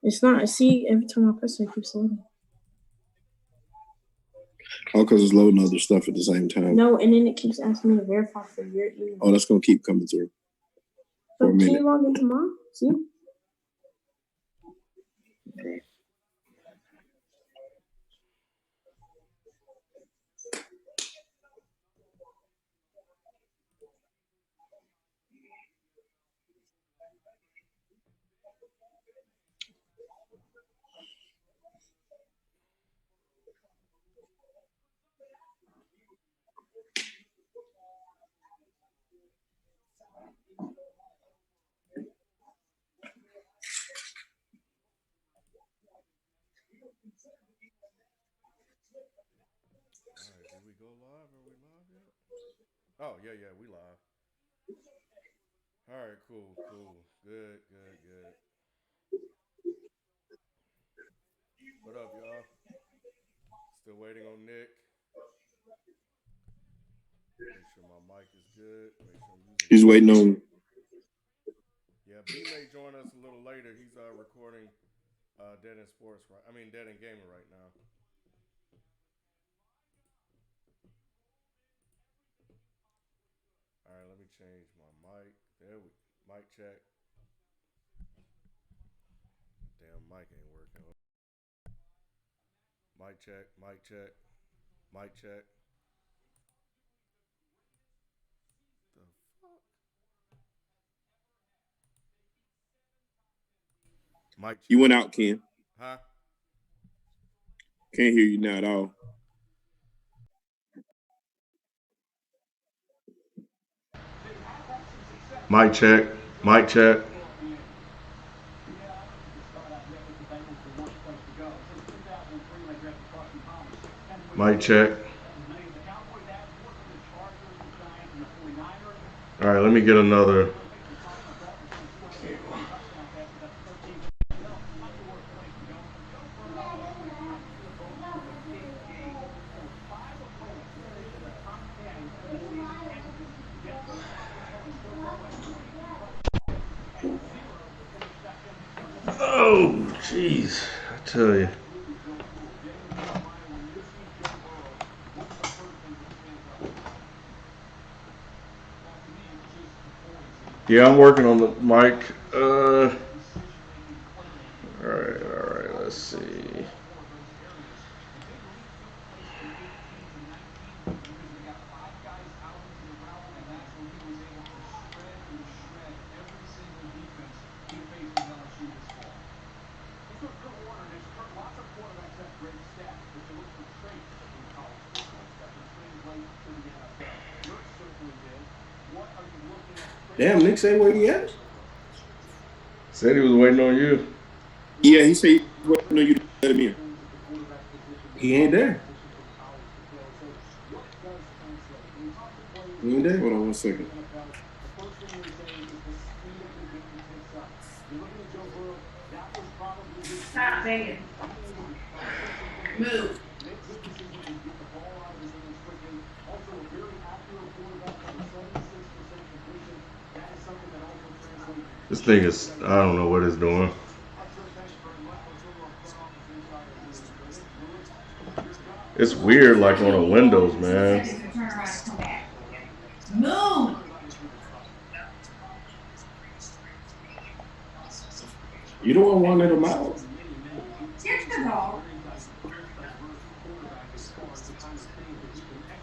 It's not. See, every time I press it, it keeps loading. Oh, because it's loading other stuff at the same time. No, and then it keeps asking me to verify for your email. Oh, that's going to keep coming through. So can you log into mine? See? Okay. Did we go live? Are we live yet? Oh, yeah, we live. All right, cool. Good. What up, y'all? Still waiting on Nick. Make sure my mic is good. Make sure I'm using. He's waiting on. Yeah, B may join us a little later. He's recording Dead in Sports, right? I mean, Dead in Gaming right now. All right, let me change my mic. Mic check. Damn, mic ain't working. Mic check. The fuck? Mic check. You went out, Ken. Huh? Can't hear you now at all. Mic check. Mic check. All right, let me get another. Oh, jeez. I tell you. Yeah, I'm working on the mic. All right, let's see. Damn, Nick said where he at? Said he was waiting on you. Yeah, he said he was waiting on you to let him in. He ain't there. He ain't there? Hold on 1 second. Stop begging. Move. This thing is, I don't know what it's doing. It's weird, like on a Windows, man. Move. You don't want to let him out. Get the dog.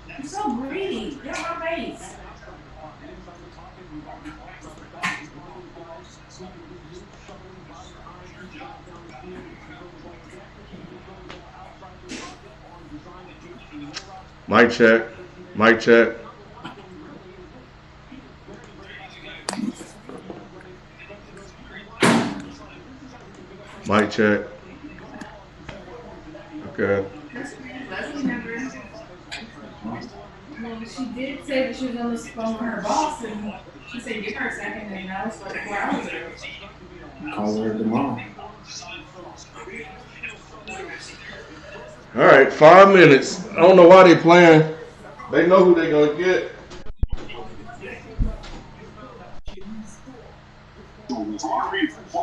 You're so greedy. Get out my face. Mic check. Mic check. Mic check. Okay. Well, she did say that she was on the phone with her boss, and she said, give her a second, and now it's like 4 hours ago. Call her tomorrow. All right, 5 minutes. I don't know why they playing. They know who they gonna get.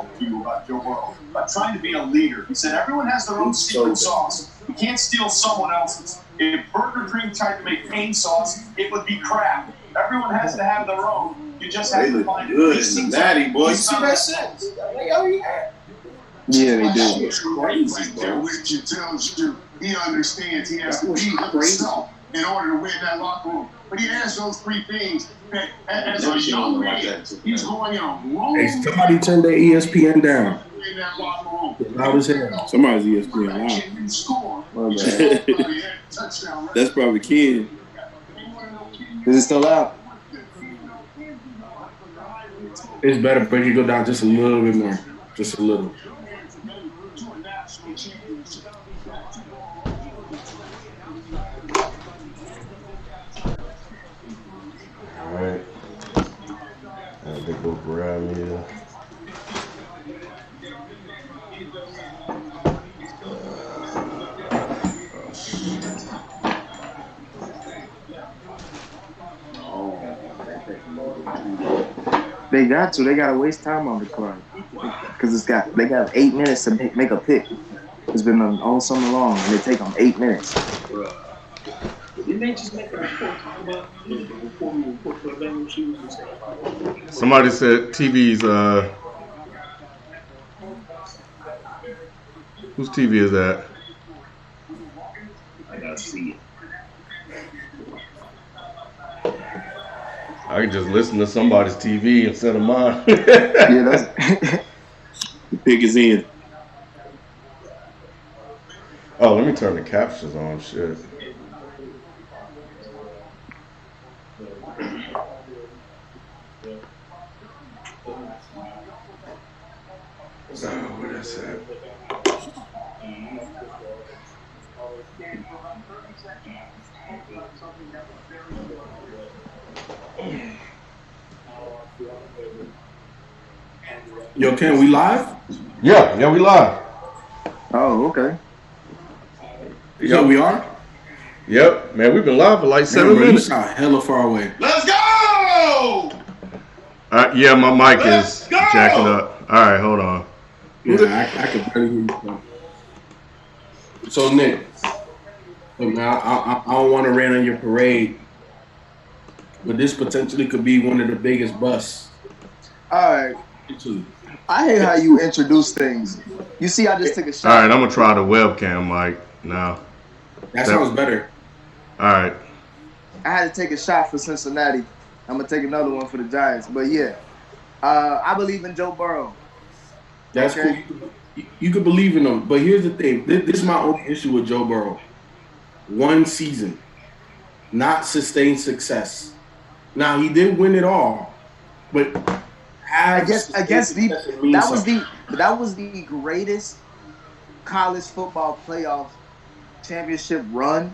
talked to you about Joe Burrow, about trying to be a leader. He said everyone has their own secret sauce. You can't steal someone else's. If Burger King tried to make cane sauce, it would be crap. Everyone has to have their own. You just have to find it. Good in the natty, boy. You see that shit? Yeah, they do. It's crazy, bro. Which tells you he understands he has to be himself in order to win that locker room. But he has those three things that, as a young man, he's going in a long Hey, somebody turn their ESPN down. in that locker room. Loud as hell. Somebody's ESPN loud. That's probably Ken. Is it still loud? It's better, but you go down just a little bit more. Just a little. Alright. I have to go grab me a... They got to. They got to waste time on the clock because they got 8 minutes to make a pick. It's been all summer long, and they take them 8 minutes. Didn't they just make a report about before we report for the Bengals? She was just saying Somebody said TV's, whose TV is that? I gotta see it. I can just listen to somebody's TV instead of mine. Yeah, that's The pick is in. Oh, let me turn the captions on. Shit. So, where that's at? Yo, Ken, we live? Yeah, we live. oh, okay. Yo, we are? Yep, man, we've been live for like 7 Man, bro, minutes. You sound hella far away. Let's go! Yeah, my mic Let's is go! jacking up. All right, hold on. Yeah, I could barely hear you. So, Nick, look, man, I don't want to rain on your parade, but this potentially could be one of the biggest busts. All right. I hate how you introduce things. You see, I just took a shot. All right, I'm gonna try the webcam mic now. That sounds better. All right. I had to take a shot for Cincinnati. I'm gonna take another one for the Giants. But yeah, I believe in Joe Burrow. That's Okay. cool. You could believe in him, but here's the thing. This is my only issue with Joe Burrow. One season, not sustained success. Now he did win it all, but I guess that was the greatest college football playoff championship run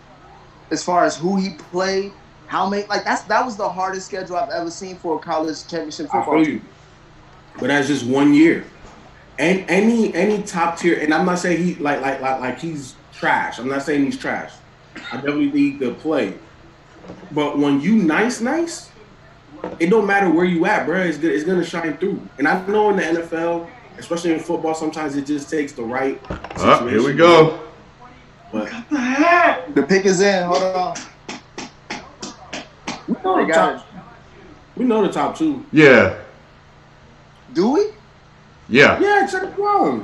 as far as who he played, how many that was the hardest schedule I've ever seen for a college championship I football feel you. But that's just 1 year. And any top tier, and I'm not saying he like he's trash. I'm not saying he's trash. I definitely think he could play. But when you nice, it don't matter where you at, bro. It's gonna shine through. And I know in the NFL, especially in football, sometimes it just takes the right situation. Here we go. But The pick is in. Hold on. we know the top two. Yeah. Do we? Yeah. Yeah, check it out.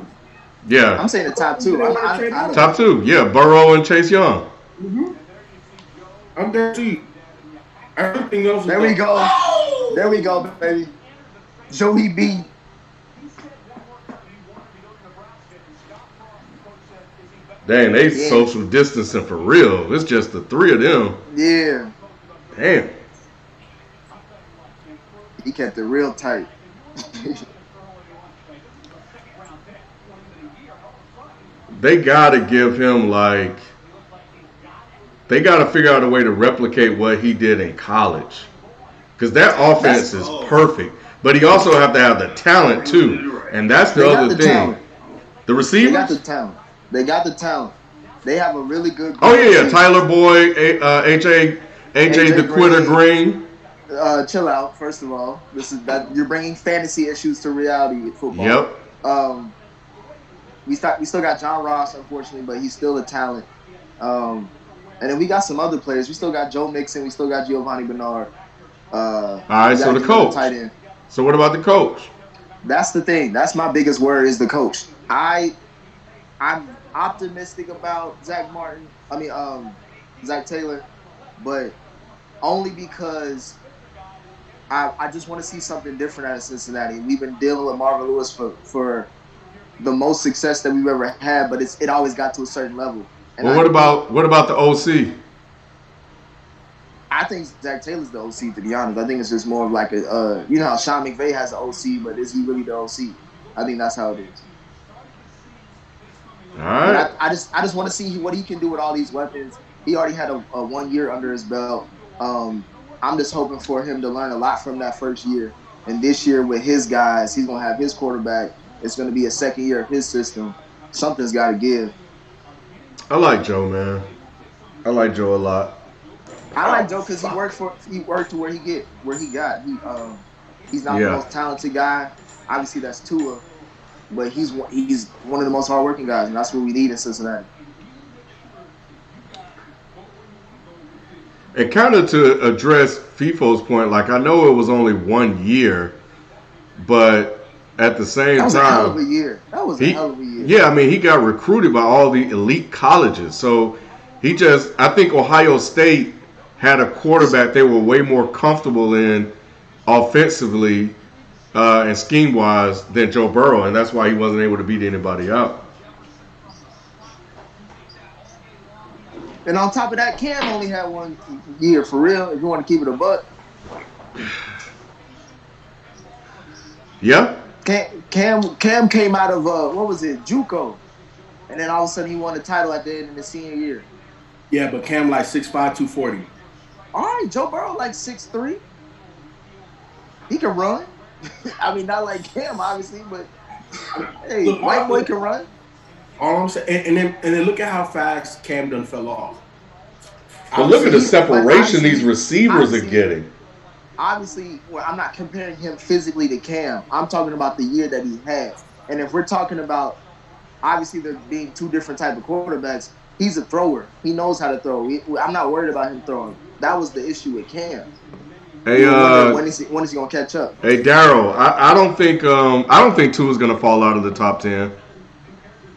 Yeah. I'm saying the top two. I Top two. Yeah. Burrow and Chase Young. I'm there too. Everything else. There we go. There we go, baby. Joey B. Dang, they social distancing for real. It's just the three of them. Yeah. Damn. He kept it real tight. They gotta give him they gotta figure out a way to replicate what he did in college. Because that offense is perfect. But he also have to have the talent too. And that's the other thing. Talent. The receivers? They got the talent. They have a really good. Oh yeah. Tyler Boyd, AJ the Quitter Green. Chill out. First of all, you're bringing fantasy issues to reality with football. Yep. We still got John Ross, unfortunately, but he's still a talent. And then we got some other players. We still got Joe Mixon. We still got Giovanni Bernard. All right, so the coach. Tight end. So what about the coach? That's the thing. That's my biggest word is the coach. I'm optimistic about Zach Taylor, but only because I just want to see something different out of Cincinnati. We've been dealing with Marvin Lewis for the most success that we've ever had, but it always got to a certain level. And well, what about the OC? I think Zach Taylor's the OC, to be honest. I think it's just more of like a, you know how Sean McVay has an OC, but is he really the OC? I think that's how it is. All right. I just want to see what he can do with all these weapons. He already had a 1 year under his belt. I'm just hoping for him to learn a lot from that first year. And this year with his guys, he's going to have his quarterback. It's going to be a second year of his system. Something's got to give. I like Joe, man. I like Joe a lot. I like Joe because he worked to where he got. He's not the most talented guy. Obviously, that's Tua, but he's one of the most hardworking guys, and that's what we need in Cincinnati. And kind of to address FIFO's point, like I know it was only 1 year, but at the same time, that was a hell of a year. A hell of a year. Yeah, I mean, he got recruited by all the elite colleges, so I think Ohio State had a quarterback they were way more comfortable in offensively and scheme-wise than Joe Burrow, and that's why he wasn't able to beat anybody out. And on top of that, Cam only had 1 year, for real, if you want to keep it a buck. Yeah. Cam came out of, what was it, JUCO. And then all of a sudden he won the title at the end of the senior year. Yeah, but Cam like 6'5", 240. All right, Joe Burrow like 6'3". He can run. I mean, not like Cam, obviously, but hey, look, white boy can run. All I'm saying, and then look at how fast Cam done fell off. But look at the separation these receivers are getting. Obviously, I'm not comparing him physically to Cam. I'm talking about the year that he had. And if we're talking about, obviously, there being two different type of quarterbacks, he's a thrower. He knows how to throw. I'm not worried about him throwing. That was the issue with Cam. Hey, when is he gonna catch up? Hey, Daryl, I don't think Tua's gonna fall out of the top 10.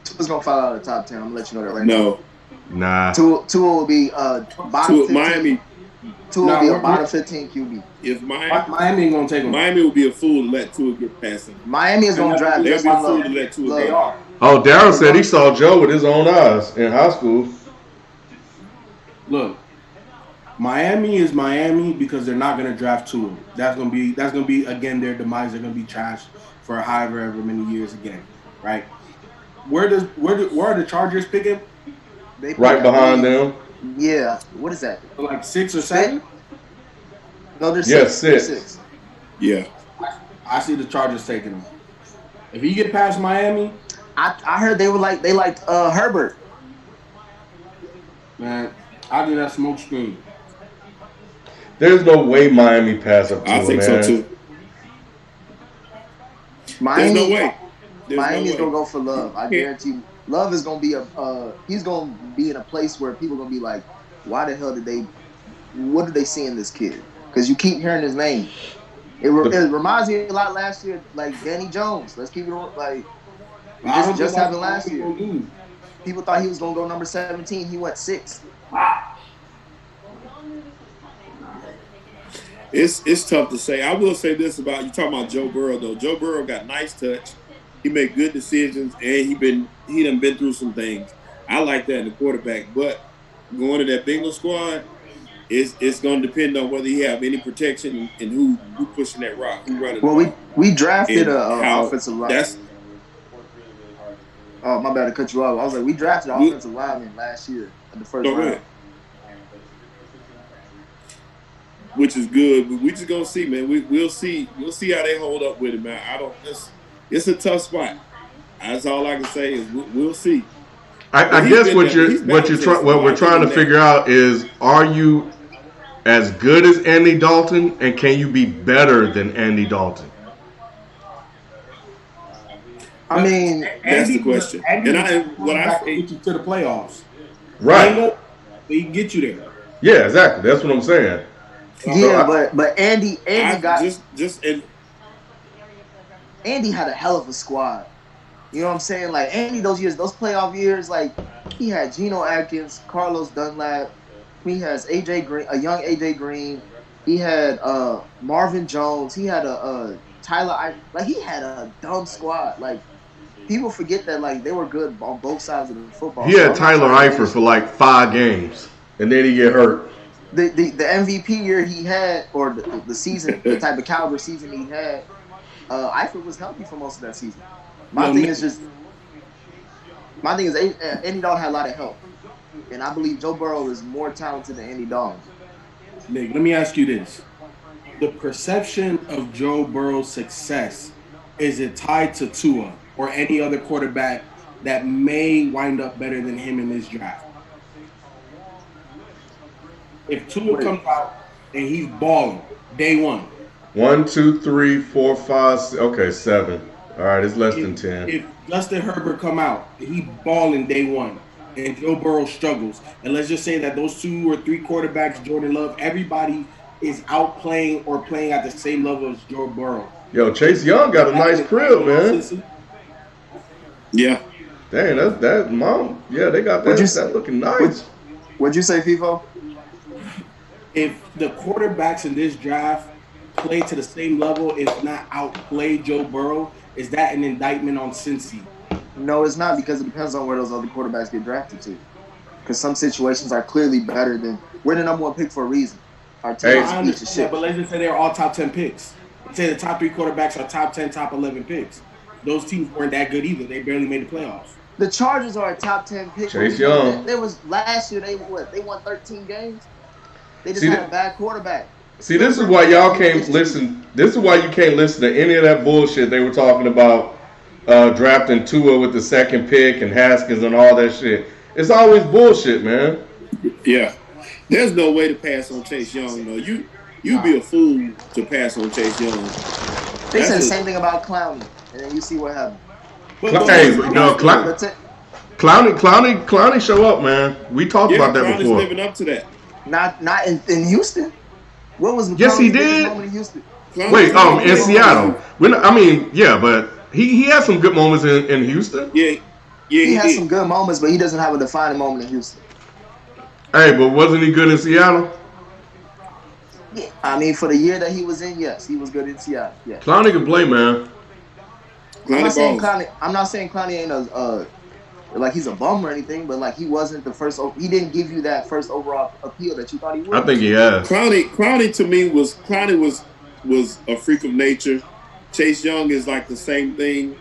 Tua's gonna fall out of the top 10. I'm gonna let you know that right now. No. Nah. Tua will be bottom 15. Miami. Tua will be a bottom 15 QB. If Miami ain't gonna take him. Miami will be a fool to let Tua get past him. Miami is gonna draft. They'll be a fool to let Tua go. Oh, Daryl said he saw Joe with his own eyes in high school. Look, Miami is Miami because they're not gonna draft Tua. That's gonna be again their demise. They're gonna be trashed for however many years again, right? Where are the Chargers picking? Right behind them. Yeah. What is that? Like 6 or 7? No, they're 6. Yes, 6. Yeah. I see the Chargers taking him. If you get past Miami, I heard they liked Herbert. Man, I think that's smoke screen. There's no way Miami pass up to I think so too. Miami, There's no way. Miami's gonna go for Love. I guarantee you. Love is gonna be he's gonna be in a place where people are gonna be like, why the hell what did they see in this kid? Because you keep hearing his name. It reminds me a lot last year, like Danny Jones. Let's keep it like just happened last year. People thought he was gonna go number 17. He went 6. It's tough to say. I will say this about you talking about Joe Burrow though. Joe Burrow got nice touch. He made good decisions, and he done been through some things. I like that in the quarterback, but going to that Bengals squad, it's going to depend on whether he have any protection and who pushing that rock, who running. Well, we drafted an offensive lineman. Oh, my bad to cut you off. I was like, we drafted an offensive lineman last year in the first round. Which is good. We just gonna see, man. We'll see. We'll see how they hold up with it, man. It's a tough spot. That's all I can say is we'll see. I guess what we're trying to figure out is, are you as good as Andy Dalton, and can you be better than Andy Dalton? I mean, That's the question. Andy And was I the what I quarterback to say, get you to the playoffs. Right. He can get you there. Yeah, exactly. That's what I'm saying. So yeah, but Andy I got just and Andy had a hell of a squad. You know what I'm saying? Like Andy, those years, those playoff years, like he had Geno Atkins, Carlos Dunlap. He has AJ Green, a young AJ Green. He had Marvin Jones. He had a Tyler. Like he had a dumb squad. Like people forget that like they were good on both sides of the football. he So had I'm not Tyler trying to Eifert diminish for like 5 games, and then he get hurt. the MVP year he had, or the season, the type of caliber season he had. Eifert was healthy for most of that season. My thing is Andy Dalton had a lot of help, and I believe Joe Burrow is more talented than Andy Dalton. Nick, let me ask you this: the perception of Joe Burrow's success, is it tied to Tua or any other quarterback that may wind up better than him in this draft? If Tua comes out and he's balling day one, 1, 2, 3, 4, 5, 6, okay, 7. All right, it's less than 10. if Justin Herbert come out and he balling day one, and Joe Burrow struggles, and let's just say that those 2 or 3 quarterbacks, Jordan Love, everybody is outplaying or playing at the same level as Joe Burrow. Yo, Chase Young got a nice crib, man. yeah. Dang, that mom. Yeah, they got that looking nice. What'd you say, FIFO? If the quarterbacks in this draft play to the same level, if not outplay Joe Burrow, is that an indictment on Cincy? No, it's not, because it depends on where those other quarterbacks get drafted to. Because some situations are clearly better than we're the number 1 pick for a reason. Our team Hey. is I a piece of understand shit. that, but let's just say they're all top 10 picks. Let's say the top 3 quarterbacks are top 10, top 11 picks. Those teams weren't that good either. They barely made the playoffs. The Chargers are a top 10 pick. Chase Young. There was last year. They won 13 games. They just had a bad quarterback. See, this is why y'all can't listen. This is why you can't listen to any of that bullshit they were talking about drafting Tua with the 2nd pick and Haskins and all that shit. It's always bullshit, man. Yeah. There's no way to pass on Chase Young, though. You'd be a fool to pass on Chase Young. They said the same thing about Clowney, and then you see what happened. Clowney show up, man. We talked about that Clowney's before. living up to that. Not in Houston. What was Yes, he Clowney's biggest did. moment in Houston? Wait, in Seattle. Yeah, but he had some good moments in Houston. Yeah, he has some good moments, but he doesn't have a defining moment in Houston. Hey, but wasn't he good in Seattle? Yeah, I mean, for the year that he was in, yes, he was good in Seattle. Yeah. Clowney can play, man. I'm not saying Clowney ain't like he's a bum or anything, but like he wasn't the first. He didn't give you that first overall appeal that you thought he would. I think he has. Clowney to me was a freak of nature. Chase Young is like the same thing.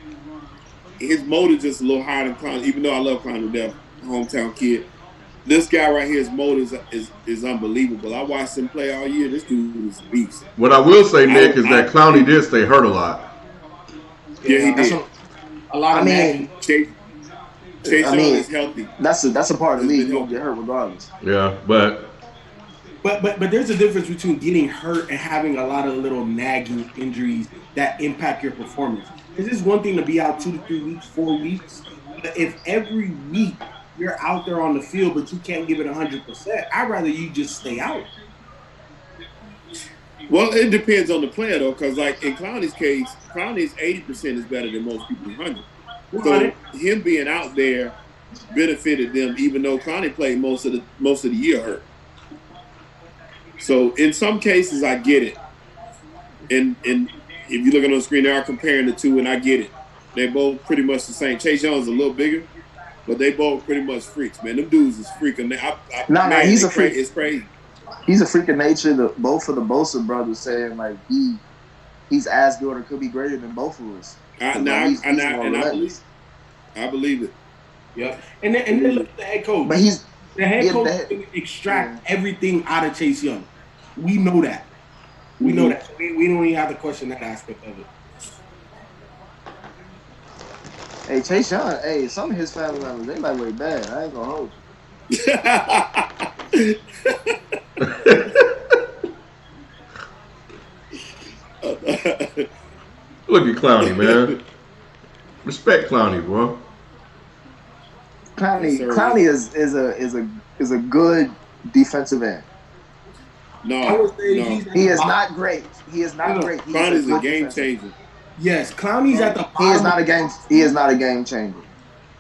His motor just a little higher than Clowney, even though I love Clowney to death, hometown kid. This guy right here, his motor is unbelievable. I watched him play all year. This dude is a beast. What I will say, Nick, is that Clowney did stay hurt a lot. Yeah, he did. A lot of Chase Young is healthy. That's a part of the league. You don't get hurt regardless. Yeah, but there's a difference between getting hurt and having a lot of little nagging injuries that impact your performance. It's just one thing to be out 2 to 3 weeks, 4 weeks. But if every week you're out there on the field, but you can't give it 100%, I'd rather you just stay out. Well, it depends on the player, though, because like in Clowney's case, Clowney's 80% is better than most people's 100. So him being out there benefited them, even though Clowney played most of the year hurt. So in some cases, I get it. And if you look on the screen, they are comparing the two, and I get it. They're both pretty much the same. Chase Young's a little bigger, but they both pretty much freaks, man. Them dudes is freaking. He's a freak. It's crazy. He's a freak of nature. Both of the Bosa brothers saying like he's as good or could be greater than both of us. I believe it. Yeah, and then look at the head coach. But the head coach can extract everything out of Chase Young. We know that. We know that. We don't even have to question that aspect of it. Hey, Chase Young, some of his family members, they like way bad. I ain't gonna hold you. Look at Clowney, man. Respect Clowney, bro. Clowney is a good defensive end. I would say He is not great. He is not great. He Clowney's is a game changer. Yes, Clowney's at the bottom. He is not a game. He is not a game changer.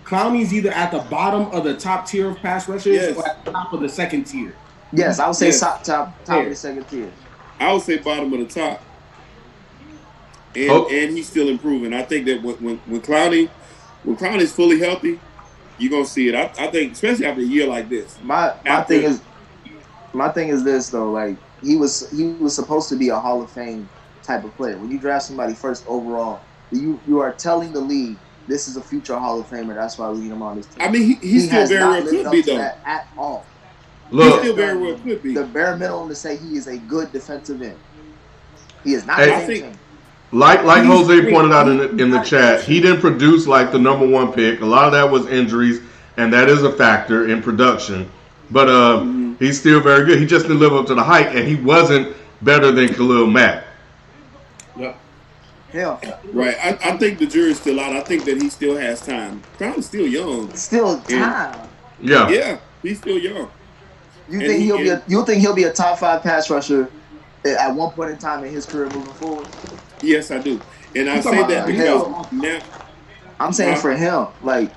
Clowney's either at the bottom of the top tier of pass rushers or at the top of the second tier. Yes, I would say top of the second tier. I would say bottom of the top. And he's still improving. I think that when Clowney's fully healthy, you're gonna see it. I think, especially after a year like this. My thing is this though. Like he was supposed to be a Hall of Fame type of player. When you draft somebody first overall, you are telling the league this is a future Hall of Famer. That's why we need him on this team. I mean, he still very well could be though. At all. Look, he still very well could be. The bare minimum to say he is a good defensive end. He is not. Like Jose pointed out in the chat, he didn't produce like the number one pick. A lot of that was injuries, and that is a factor in production. But he's still very good. He just didn't live up to the hype, and he wasn't better than Khalil Mack. Yep. Hell. Right. I think the jury's still out. I think that he still has time. Clowney's still young. Still time. Yeah. Yeah, he's still young. You think he'll be a top 5 pass rusher at one point in time in his career moving forward? Yes, I do. And I say that because now I'm saying for him, like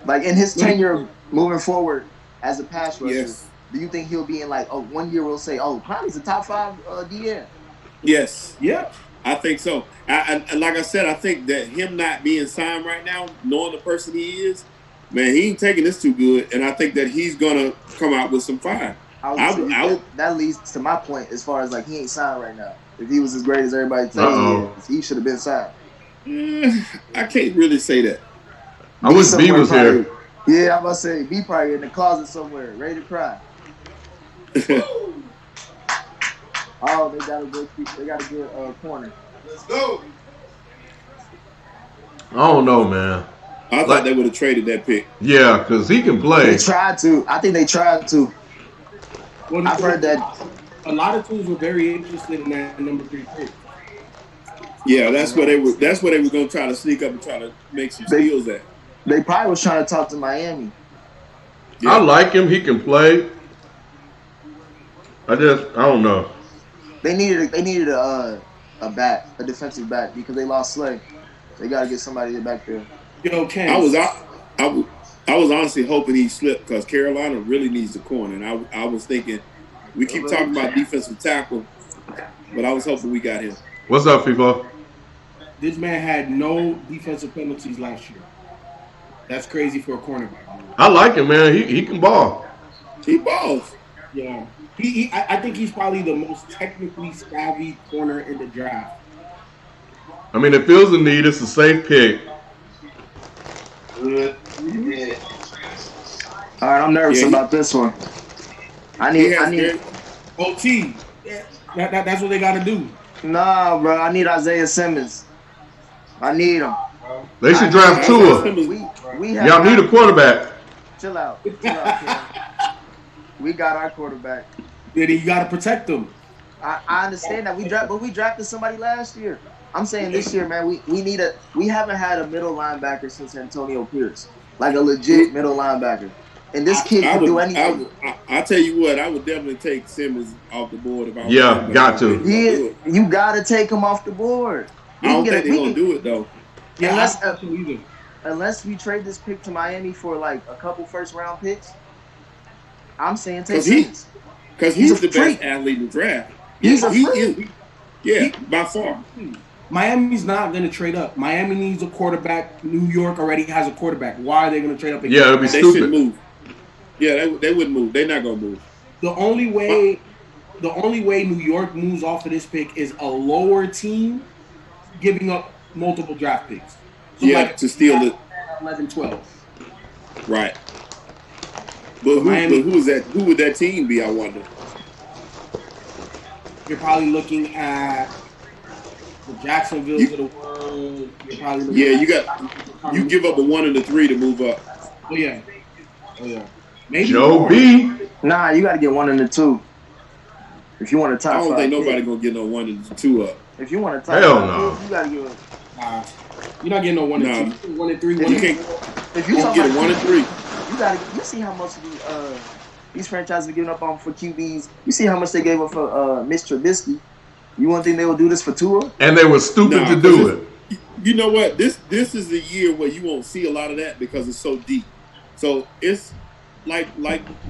in his tenure moving forward as a pass rusher, do you think he'll be in like 1 year we'll say, Clowney's a top 5 DN? Yes. Yeah. I think so. And like I said, I think that him not being signed right now, knowing the person he is, man, he ain't taking this too good. And I think that he's gonna come out with some fire. That leads to my point as far as like he ain't signed right now. If he was as great as everybody says he should have been signed. I can't really say that. I wish B was here. Yeah, I'm about to say B probably in the closet somewhere, ready to cry. Oh, they got a good corner. Let's go. I don't know, man. I thought they would have traded that pick. Yeah, because he can play. They tried to. I think they tried to. Well, I've heard that. A lot of teams were very interested in that number 3 pick. Yeah, that's where they were going to try to sneak up and try to make some steals at. They probably was trying to talk to Miami. Yeah. I like him. He can play. I don't know. They needed a defensive back because they lost Slay. They got to get somebody back there. Yo, Ken. I was honestly hoping he slipped because Carolina really needs the corner, and I was thinking we keep talking about defensive tackle, but I was hoping we got him. What's up, people? This man had no defensive penalties last year. That's crazy for a cornerback. I like him, man. He can ball. He balls. Yeah. I think he's probably the most technically savvy corner in the draft. I mean, it feels the need. It's a safe pick. All right, I'm nervous about this one. I need OT. Yeah. That's what they got to do. Nah, bro. I need Isaiah Simmons. I need him. They should draft Tua. Y'all need a quarterback. Chill out. Ken. We got our quarterback. Yeah, you got to protect them. I understand that we drafted somebody last year. I'm saying this year, man, we haven't had a middle linebacker since Antonio Pierce, like a legit middle linebacker. And this kid can do anything. I tell you what, I would definitely take Simmons off the board if I was. Yeah, got to. You got to take him off the board. I don't think they're gonna do it though. Yeah, unless we trade this pick to Miami for like a couple first round picks, I'm saying take Simmons. Because he's the best athlete in the draft. He's a freak. By far. Miami's not going to trade up. Miami needs a quarterback. New York already has a quarterback. Why are they going to trade up again? Yeah, it'd be They stupid. shouldn't move. Yeah, they wouldn't move. They're not going to move. The only way New York moves off of this pick is a lower team giving up multiple draft picks. So to steal it. 11, 12. Right. But who would that team be, I wonder? You're probably looking at the Jacksonvilles of the world. You're probably looking you give up a 1 and a 3 to move up. Oh yeah. Maybe Joe more. B. Nah, you got to get 1 and a 2. If you want a top 5. I don't think nobody gonna get no 1 and 2 up. If you want a top Hell 5, no. you got to give it. You're not getting no 1 and 2. 1 and 3, 1 and 4. If you don't get a 1 and 3. You see how much these franchises are giving up on for QBs. You see how much they gave up for Mr. Trubisky. You wouldn't think they would do this for Tua? And they were stupid to do it. You know what? This is the year where you won't see a lot of that because it's so deep. So it's like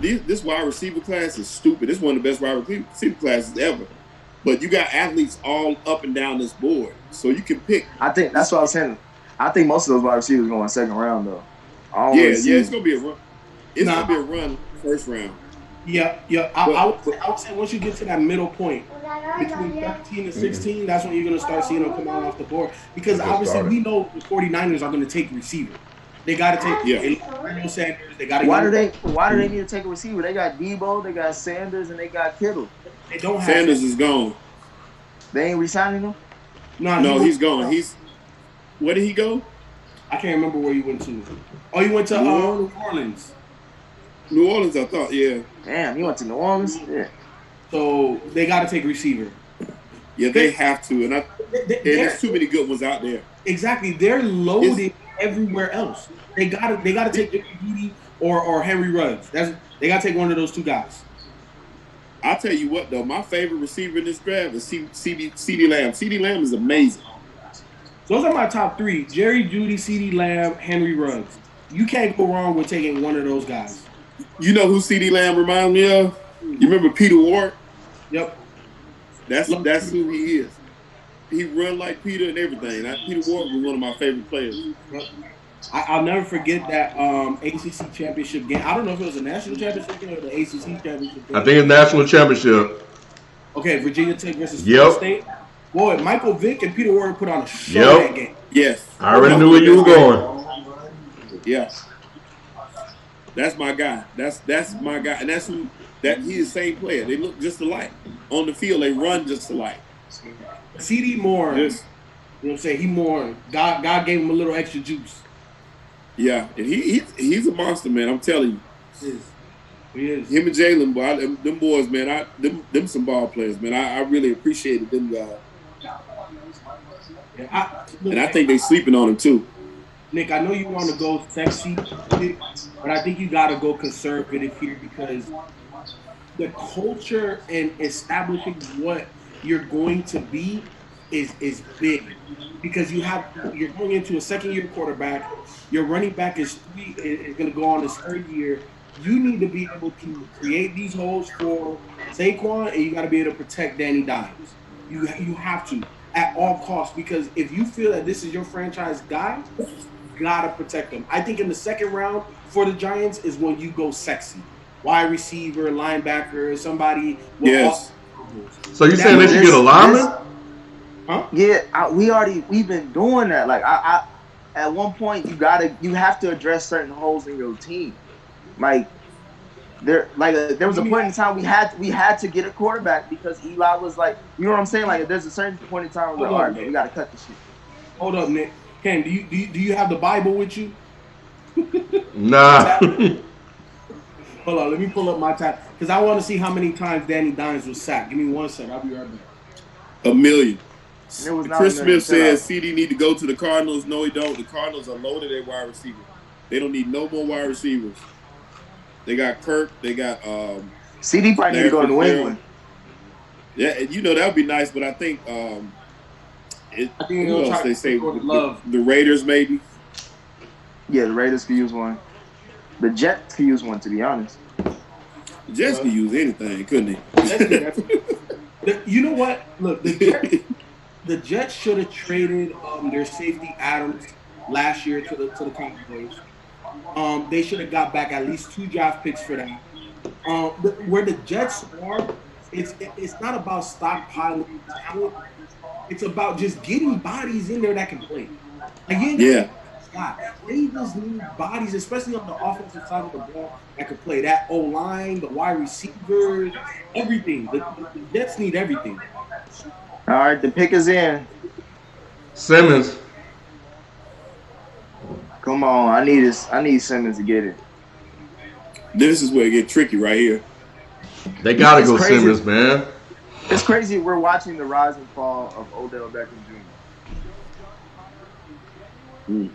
this wide receiver class is stupid. It's one of the best wide receiver classes ever. But you got athletes all up and down this board, so you can pick. I think that's what I was saying. I think most of those wide receivers go in second round though. It's gonna be a run. It's gonna be a run first round. Yeah. I would say once you get to that middle point between 13 and 16, that's when you're gonna start seeing them come out off the board. Because obviously we know the 49ers are gonna take receiver. They gotta take Sanders. They gotta. Why do they need to take a receiver? They got Debo, they got Sanders, and they got Kittle. They don't have Sanders is gone. They ain't re-signing him? No, he's gone. Where did he go? I can't remember where he went to. Oh, he went to New Orleans. New Orleans, I thought, yeah. Damn, he went to New Orleans? Yeah. So they got to take receiver. Yeah, they have to. And there's too many good ones out there. Exactly. They're loaded everywhere else. They got to take Jadeveon or Henry Ruggs. They got to take one of those two guys. I'll tell you what, though. My favorite receiver in this draft is CeeDee Lamb. CeeDee Lamb is amazing. Those are my top three. Jerry Jeudy, CeeDee Lamb, Henry Ruggs. You can't go wrong with taking one of those guys. You know who CeeDee Lamb reminds me of? You remember Peter Ward? Yep. That's who he is. He run like Peter and everything. Peter Ward was one of my favorite players. Yep. I'll never forget that ACC championship game. I don't know if it was a national championship game or the ACC championship game. I think it's national championship. Okay, Virginia Tech versus Florida State. Boy, Michael Vick and Peter Ward put on a show that game. Yes. I already knew where you were going. Yeah. That's my guy. That's my guy. And he's the same player. They look just alike. On the field, they run just alike. CeeDee more, you know what I'm saying? He more, God gave him a little extra juice. Yeah, and he's a monster, man. I'm telling you. He is. Him and Jalen, boy, them boys, man. Them some ball players, man. I really appreciated them guys. And I think they sleeping on him too. Nick, I know you want to go sexy, but I think you got to go conservative here because the culture and establishing what you're going to be is big. Because you're going into a second-year quarterback. Your running back is going to go on his third year. You need to be able to create these holes for Saquon, and you got to be able to protect Danny Dimes. You have to at all costs because if you feel that this is your franchise guy, you got to protect him. I think in the second round for the Giants is when you go sexy. Wide receiver, linebacker, somebody. Yes. So you saying they should get a lineman? Huh? Yeah, we've been doing that. Like I at one point you have to address certain holes in your team. Like there was a point in time we had to get a quarterback because Eli was like, you know what I'm saying? Like there's a certain point in time where all right, man, we gotta cut this shit. Hold up, Nick. Cam, do you have the Bible with you? Nah. Hold on, let me pull up my tab because I want to see how many times Danny Dimes was sacked. Give me 1 second. I'll be right back. 1 million. Chris Smith says CeeDee need to go to the Cardinals. No, he don't. The Cardinals are loaded at wide receiver. They don't need no more wide receivers. They got Kirk. They got CeeDee probably need to go to New England. Yeah, that would be nice, but I think who else they say the Raiders maybe. Yeah, the Raiders could use one. The Jets could use one, to be honest. The Jets could use anything, couldn't they? You know what? Look, the Jets should have traded their safety Adams last year to the Cowboys. They should have got back at least 2 draft picks for that. Where the Jets are, it's not about stockpiling talent. It's about just getting bodies in there that can play. Like, they just need bodies, especially on the offensive side of the ball, that can play. That O-line, the wide receivers, everything. The Jets need everything. All right, the pick is in. Simmons. Come on, I need Simmons to get it. This is where it gets tricky right here. They gotta go crazy. Simmons, man. It's crazy. We're watching the rise and fall of Odell Beckham Jr. Mm.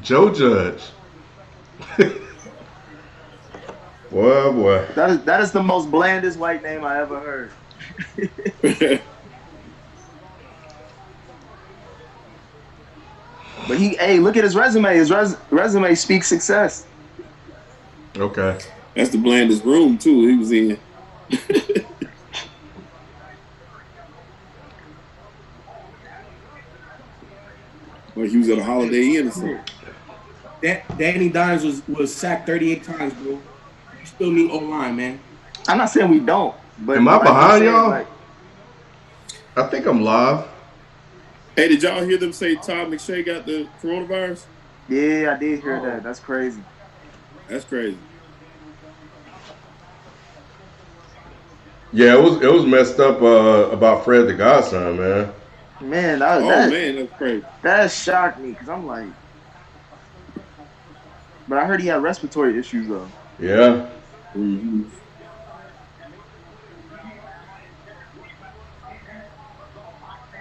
Joe Judge. Boy. That is the most blandest white name I ever heard. But hey, look at his resume. His resume speaks success. Okay. That's the blandest room too he was in. Well, he was at a Holiday Inn or something. Danny Dimes was sacked 38 times, bro. You still need O-line, man. I'm not saying we don't, but am I behind saying, y'all? like, I think I'm live. Hey, did y'all hear them say Todd McShay got the coronavirus? Yeah, I did hear that. That's crazy. That's crazy. Yeah, it was messed up about Fred the Godson, man. Man, that's crazy. That shocked me because I'm like, but I heard he had respiratory issues though. Yeah. Mm-hmm.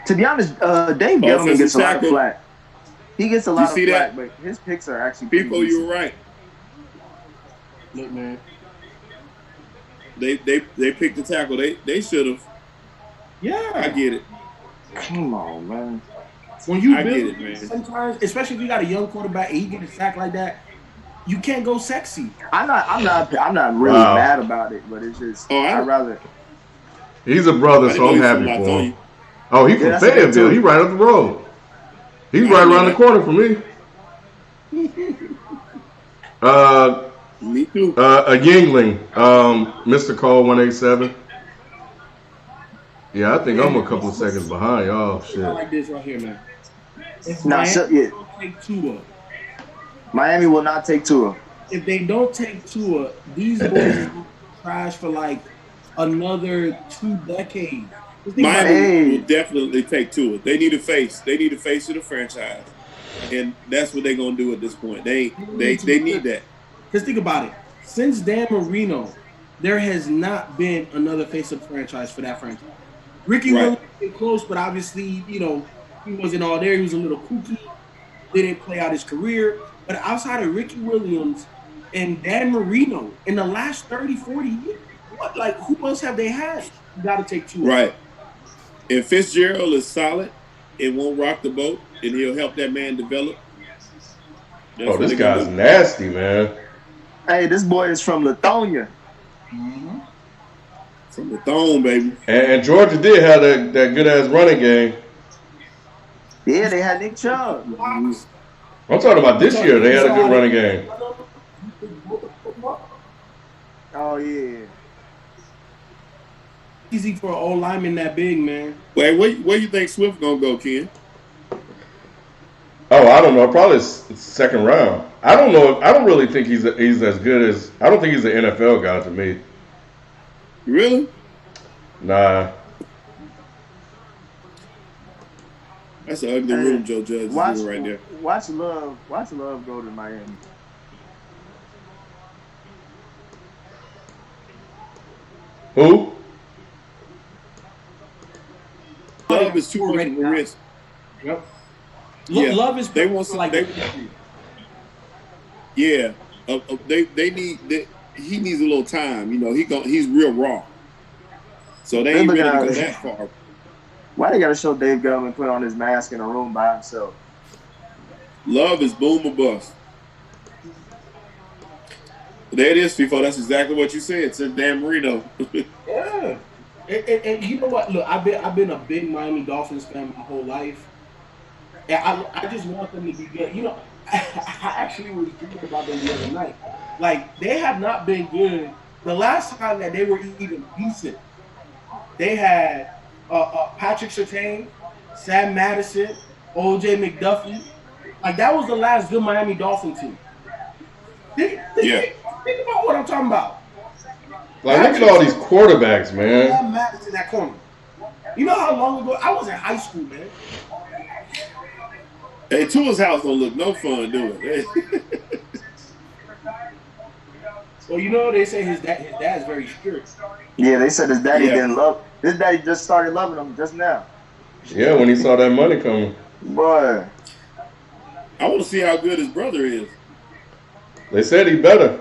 To be honest, Dave Gettleman gets a lot of flack. He gets a lot of flack, but his picks are actually people. You were right. Look, man. They picked the tackle. They should have. Yeah, I get it. Come on, man. When you get build it, man. Sometimes, especially if you got a young quarterback and he get a sack like that, you can't go sexy. I'm not really mad about it, but it's just I'd rather. He's a brother, so I'm happy for him. Oh, he from Fayetteville. He right up the road. He's right around the corner from me. Me too. A Yingling, Mr. Cole 187. Yeah, I think I'm a couple of seconds behind y'all. Shit. I like this right here, man. If Miami will not take Tua. If they don't take Tua, these boys will crash for like another 2 decades. Miami will definitely take Tua. They need a face. They need a face of the franchise, and that's what they're gonna do at this point. They need that. Because think about it. Since Dan Marino, there has not been another face of the franchise for that franchise. Ricky Williams came close, but obviously, he wasn't all there. He was a little kooky. Didn't play out his career. But outside of Ricky Williams and Dan Marino, in the last 30, 40 years, who else have they had? You got to take Tua. Right. If Fitzgerald is solid, it won't rock the boat, and he'll help that man develop. This guy's nasty, man. Hey, this boy is from Lithonia. Mm-hmm. From the Thone, baby. And Georgia did have that good-ass running game. Yeah, they had Nick Chubb. I'm talking about this year. They had a good running game. Oh, yeah. Easy for an old lineman that big, man. Wait, where you think Swift going to go, Ken? Oh, I don't know. Probably second round. I don't know. I don't really think he's as good as. I don't think he's an NFL guy to me. Really? Nah. That's an ugly room Joe Judge is doing right there. Watch Love go to Miami. Who? Love is too much of a risk. Yep. Yeah, Love is they want some. Yeah, they need. He needs a little time. He's real raw. So they ain't really go that far. Why they gotta show Dave Gettleman put on his mask in a room by himself? Love is boom or bust. There it is, FIFO. That's exactly what you said. Since Dan Marino. Yeah. And you know what? Look, I've been a big Miami Dolphins fan my whole life. And I just want them to be good. I actually was thinking about them the other night. Like, they have not been good. The last time that they were even decent, they had Patrick Surtain, Sam Madison, O.J. McDuffie. Like, that was the last good Miami Dolphin team. Think about what I'm talking about. Like, look at all these quarterbacks, man. Sam Madison in that corner. You know how long ago? I was in high school, man. Hey, Tua's house don't look no fun, do it? Well, they say his dad's very strict. Yeah, they said his daddy didn't love His daddy just started loving him just now. Yeah, when he saw that money coming. Boy. I want to see how good his brother is. They said he better.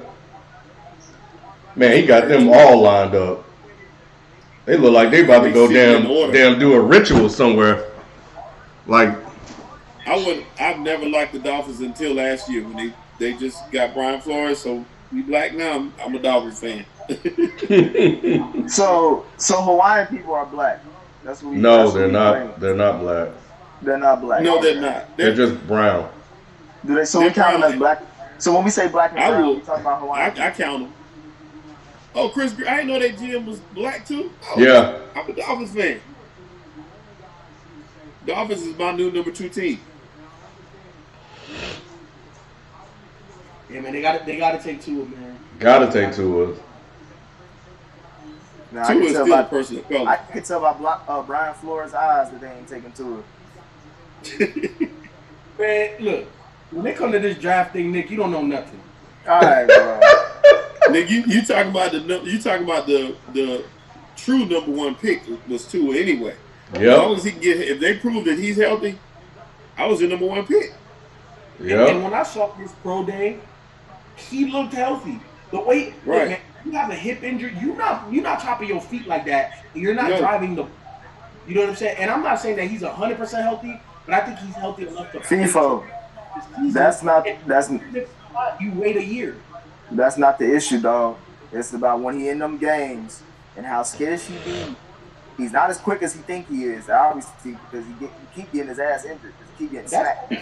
Man, he got them all lined up. They look like they about to go damn do a ritual somewhere. Like I've never liked the Dolphins until last year when they just got Brian Flores. So we black now. I'm a Dolphins fan. So Hawaiian people are black. That's what we. No, that's they're what not. They're not black. They're not black. No, they're not. They're just brown. Do they? So we count them as black. So when we say black and brown, we talking about Hawaiian. I count them. Oh, Chris, I didn't know that GM was black too. Oh, Yeah. I'm a Dolphins fan. Dolphins is my new number 2 team. Yeah, man, they got to take Tua, man. Gotta take Tua. Now, Tua is still a person of color. I can tell by Brian Flores' eyes that they ain't taking Tua. Man, look, when they come to this draft thing, Nick, you don't know nothing. All right, bro. Nick, you talking about the true number 1 pick was Tua anyway. Yep. As long as he can get, if they prove that he's healthy, I was the number 1 pick. Yep. And when I saw his pro day, he looked healthy. The way, Right. look, man, you have a hip injury, you're not chopping your feet like that. And you're not driving the. You know what I'm saying? And I'm not saying that he's 100% healthy, but I think he's healthy enough to. FIFO. That's you wait a year. That's not the issue, dog. It's about when he in them games and how skittish he be. He's not as quick as he think he is, obviously, because he keep getting his ass injured. He keep getting smacked.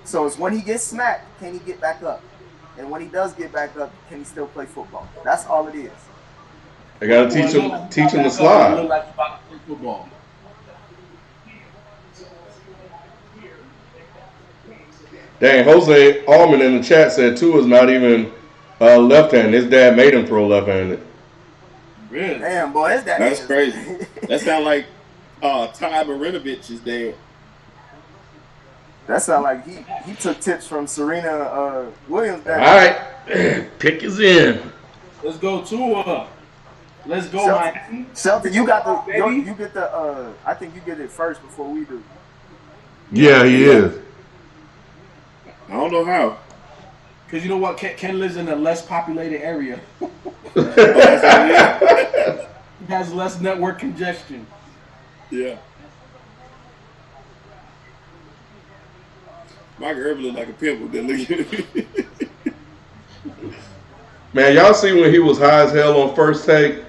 So it's when he gets smacked, can he get back up? And when he does get back up, can he still play football? That's all it is. They gotta teach him to slide. Look like about to play football. Dang, Jose Allman in the chat said Tua's not even left-handed. His dad made him throw left-handed. Really? Damn, boy, his dad. That's crazy. That sound like Ty Marinovic's dad. That sound like he took tips from Serena Williams. All right, pick is in. Let's go Tua. Let's go, Miami. Shelton, you got the. You get the. I think you get it first before we do. Yeah, he is. I don't know how. Because you know what? Ken lives in a less populated area. He has less network congestion. Yeah. Mike Irvin look like a pimple. Man, y'all see when he was high as hell on First Take?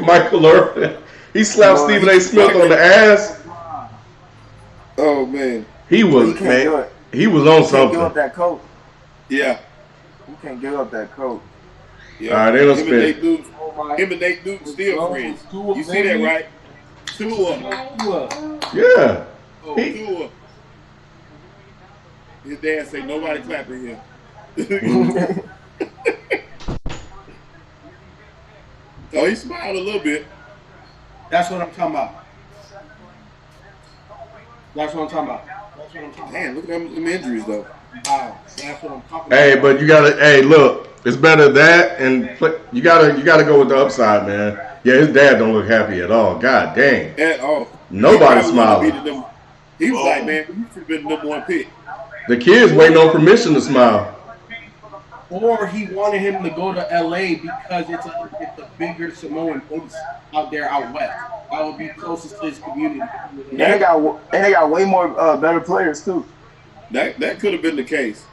Michael Irvin. He slapped Stephen A. Smith on the ass. Oh, man. He was, man. He was on something. Give up that coat. Yeah. You can't give up that coat. Yeah. All right, they don't spit. Him and Nate Duke still friends. You see that, right? Tua. Yeah. Tua. His dad say nobody clapping him. Oh, he smiled a little bit. That's what I'm talking about. That's what I'm talking about. Man, look at them injuries, though. Wow. That's what I'm talking about. Hey, but you gotta. Hey, look, it's better that and you gotta go with the upside, man. Yeah, his dad don't look happy at all. God dang. At all. Nobody smiling. He was like, man, you should have been the number 1 pick. The kids waiting on permission to smile. Or he wanted him to go to LA because it's a bigger Samoan base out there out west. That would be closest to his community. And they got way more better players too. That could have been the case,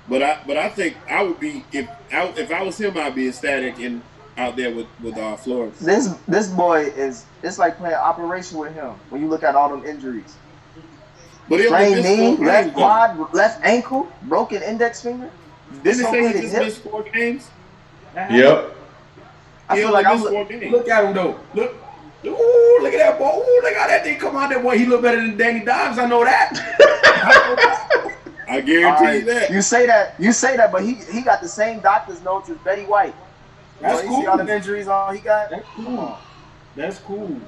but I think I would be if I was him, I'd be ecstatic and out there with Flores. This boy it's like playing operation with him when you look at all them injuries. But sprained knee, left quad, left ankle, broken index finger. Didn't they say he just missed 4 games? Yep. I feel like look at him though. Look at that boy. Ooh, look how that thing come out there, boy. He look better than Danny Dimes. I know that. I guarantee you that. You say that, but he got the same doctor's notes as Betty White. That's cool. You see all the injuries he got? That's cool.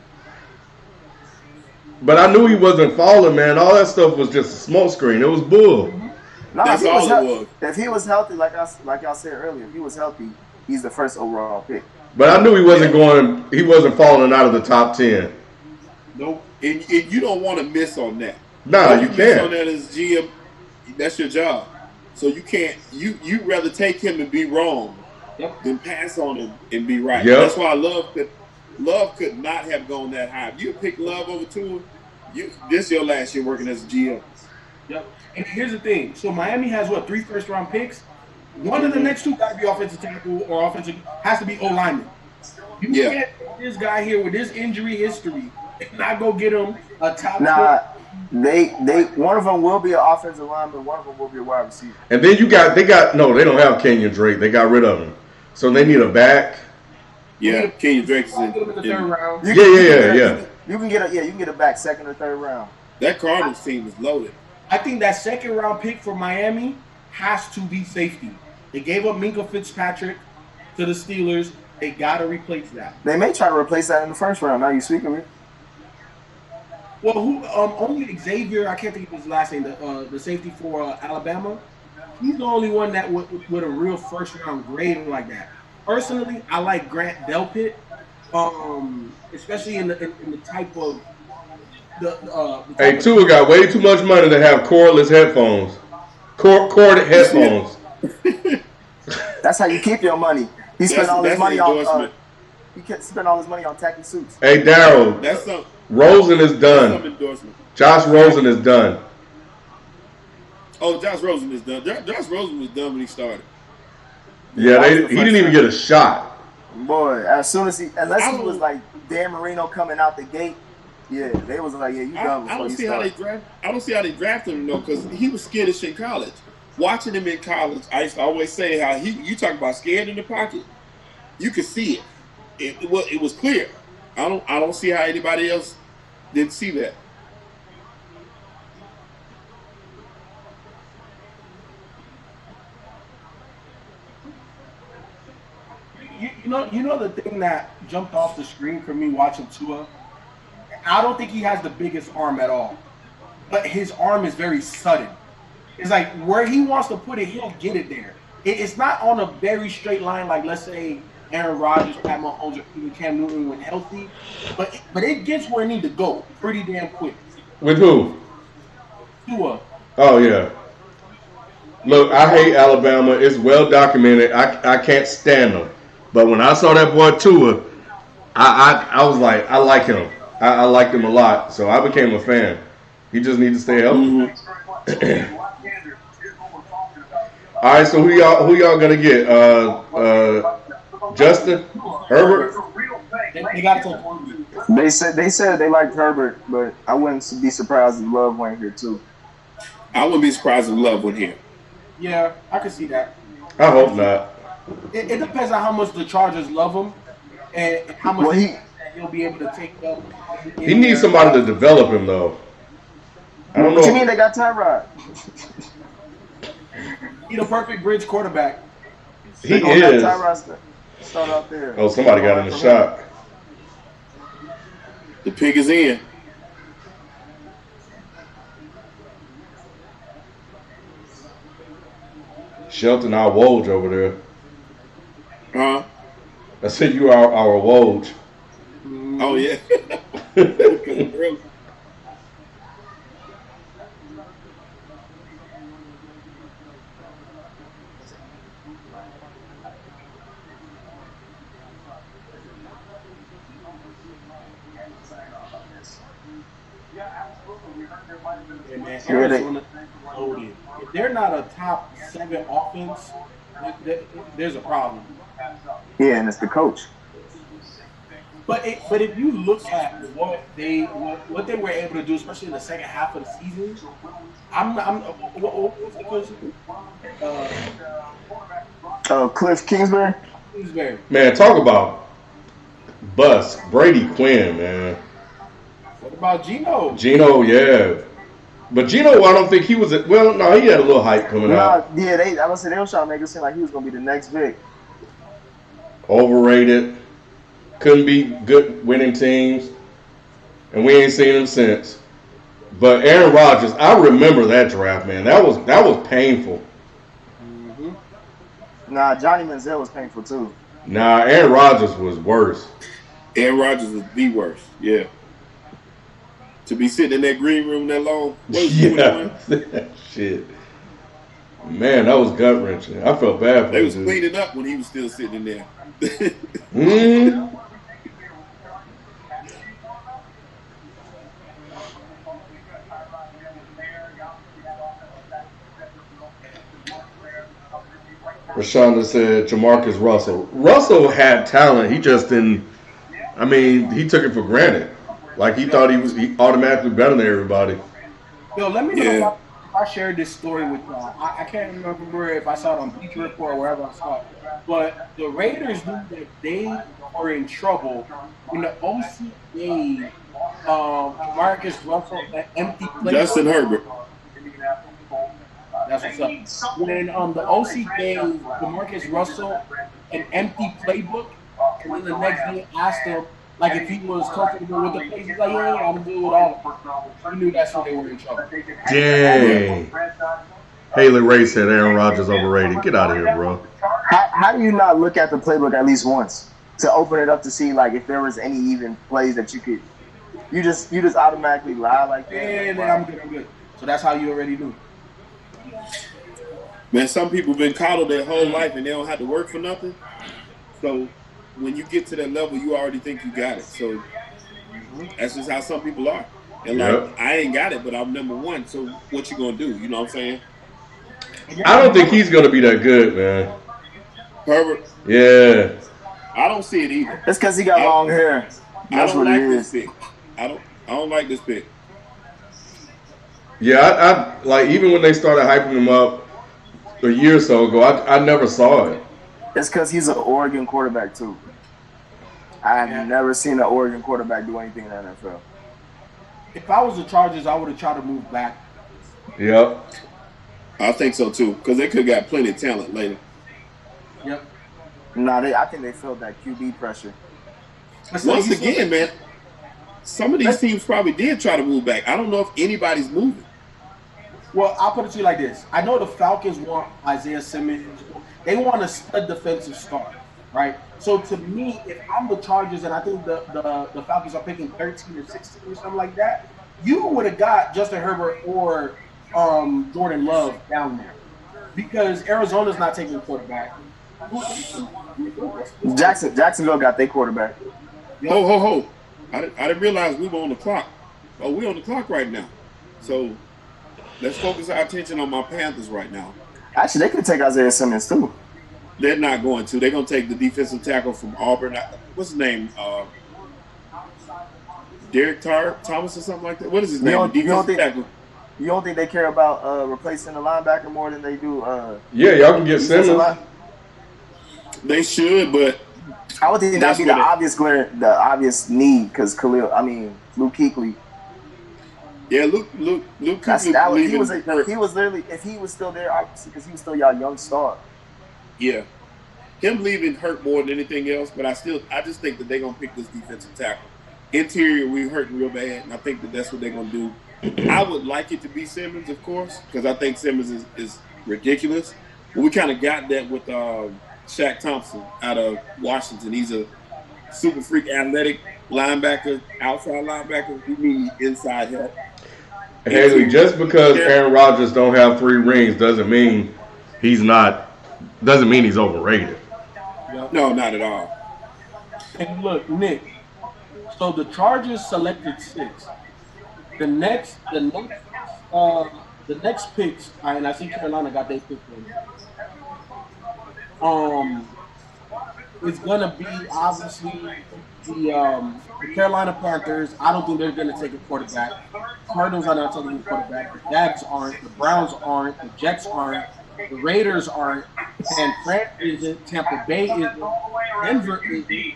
But I knew he wasn't falling, man. All that stuff was just a smokescreen. It was bull. No, that's all it was. If he was healthy, like y'all said earlier, if he was healthy, he's the first overall pick. But I knew he wasn't going. He wasn't falling out of the top 10. Nope. And you don't want to miss on that. Nah, All you miss on can't. that as GM. That's your job. So you can't. You rather take him and be wrong than pass on him and be right. Yep. That's why Love could not have gone that high. If you pick Love over Tua, this your last year working as a GM. Yep. And here's the thing. So Miami has 3 first-round picks. One of the next 2 got to be offensive tackle or offensive has to be O-lineman. You can't get this guy here with this injury history and not go get him a top. Nah, they one of them will be an offensive lineman, one of them will be a wide receiver. And then they don't have Kenyon Drake. They got rid of him. So they need a back. Yeah, Kenyon Drake's in the third round. Yeah. You can get a back second or third round. That Cardinals team is loaded. I think that second-round pick for Miami has to be safety. They gave up Minkah Fitzpatrick to the Steelers. They got to replace that. They may try to replace that in the first round. Now you speak of it. Well, only Xavier, I can't think of his last name, the safety for Alabama. He's the only one that with a real first-round grade like that. Personally, I like Grant Delpit, especially in the type of Hey, Tua got way too much money to have cordless headphones. Corded headphones. That's how you keep your money. He spent all his money on. He spent all his money on tacky suits. Hey, Daryl. Rosen is done. Josh Rosen is done. Oh, Josh Rosen is done. Josh Rosen was done when he started. Yeah, he didn't even get a shot. Boy, unless he was like Dan Marino coming out the gate, yeah, they was like, yeah, you done. I don't see how they drafted him though, because he was skittish in college. Watching him in college, I used to always say how you talk about scared in the pocket. You could see it. It was clear. I don't see how anybody else didn't see that. You know the thing that jumped off the screen for me watching Tua? I don't think he has the biggest arm at all, but his arm is very sudden. It's like where he wants to put it, he'll get it there. It's not on a very straight line like, let's say, Aaron Rodgers, Pat Mahomes, or even Cam Newton when healthy, but it gets where it needs to go pretty damn quick. With who? Tua. Oh, yeah. Look, I hate Alabama. It's well documented. I can't stand them. But when I saw that boy Tua, I was like, I like him. I liked him a lot. So I became a fan. He just needs to stay healthy. All right, so who y'all gonna get? Justin? Herbert? They got to take. They said they liked Herbert, but I wouldn't be surprised if Love went here too. I wouldn't be surprised if Love went here. Yeah, I can see that. I hope not. It depends on how much the Chargers love him and how much he'll be able to take up. He needs somebody to develop him, though. I don't know. What you mean they got Tyrod? He's a perfect bridge quarterback. He is. Tyrod start out there. Oh, somebody got in the shot. The pig is in. Shelton, our Woj over there. Huh? I said you are our Woj. Oh, yeah. Yeah, man, Arizona loaded. If they're not a top 7 offense, there's a problem. Yeah, and it's the coach. But if you look at what they were able to do, especially in the second half of the season, what's the question? Cliff Kingsbury. Man, talk about bust. Brady Quinn, man. What about Geno? Geno, yeah. But Geno, I don't think he was. Well, no, he had a little hype coming out. Yeah, I was saying they were trying to make it seem like he was going to be the next big. Overrated. Couldn't beat good winning teams, and we ain't seen him since. But Aaron Rodgers, I remember that draft, man. That was painful. Nah, Johnny Manziel was painful too. Nah, Aaron Rodgers was worse. Aaron Rodgers was the worst. Yeah. To be sitting in that green room that long. What was it, 21? Yeah. Shit. Man, that was gut wrenching. I felt bad for They him, was dude. cleaning up when he was still sitting in there. Mm. Rashonda said Jamarcus Russell. Russell had talent. He just didn't. I mean, he took it for granted. Like he thought he automatically better than everybody. Yo, let me know Yeah. if I shared this story with y'all. I can't remember if I saw it on Bleacher Report or wherever I saw it. But the Raiders knew that they were in trouble when the OC gave Marcus Russell an empty play. Justin Herbert. That's what's up. When the OC gave DeMarcus Russell an empty playbook, and then the next day asked him like if he was comfortable with the plays, he's like, yeah, I'm good with all of them. He knew that's when they were in trouble. Dang. Haley Ray said Aaron Rodgers overrated. Get out of here, bro. How do you not look at the playbook at least once to open it up to see like if there was any even plays that you could? You just automatically lie like that. Yeah, I'm good. So that's how you already knew. Man, some people been coddled their whole life and they don't have to work for nothing. So when you get to that level, you already think you got it. So that's just how some people are. And like, I ain't got it, but I'm number one. So what you gonna do? You know what I'm saying? I don't think he's gonna be that good, man. Herbert. Yeah. I don't see it either. It's because he got long hair. That's what like it this is. pick. I don't like this pick. Yeah, I like even when they started hyping him up a year or so ago, I never saw it. It's because he's an Oregon quarterback too. I've never seen an Oregon quarterback do anything in the NFL. If I was the Chargers, I would have tried to move back. Yep. I think so too, because they could have got plenty of talent later. Yep. Nah, I think they felt that QB pressure. Once again, man, some of these teams probably did try to move back. I don't know if anybody's moving. Well, I'll put it to you like this. I know the Falcons want Isaiah Simmons. They want a stud defensive star, right? So to me, if I'm the Chargers and I think the Falcons are picking 13 or 16 or something like that, you would have got Justin Herbert or Jordan Love down there. Because Arizona's not taking a quarterback. Jacksonville got their quarterback. Ho. I didn't realize we were on the clock. Oh, we're on the clock right now. So let's focus our attention on my Panthers right now. Actually, they could take Isaiah Simmons too. They're not going to. They're going to take the defensive tackle from Auburn. What's his name? Derek Thomas or something like that? What is his name? Defensive tackle. You don't think they care about replacing the linebacker more than they do? Yeah, y'all can get Simmons. They should, but I would think that'd be the obvious need because Luke Kuechly. Yeah, Luke Kuechly. He was literally, if he was still there, obviously, because he was still your young star. Yeah, him leaving hurt more than anything else. But I just think that they're gonna pick this defensive tackle. Interior, we're hurting real bad, and I think that's what they're gonna do. I would like it to be Simmons, of course, because I think Simmons is ridiculous. But we kind of got that with Shaq Thompson out of Washington. He's a super freak athletic linebacker, outside linebacker. We need inside help. Haley, just because Aaron Rodgers don't have 3 rings doesn't mean he's overrated. No, not at all. And look, Nick. So the Chargers selected 6. The next picks, and I see Carolina got their pick in. It's gonna be obviously the Carolina Panthers. I don't think they're gonna take a quarterback. Cardinals are not taking a quarterback. The Jags aren't. The Browns aren't. The Jets aren't. The Raiders aren't. And France isn't. Tampa Bay isn't. Denver isn't.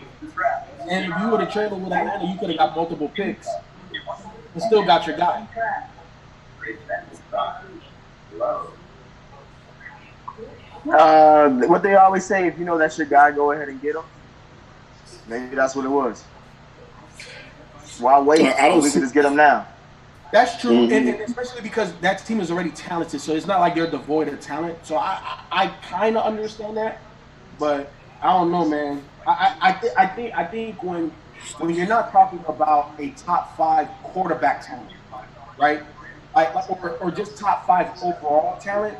And if you would have traded with Atlanta, you could have got multiple picks and still got your guy. What they always say, if you know that's your guy, go ahead and get him. Maybe that's what it was. Why wait? We can just get him now. That's true, and especially because that team is already talented, so it's not like they're devoid of talent. So I kind of understand that, but I don't know, man. I think when you're not talking about a top 5 quarterback talent, right? Or just top 5 overall talent,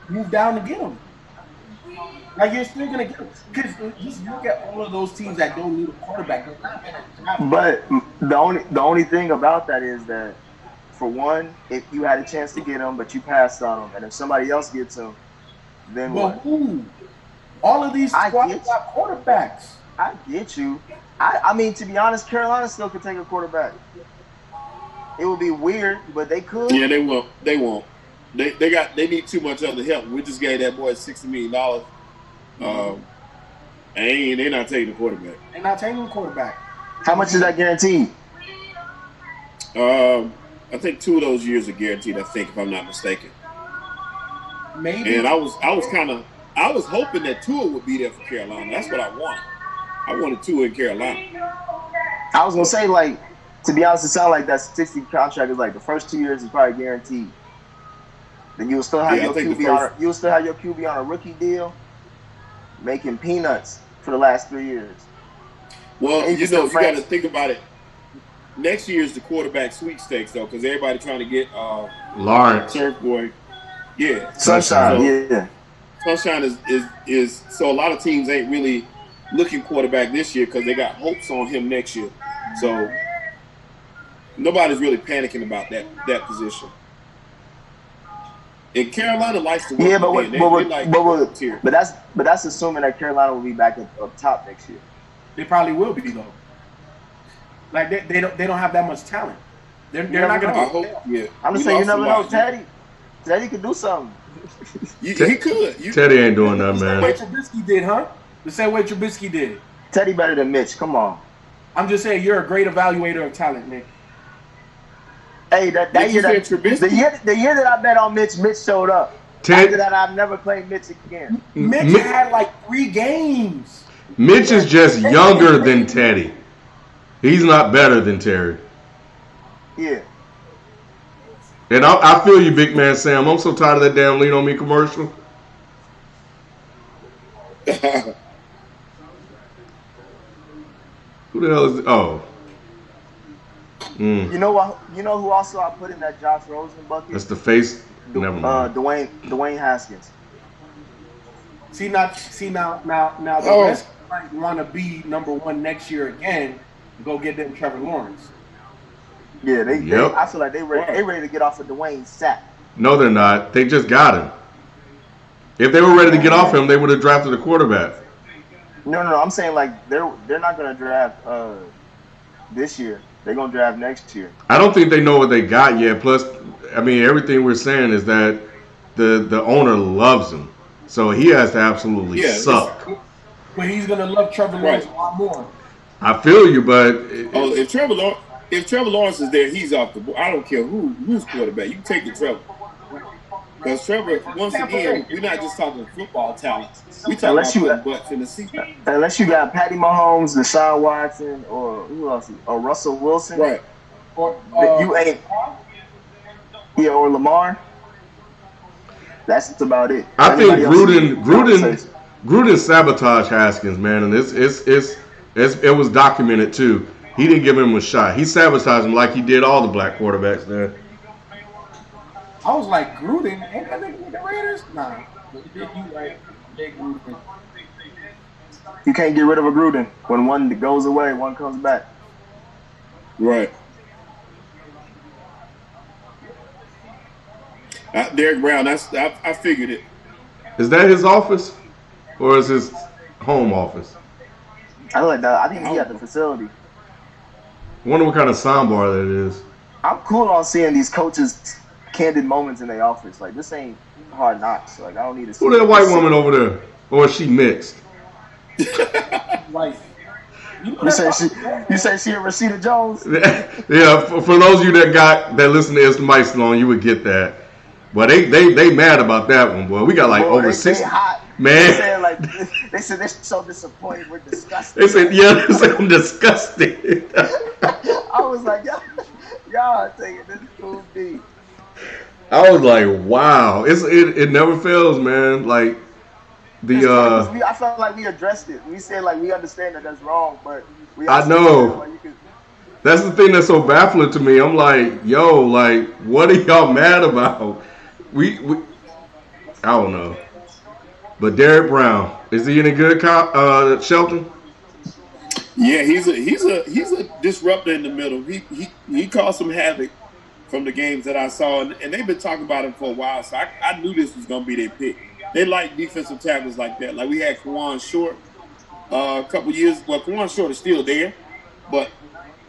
move down to get them. Like you're still gonna get them because just look at all of those teams that don't need a quarterback. They're not gonna draft. But the only thing about that is that, for one, if you had a chance to get him, but you passed on him, and if somebody else gets him, then But what? who? All of these squads got quarterbacks. I get you. I mean, to be honest, Carolina still could take a quarterback. It would be weird, but they could. Yeah, they won't. They won't. They need too much other help. We just gave that boy $60 million. And they're not taking the quarterback. They're not taking a quarterback. How much is that guaranteed? I think 2 of those years are guaranteed. I think, if I'm not mistaken. Maybe. And I was hoping that Tua would be there for Carolina. That's what I wanted. I wanted Tua in Carolina. I was gonna say, like, to be honest, it sounds like that 60 contract is like the first 2 years is probably guaranteed. Then you'll still have your QB on a rookie deal, making peanuts for the last 3 years. Well, you got to think about it. Next year is the quarterback sweepstakes, though, because everybody trying to get Lawrence. Surf Boy. Yeah. Sunshine, yeah. Sunshine is so a lot of teams ain't really looking quarterback this year because they got hopes on him next year. So nobody's really panicking about that position. And Carolina likes to work but that's assuming that Carolina will be back up top next year. They probably will be though. Like they don't have that much talent. They're not going to. Yeah. I'm just saying, you never know. Teddy could do something. He could. Teddy ain't doing that, The man. same way Trubisky did, huh? The same way Trubisky did. Teddy better than Mitch. Come on. I'm just saying, you're a great evaluator of talent, Nick. Hey, the year that I bet on Mitch showed up. After that, I've never played Mitch again. Mitch had like 3 games. Mitch is just younger than Teddy. He's not better than Terry. Yeah. And I feel you, big man Sam. I'm so tired of that damn Lean On Me commercial. Who the hell is it? Oh. You know who also I put in that Josh Rosen bucket? That's the face. Never mind. Dwayne Haskins. See now the rest might want to be number 1 next year again. Go get them Trevor Lawrence. Yeah, I feel like they ready to get off of Dwayne's sack. No, they're not. They just got him. If they were ready to get off him, they would have drafted a quarterback. No. I'm saying, like, they're not going to draft this year. They're going to draft next year. I don't think they know what they got yet. Plus, I mean, everything we're saying is that the owner loves him. So he has to absolutely suck. But he's going to love Trevor Lawrence a lot more. I feel you, but... if Trevor Lawrence is there, he's off the board. I don't care who's quarterback. You can take the Trevor. Because Trevor, once again, we're not just talking football talent. We talking about butts in the seat. Unless you got Patty Mahomes, Deshaun Watson, or who else? Or Russell Wilson. Right. Or you ain't. Yeah, or Lamar. That's about it. I think Gruden sabotaged Haskins, man, and it was documented too. He didn't give him a shot. He sabotaged him like he did all the black quarterbacks there. I was like, Gruden? Ain't that nigga with the Raiders? Nah. You right. Big Gruden. You can't get rid of a Gruden. When one goes away, one comes back. Right. Derek Brown, I figured it. Is that his office? Or is his home office? I like that. I think he at the facility. I wonder what kind of soundbar that is. I'm cool on seeing these coaches' candid moments in their office. Like, this ain't Hard Knocks. Like, I don't need to see. Who that white woman over there? Or is she mixed? Like, you say she a Rashida Jones? Yeah, for those of you that listen to It's Mike Sloan, you would get that. But they mad about that one, boy. We got like over 60. Hot. Man. They said they're so disappointed. We're disgusted. They said I'm disgusted. I was like, y'all taking this too deep. I was like, wow. It never fails, man. Like, I felt like we addressed it. We said like we understand that that's wrong, but we I also know. said, like, you could. That's the thing that's so baffling to me. I'm like, yo, like, what are y'all mad about? We I don't know. But Derek Brown, is he any good, Shelton? Yeah, he's a disruptor in the middle. He caused some havoc from the games that I saw, and they've been talking about him for a while. So I knew this was going to be their pick. They like defensive tackles like that. Like we had Kawan Short a couple years. Well, Kawan Short is still there, but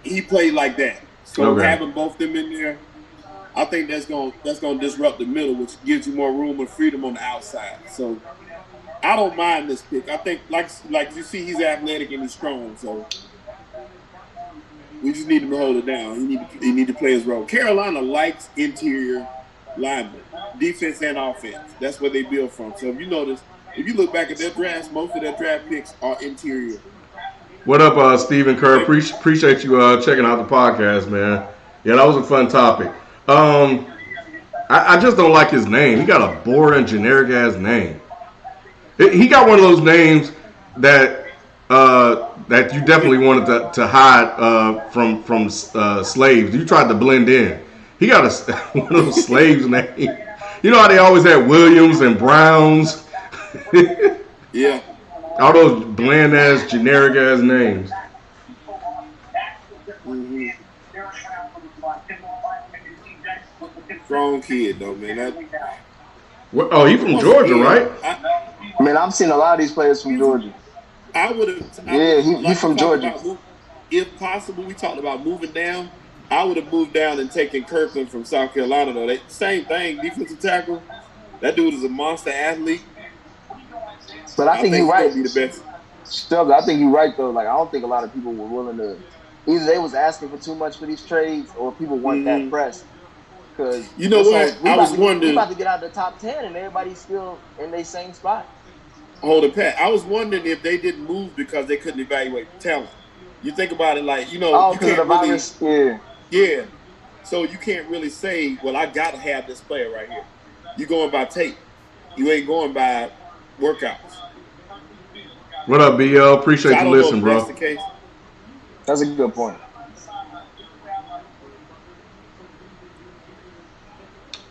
he played like that. So having both them in there, I think that's gonna disrupt the middle, which gives you more room and freedom on the outside. So I don't mind this pick. I think like you see, he's athletic and he's strong. So we just need him to hold it down. He need to play his role. Carolina likes interior linemen, defense and offense. That's where they build from. So if you notice, if you look back at their drafts, most of their draft picks are interior. What up, Stephen Kerr? Appreciate you checking out the podcast, man. Yeah, that was a fun topic. I just don't like his name. He got a boring, generic ass name. He got one of those names that that you definitely wanted to hide from slaves. You tried to blend in. He got one of those slaves' names. You know how they always had Williams and Browns? Yeah. All those bland ass, generic ass names. Mm-hmm. Strong kid though, man. Oh, he from Georgia, right? Man, I've seen a lot of these players from Georgia. I would have. Yeah, he's from Georgia. If possible, we talked about moving down. I would have moved down and taken Kirkland from South Carolina, though. Same thing, defensive tackle. That dude is a monster athlete. But I think you're right. Be the best. Still, I think you're right, though. Like, I don't think a lot of people were willing to. Either they was asking for too much for these trades, or people weren't that pressed. Because you know what? I was wondering. We about to get out of the top 10, and everybody's still in their same spot. Hold it, Pat. I was wondering if they didn't move because they couldn't evaluate talent. You think about it, like, you know, you can't really. Yeah. So you can't really say, well, I got to have this player right here. You're going by tape. You ain't going by workouts. What up, BL? Appreciate you listening, bro. That's the case. That's a good point.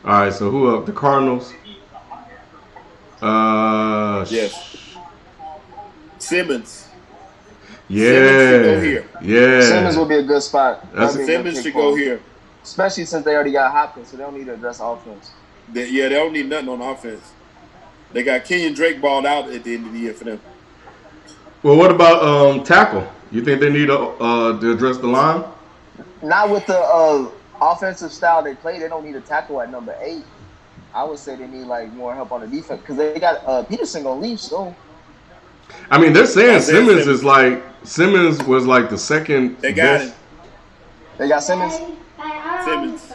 All right, so who up? The Cardinals? Yes. Simmons. Yeah. Simmons should go here. Yeah. Simmons would be a good spot. Simmons should go here. Especially since they already got Hopkins, so they don't need to address offense. They don't need nothing on offense. They got Kenyon Drake balled out at the end of the year for them. Well, what about tackle? You think they need to address the line? Not with the offensive style they play. They don't need a tackle at number 8. I would say they need like more help on the defense because they got Peterson gonna leave soon. I mean, they're saying Simmons was like the second. They got him. They got Simmons. Simmons.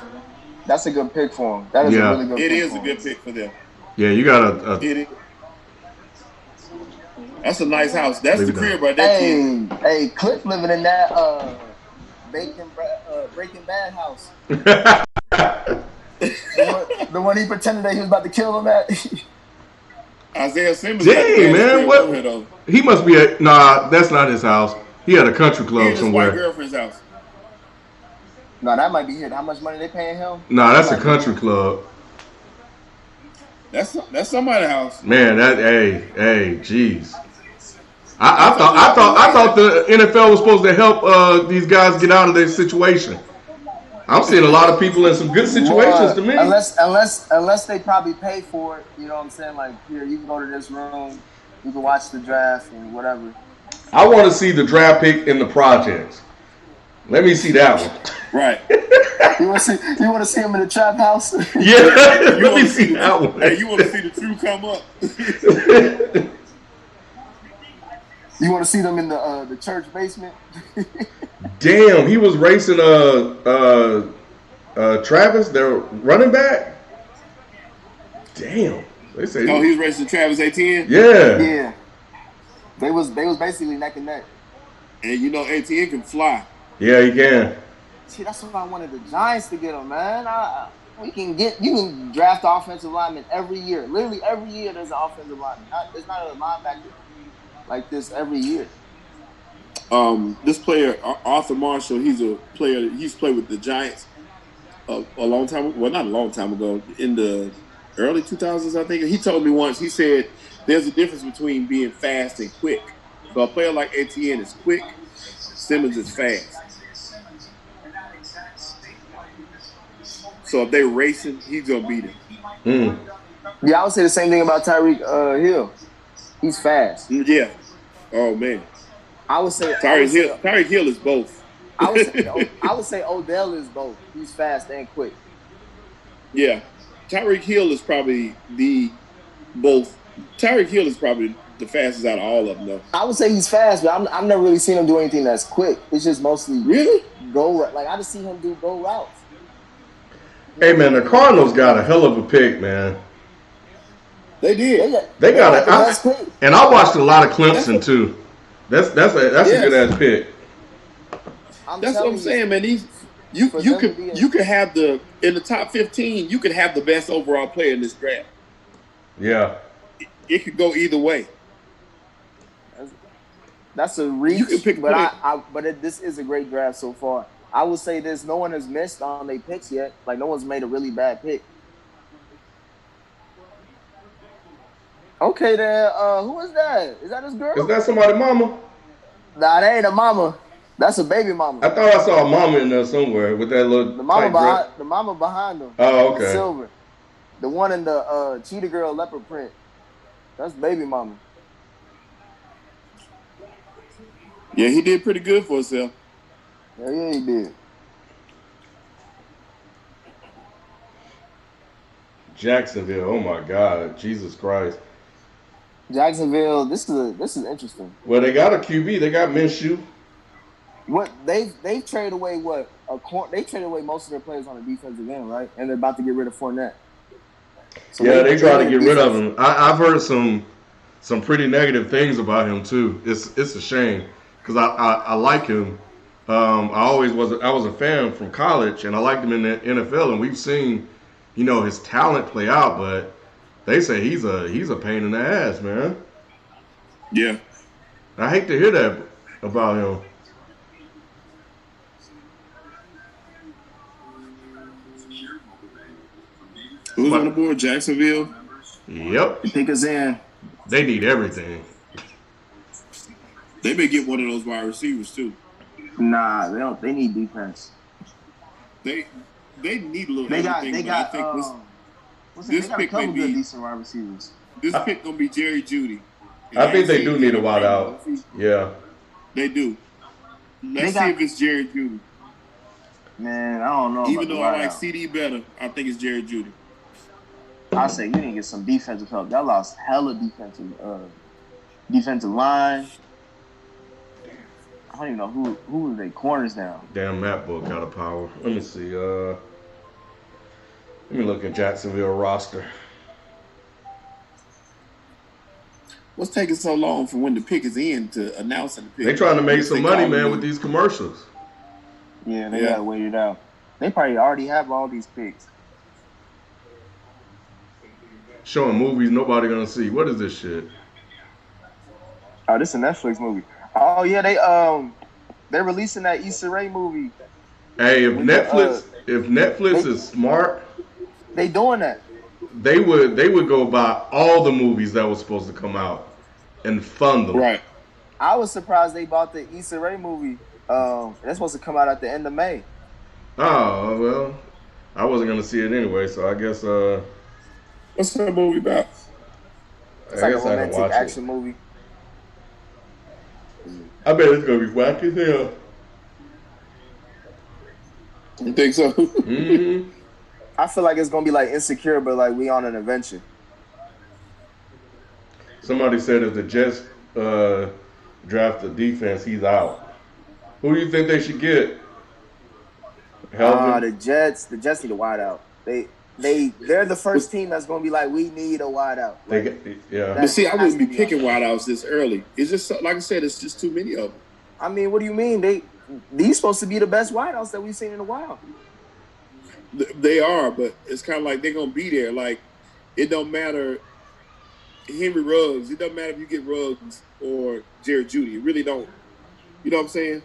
That's a good pick for him. That is a really good. It is a good pick for them. Yeah, you got That's a nice house. That's the crib right there. Hey, Cliff living in that Breaking Bad house. the one he pretended that he was about to kill him at. Isaiah Simmons. Dang, man, what? He must be at. Nah, that's not his house. He had a country club somewhere. His girlfriend's house. No, that might be it. How much money they paying him? Nah, that's a country club. That's somebody's house. Man, jeez. I thought the NFL was supposed to help these guys get out of their situation. I'm seeing a lot of people in some good situations to me. Unless they probably pay for it, you know what I'm saying? Like, here, you can go to this room, you can watch the draft and whatever. I want to see the draft pick in the projects. Let me see that one. Right. You want to see him in the trap house? Yeah, let me see that one. Hey, you want to see the truth come up? You want to see them in the church basement? Damn, he was racing Travis, their running back. Damn. They say he was racing Travis Etienne? Yeah. Yeah. They was basically neck and neck. And you know Etienne can fly. Yeah, he can. See, that's why I wanted the Giants to get him, man. You can draft offensive linemen every year. Literally every year there's an offensive lineman. There's not a linebacker like this every year. This player, Arthur Marshall, he's a player. He's played with the Giants a long time. Well, not a long time ago, in the early 2000s, I think. He told me once. He said there's a difference between being fast and quick. So a player like Etienne is quick. Simmons is fast. So if they're racing, he's gonna beat him. Yeah, I would say the same thing about Tyreek Hill. He's fast. Yeah. Oh man. I would say Tyreek Hill is both. I would say Odell is both. He's fast and quick. Yeah. Tyreek Hill is probably Tyreek Hill is probably the fastest out of all of them, though. I would say he's fast, but I've never really seen him do anything that's quick. It's just mostly go. Like I just see him do go routes. Hey man, the Cardinals got a hell of a pick, man. They did. They got it. And I watched a lot of Clemson too. That's a good ass pick. That's what I'm saying, man. You could have in the top 15. You could have the best overall player in this draft. Yeah. It could go either way. That's a reach. You can pick, but this is a great draft so far. I would say this: no one has missed on their picks yet. Like no one's made a really bad pick. Okay, then who is that? Is that his girl? Is that somebody's mama? Nah, that ain't a mama. That's a baby mama. I thought I saw a mama in there somewhere with that little. The mama behind them. Oh, okay. Silver. The one in the cheetah girl leopard print. That's baby mama. Yeah, he did pretty good for himself. Yeah, he did. Jacksonville. Oh my God, Jesus Christ. Jacksonville. This is interesting. Well, they got a QB. They got Minshew. What they traded away they traded away most of their players on the defensive end, right? And they're about to get rid of Fournette. So yeah, they try to get rid of him. I've heard some pretty negative things about him too. It's a shame because I like him. I was a fan from college, and I liked him in the NFL, and we've seen, his talent play out. But they say he's a pain in the ass, man. Yeah, I hate to hear that about him. Who's on the board? Jacksonville. Yep. Pick us in. They need everything. They may get one of those wide receivers too. Nah, they don't. They need defense. They need a little. They got. They got a couple good decent wide receivers. This pick gonna be Jerry Jeudy. I think they do need a wide out. Yeah. They do. Let's see if it's Jerry Jeudy. Man, I don't know. Even though I like CeeDee better, I think it's Jerry Jeudy. I say you need to get some defensive help. Y'all lost hella defensive line. I don't even know who are they corners now. Damn, Matt Book out of power. Let me see. Let me look at Jacksonville roster. What's taking so long from when the pick is in to announcing the pick? They trying to make some money, man, with these commercials. Yeah, they gotta wait it out. They probably already have all these picks. Showing movies nobody gonna see. What is this shit? Oh, this is a Netflix movie. Oh yeah, they're releasing that Issa Rae movie. Hey, if Netflix is smart, they doing that. They would go buy all the movies that was supposed to come out and fund them. Right. I was surprised they bought the Issa Rae movie. That's supposed to come out at the end of May. Oh well, I wasn't gonna see it anyway, so I guess. What's that movie about? It's like a romantic action movie. I bet it's gonna be whack as hell. You think so? Mm-hmm. I feel like it's gonna be like Insecure, but like we on an adventure. Somebody said if the Jets draft the defense, he's out. Who do you think they should get? The Jets need a wideout. They're the first team that's gonna be like, we need a wideout. But see, I wouldn't be picking wideouts this early. It's just like I said, it's just too many of them. I mean, what do you mean? These supposed to be the best wideouts that we've seen in a while. They are, but it's kind of like they're gonna be there. Like it don't matter. Henry Ruggs. It doesn't matter if you get Ruggs or Jared Judy. It really don't. You know what I'm saying?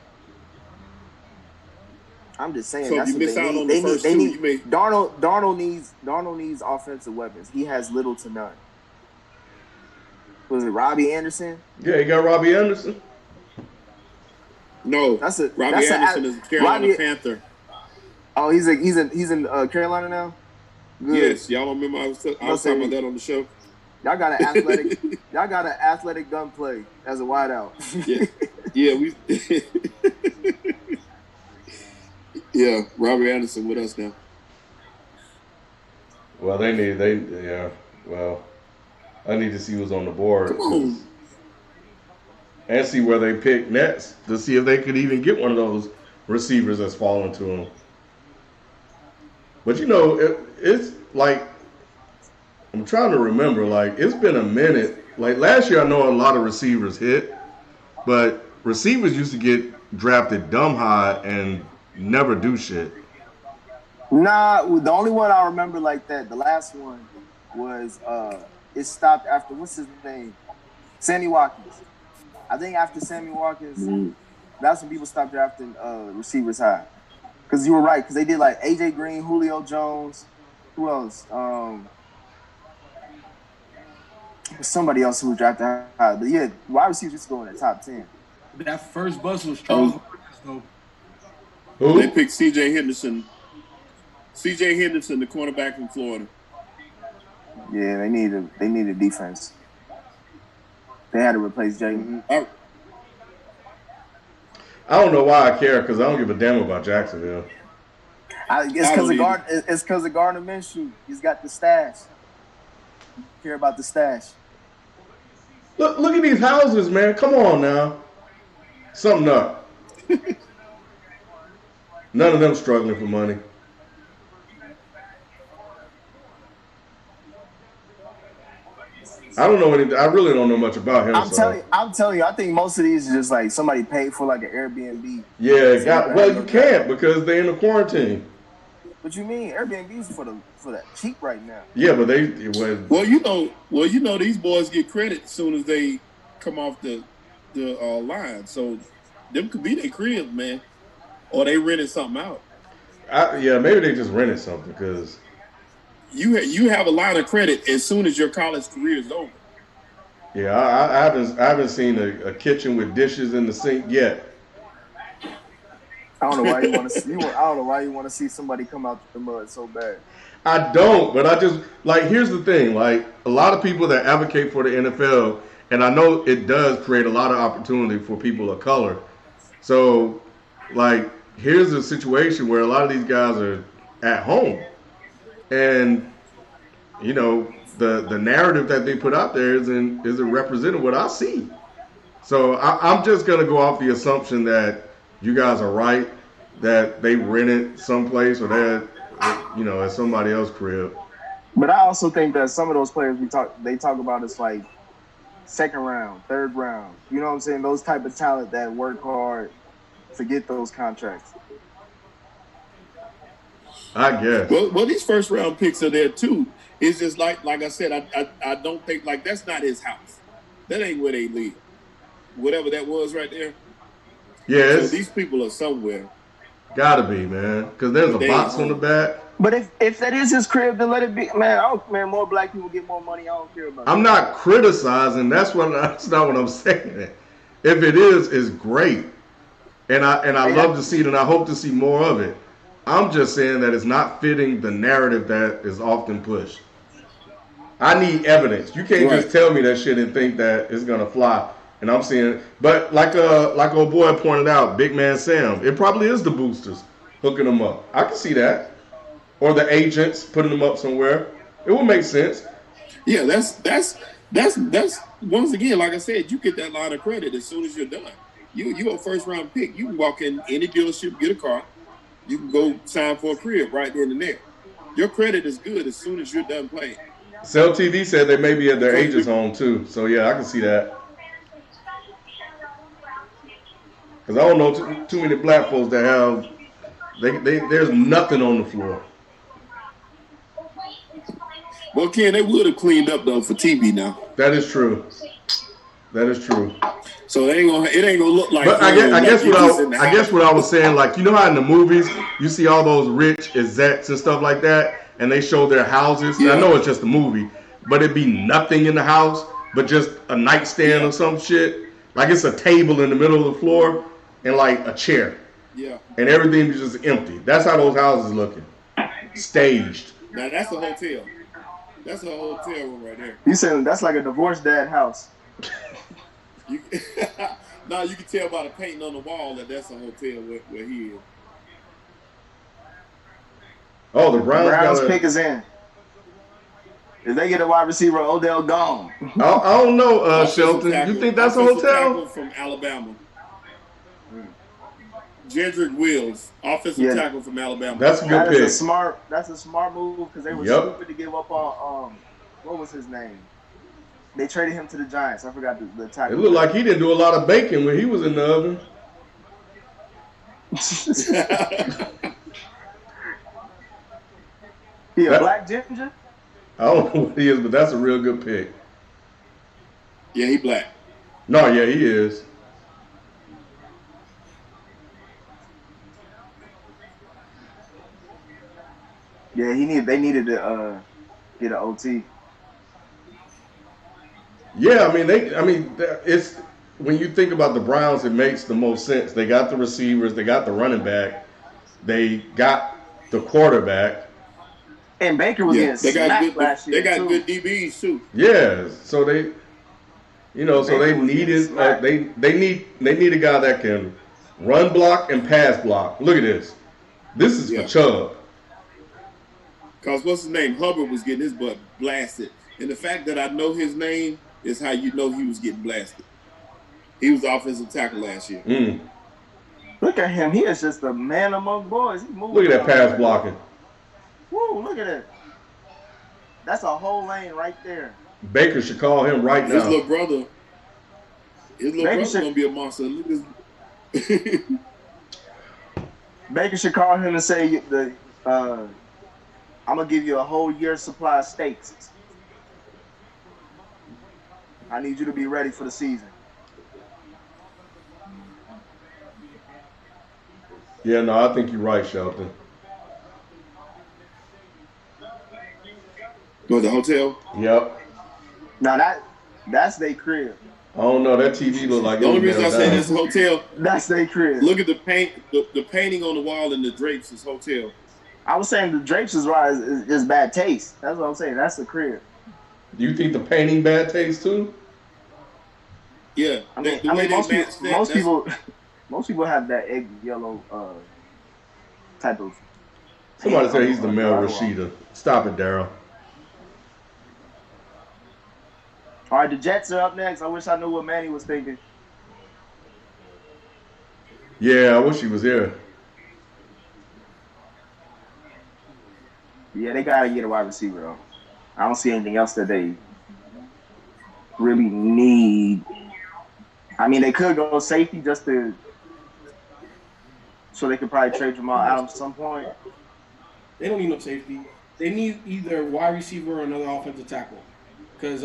I'm just saying So if that's you what miss they out need. on the first They two, need you may. Darnold needs offensive weapons. He has little to none. Was it Robbie Anderson? Yeah, you got Robbie Anderson. No, Robbie Anderson is a Carolina Panther. Oh, he's in Carolina now. Good. Yes, y'all don't remember I was talking about that on the show. Y'all got an athletic. Y'all got an athletic gun play as a wideout. Yeah, we. Yeah, Robbie Anderson with us now. Well, I need to see who's on the board. Come on. And see where they pick next to see if they could even get one of those receivers that's falling to them. But it's like I'm trying to remember. Like it's been a minute. Like last year, I know a lot of receivers hit, but receivers used to get drafted dumb high and never do shit. Nah, the only one I remember like that, the last one was it stopped after what's his name, Sammy Watkins. I think after Sammy Watkins, that's when people stopped drafting receivers high. Because you were right, because they did like AJ Green, Julio Jones, who else? Somebody else who was drafted high. But yeah, wide receivers used to go in the top 10. That first bus was strong. Who? They picked C.J. Henderson. C.J. Henderson, the cornerback from Florida. Yeah, they needed defense. They had to replace Jalen. I don't know why I care because I don't give a damn about Jacksonville. It's because of Gardner Minshew. He's got the stash. You care about the stash. Look at these houses, man. Come on now. Something up. None of them struggling for money. I don't know anything. I really don't know much about him. I'm telling you, I think most of these are just like somebody paid for like an Airbnb. Yeah, well you can't because they're in the quarantine. What you mean? Airbnb's for that cheap right now. Yeah, but these boys get credit as soon as they come off the line. So them could be their crib, man, or they rented something out. Maybe they just rented something because you have a line of credit as soon as your college career is over. Yeah, I haven't seen a kitchen with dishes in the sink yet. I don't know why you want to see. I don't know why you want to see somebody come out the mud so bad. I don't, but I just like. Here's the thing: like a lot of people that advocate for the NFL, and I know it does create a lot of opportunity for people of color. So, like, here's a situation where a lot of these guys are at home, and the narrative that they put out there isn't representing what I see. So I'm just gonna go off the assumption that you guys are right, that they rented someplace or that at somebody else's crib. But I also think that some of those players they talk about is like second round, third round. You know what I'm saying? Those type of talent that work hard to get those contracts. I guess. Well, these first round picks are there too. It's just like I said, I don't think like that's not his house. That ain't where they live. Whatever that was right there. Yeah. So these people are somewhere. Gotta be, man, because there's a box on the back. But if that is his crib, then let it be, man. More black people get more money. I don't care about. I'm not criticizing. That's not what I'm saying. If it is, it's great, and I love to see it, and I hope to see more of it. I'm just saying that it's not fitting the narrative that is often pushed. I need evidence. You can't just tell me that shit and think that it's gonna fly. And I'm seeing, but like old boy pointed out, Big Man Sam, it probably is the boosters hooking them up. I can see that, or the agents putting them up somewhere. It would make sense. Yeah, that's once again, like I said, you get that line of credit as soon as you're done. You a first round pick. You can walk in any dealership, get a car. You can go sign for a crib right then and there. Your credit is good as soon as you're done playing. Cell TV said they may be at their agent's home too. So yeah, I can see that. Because I don't know too many black folks that have there's nothing on the floor. Well, Ken, they would have cleaned up though for TV now. That is true. That is true. So it ain't gonna look like. But I guess what I was saying, like, you know how in the movies you see all those rich execs and stuff like that, and they show their houses. Yeah. I know it's just a movie, but it'd be nothing in the house, but just a nightstand or some shit. Like it's a table in the middle of the floor and like a chair. Yeah. And everything is just empty. That's how those houses looking. Staged. Now that's a hotel. That's a hotel room right there. You saying that's like a divorced dad house? No, you can tell by the painting on the wall that that's a hotel where he is. Oh, the Browns pick is in. If they get a wide receiver, Odell gone. I don't know, Shelton. You think that's a hotel? From Alabama. Jedrick Wills, offensive tackle from Alabama. That's a good pick. That's a smart move because they were stupid to give up on what was his name? They traded him to the Giants. I forgot the tackle. It looked like he didn't do a lot of bacon when he was in the oven. He a black ginger? I don't know what he is, but that's a real good pick. Yeah, he black. No, yeah, he is. Yeah, they needed to get an OT. Yeah, it's when you think about the Browns, it makes the most sense. They got the receivers, they got the running back, they got the quarterback, and Baker was getting smacked last year. They got good DBs too. Yeah, so they needed they need a guy that can run block and pass block. Look at this. This is for Chubb. Cause what's his name? Hubbard was getting his butt blasted, and the fact that I know his name is how you know he was getting blasted. He was offensive tackle last year. Look at him. He is just a man among boys. Look at that pass blocking. Woo, look at it. That's a whole lane right there. Baker should call him right now. His little brother going to be a monster. Look at this. Baker should call him and say, I'm going to give you a whole year's supply of steaks. I need you to be ready for the season. Yeah, no, I think you're right, Shelton. Go to the hotel? Yep. Now that's their crib. I don't know. That TV look like the only reason I say this is hotel. That's their crib. Look at the paint, the painting on the wall and the drapes is hotel. I was saying the drapes is bad taste. That's what I'm saying. That's the crib. Do you think the painting bad taste too? Yeah. Most people have that egg yellow type of. Somebody said he's the male Rashida. Stop it, Daryl. All right, the Jets are up next. I wish I knew what Manny was thinking. Yeah, I wish he was here. Yeah, they gotta get a wide receiver though. I don't see anything else that they really need. I mean, they could go safety just to, so they could probably trade Jamal Adams at some point. They don't need no safety. They need either wide receiver or another offensive tackle. Because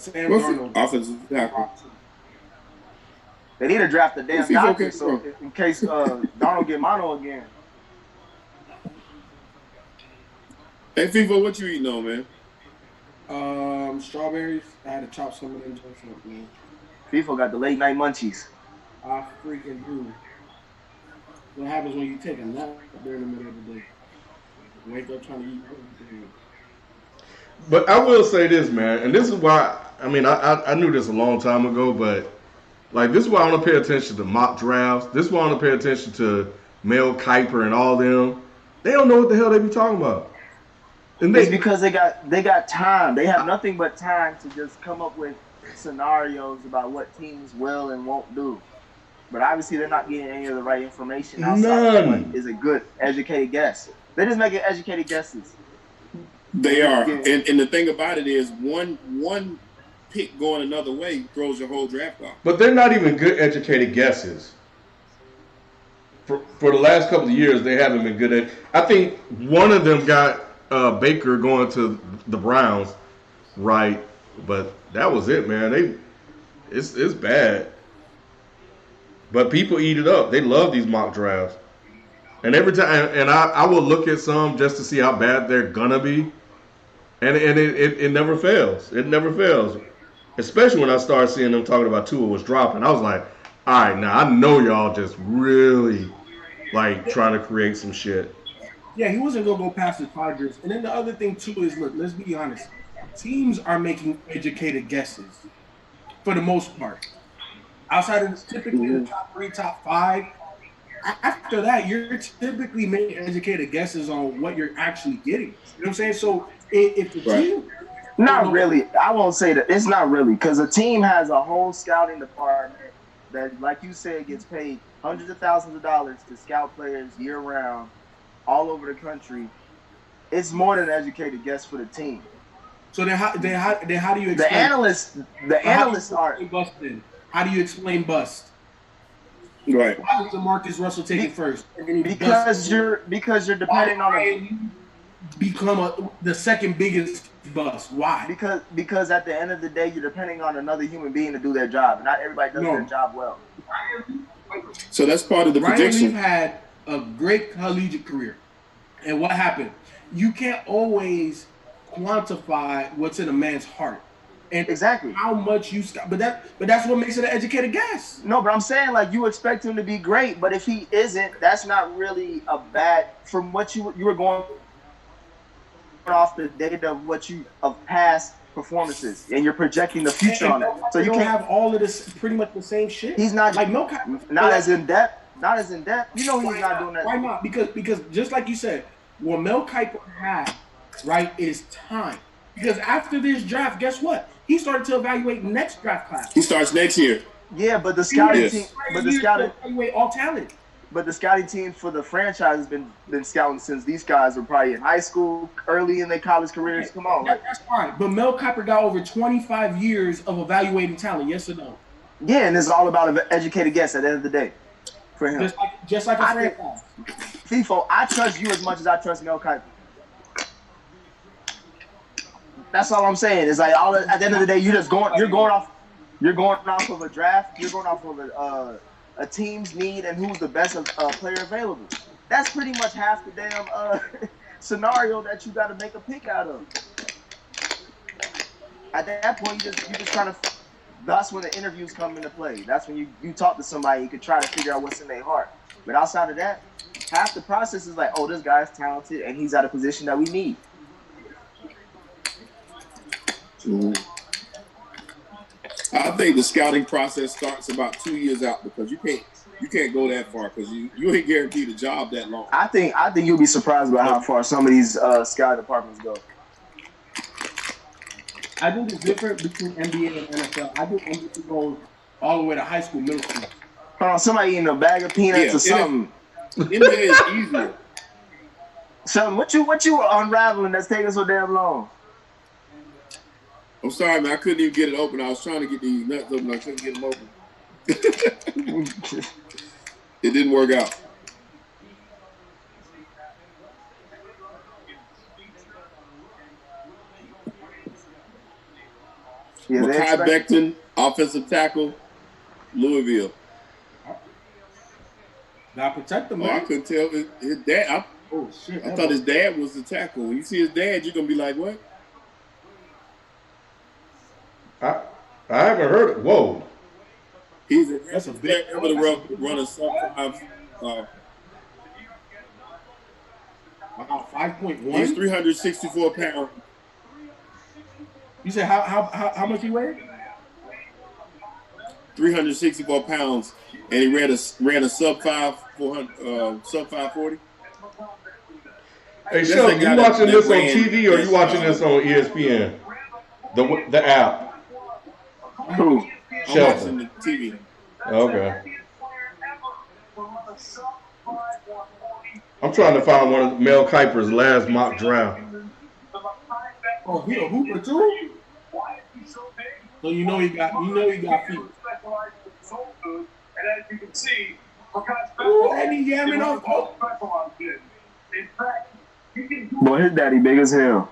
Sam Darnold. Offensive tackle. They need to draft the damn doctor so in case Darnold get mono again. Hey, FIFA, what you eating on, man? Strawberries. I had to chop some of them. FIFA got the late night munchies. I freaking do. What happens when you take a nap during the middle of the day? Wake up trying to eat everything. But I will say this, man, and this is why, I knew this a long time ago, but, like, this is why I want to pay attention to mock drafts. This is why I want to pay attention to Mel Kiper and all them. They don't know what the hell they be talking about. And it's because they got time. They have nothing but time to just come up with scenarios about what teams will and won't do. But obviously they're not getting any of the right information outside of what is a good educated guess. They're just making educated guesses. They are. And the thing about it is one pick going another way throws your whole draft off. But they're not even good educated guesses. For the last couple of years, they haven't been good at. I think one of them got Baker going to the Browns, right? But that was it, man. It's bad. But people eat it up. They love these mock drafts. And every time, and I will look at some just to see how bad they're gonna be, and it never fails. It never fails. Especially when I started seeing them talking about Tua was dropping, I was like, all right, now I know y'all just really like trying to create some shit. Yeah, he wasn't gonna go past his 5 years. And then the other thing too is, look, let's be honest. Teams are making educated guesses for the most part. Outside of typically the top 3, top 5, after that, you're typically making educated guesses on what you're actually getting. You know what I'm saying? So if the team, not really, I won't say that it's not really because a team has a whole scouting department that, like you said, gets paid hundreds of thousands of dollars to scout players year round, all over the country. It's more than an educated guess for the team. So then how do you explain the analysts are busting? How do you explain bust? Right. Why is DeMarcus Russell taking first? Because you're depending on become the second biggest bust. Why? Because at the end of the day, you're depending on another human being to do their job. Not everybody does their job well. So that's part of the Ryan prediction. Leaf had a great collegiate career, and what happened? You can't always quantify what's in a man's heart. And exactly how much you stop, but that's what makes it an educated guess. No, but I'm saying like you expect him to be great, but if he isn't, that's not really a bad. From what you were going off the data of past performances, and you're projecting the future on it. So you can't have all of this pretty much the same shit. He's not like not as in depth. Not as in depth. You know he's not doing that. Why not? Because just like you said, what Mel Kiper had, right, is time. Because after this draft, guess what? He started to evaluate next draft class. He starts next year. Yeah, but the scouting team, evaluate all talent. But the scouting team for the franchise has been scouting since these guys were probably in high school, early in their college careers. Come on, that's fine. But Mel Kiper got over 25 years of evaluating talent. Yes or no? Yeah, and it's all about an educated guess at the end of the day for him. Just like a franchise. FIFO, I trust you as much as I trust Mel Kiper. That's all I'm saying. It's like at the end of the day, you're going off of a draft. You're going off of a team's need and who's the best player available. That's pretty much half the damn scenario that you got to make a pick out of. At that point, you just trying to. That's when the interviews come into play. That's when you talk to somebody. You can try to figure out what's in their heart. But outside of that, half the process is like, oh, this guy's talented and he's at a position that we need. I think the scouting process starts about 2 years out because you can't go that far because you ain't guaranteed a job that long. I think you'll be surprised about how far some of these scout departments go. I think it's different between NBA and NFL. I think NBA goes all the way to high school, middle school. Hold on, somebody eating a bag of peanuts or something. NBA is easier. Something. What you unraveling that's taking so damn long? I'm sorry, man. I couldn't even get it open. I was trying to get these nuts open. I couldn't get them open. It didn't work out. Yeah, Mekhi Becton, offensive tackle, Louisville. Gotta protect him, man. I couldn't tell his dad. I thought his dad was the tackle. When you see his dad, you're going to be like, what? I haven't heard it. Whoa. That's a big able to run a sub-5. 5.1? He's 364 pounds. You said how much he weighed? 364 pounds, and he ran a sub-5 sub 540. Hey, Shelton, you watching this on TV or you watching this on ESPN? The app. Who? Shelton. The TV. Okay. I'm trying to find one of Mel Kiper's last mock draft. Oh, he a hooper too? So you know he got feet. And as you can see, Ooh, and he yamming off. In fact, Boy, his daddy big as hell.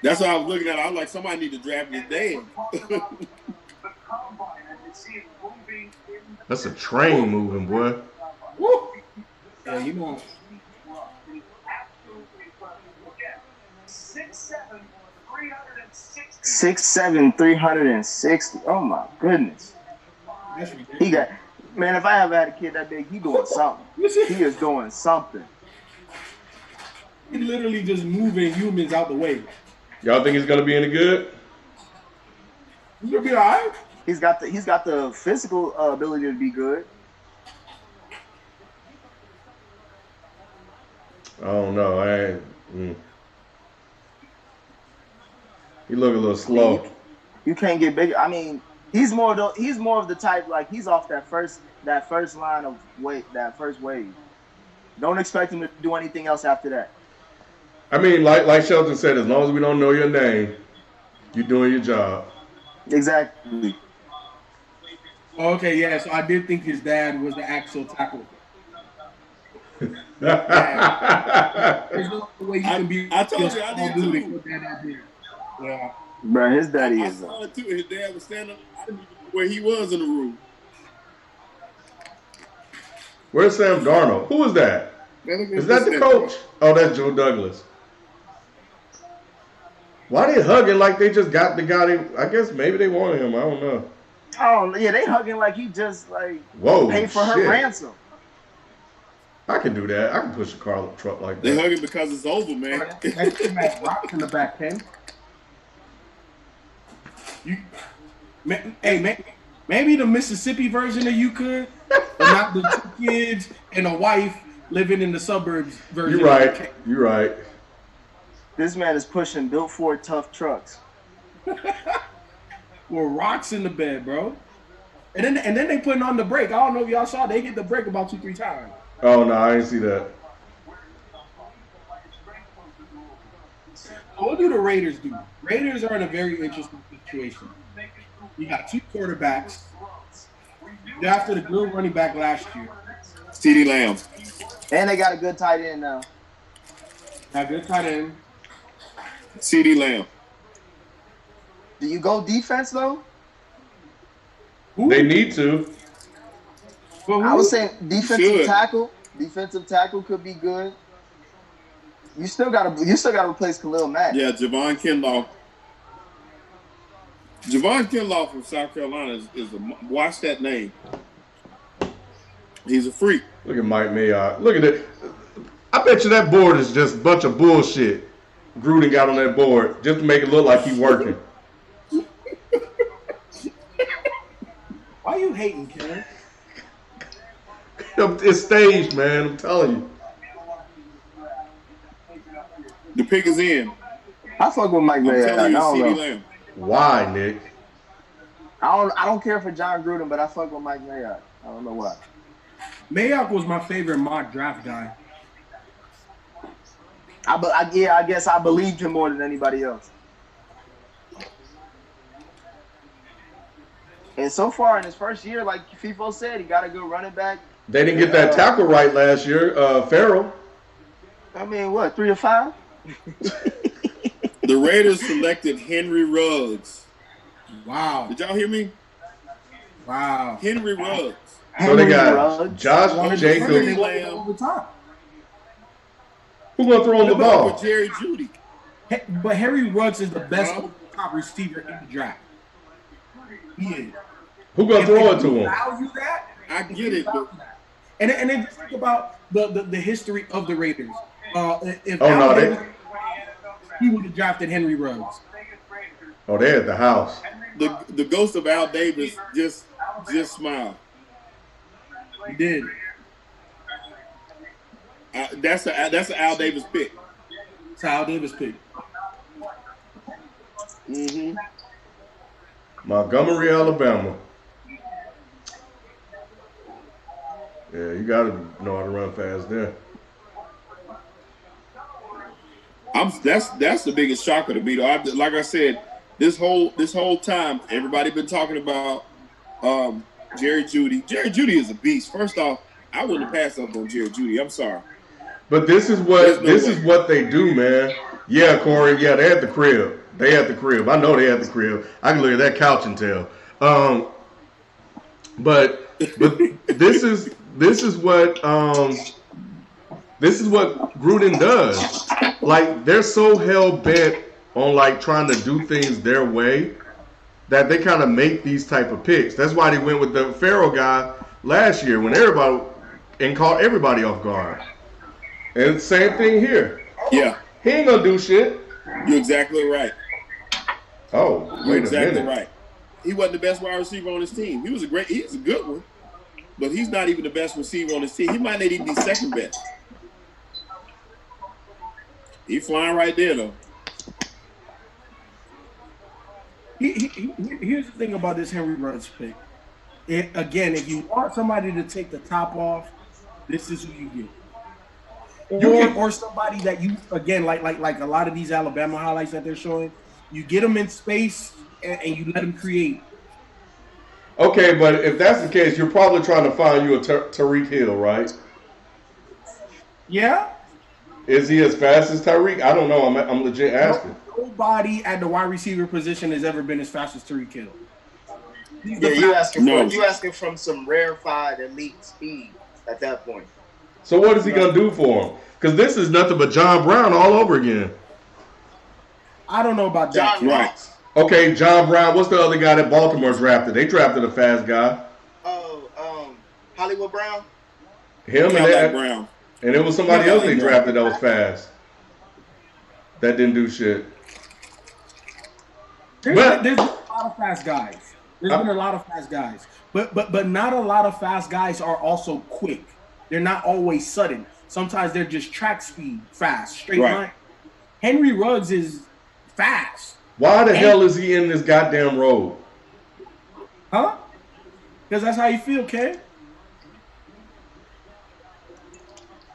That's what I was looking at. I was like, somebody need to draft his dad. That's a train moving, boy. Woo. Yeah, you know. 6'7", 360. Oh my goodness. He got, man, if I ever had a kid that big, he doing something. He is doing something. He literally just moving humans out the way. Y'all think he's gonna be any good? He's gonna be all right. He's got the physical ability to be good. I don't know. He look a little slow. You can't get bigger. I mean, he's more of the type, like, he's off that first line of weight, that first wave. Don't expect him to do anything else after that. I mean, like Shelton said, as long as we don't know your name, you're doing your job. Exactly. Okay, yeah. So I did think his dad was the actual tackle. There's no way you can be. I told you I did too. Yeah. Bro, his daddy I is. saw it too. His dad was standing. I didn't even know where he was in the room. Where's Sam Darnold? Who is that? Is that the coach? Oh, that's Joe Douglas. Why they hugging like they just got the guy? I guess maybe they wanted him. I don't know. Oh yeah, they hugging like he just paid for her ransom. I can do that. I can push a car truck like that. They hugging because it's over, man. That's rocks in the back, Ken. Maybe the Mississippi version of you could, but not the 2 kids and a wife living in the suburbs version. You're right. You're right. This man is pushing built Ford tough trucks. With rocks in the bed, bro. And then they putting on the brake. I don't know if y'all saw. They hit the brake about 2-3 times. Oh no, I didn't see that. What do the Raiders do? Raiders are in a very interesting situation. You got 2 quarterbacks. They're after the good running back last year. CeeDee Lamb. And they got a good tight end now. Got a good tight end. CeeDee Lamb. Do you go defense though? They need to. I was saying defensive tackle. Defensive tackle could be good. You still gotta replace Khalil Mack. Yeah, Javon Kinlaw. Javon Kinlaw from South Carolina is a watch that name. He's a freak. Look at Mike Mayock. Look at it. I bet you that board is just a bunch of bullshit. Gruden got on that board just to make it look like he's working. Why you hating, Ken? It's staged, man. I'm telling you. The pick is in. I fuck with Mike Mayock. I don't know. Why, Nick? I don't care for John Gruden, but I fuck with Mike Mayock. I don't know why. Mayock was my favorite mock draft guy. I guess I believed him more than anybody else. And so far in his first year, like FIFO said, he got a good running back. They didn't get that tackle right last year, Farrell. I mean, what, 3 or 5? The Raiders selected Henry Ruggs. Wow. Did y'all hear me? Wow. Henry Ruggs. So they got Josh Jacobs. Who's going to throw him the ball? With Jerry Jeudy. But Henry Ruggs is the best top receiver in the draft. He is. Who's going to throw it to him? Value that, I get it. But... And then think about the history of the Raiders. He would have drafted Henry Ruggs. Oh, they're at the house. The ghost of Al Davis just smiled. He did. That's an Al Davis pick. It's an Al Davis pick. Mm-hmm. Montgomery, Alabama. Yeah, you got to know how to run fast there. That's the biggest shocker to me, though. Like I said, this whole time, everybody been talking about Jerry Jeudy. Jerry Jeudy is a beast. First off, I wouldn't have passed up on Jerry Judy. I'm sorry. But this is what they do, man. Yeah, Corey. Yeah, they at the crib. I know they at the crib. I can look at that couch and tell. But this is what Gruden does. Like, they're so hell bent on like trying to do things their way that they kind of make these type of picks. That's why they went with the Farrell guy last year when caught everybody off guard. And same thing here. Yeah. He ain't gonna do shit. You're exactly right. Oh, You're wait exactly a minute. right. He wasn't the best wide receiver on his team. He's a good one, but he's not even the best receiver on his team. He might not even be second best. He's flying right there, though. Here's the thing about this Henry Ruggs pick. Again, if you want somebody to take the top off, this is who you get. Or somebody that you, again, like a lot of these Alabama highlights that they're showing, you get them in space and you let them create. Okay, but if that's the case, you're probably trying to find you a Tyreek Hill, right? Yeah. Is he as fast as Tyreek? I don't know. I'm legit asking. Nobody at the wide receiver position has ever been as fast as Tyreek Hill. Yeah, you asking from some rarefied elite speed at that point. So what is he gonna do for him? Because this is nothing but John Brown all over again. I don't know about that. John Ross. Okay, John Brown. What's the other guy that Baltimore drafted? They drafted a fast guy. Hollywood Brown. Him and that Brown. And it was somebody else they drafted that was fast. That didn't do shit. There's been a lot of fast guys. But not a lot of fast guys are also quick. They're not always sudden. Sometimes they're just track speed, fast, straight line. Henry Ruggs is fast. Why the hell is he in this goddamn road? Huh? Because that's how you feel, Ken.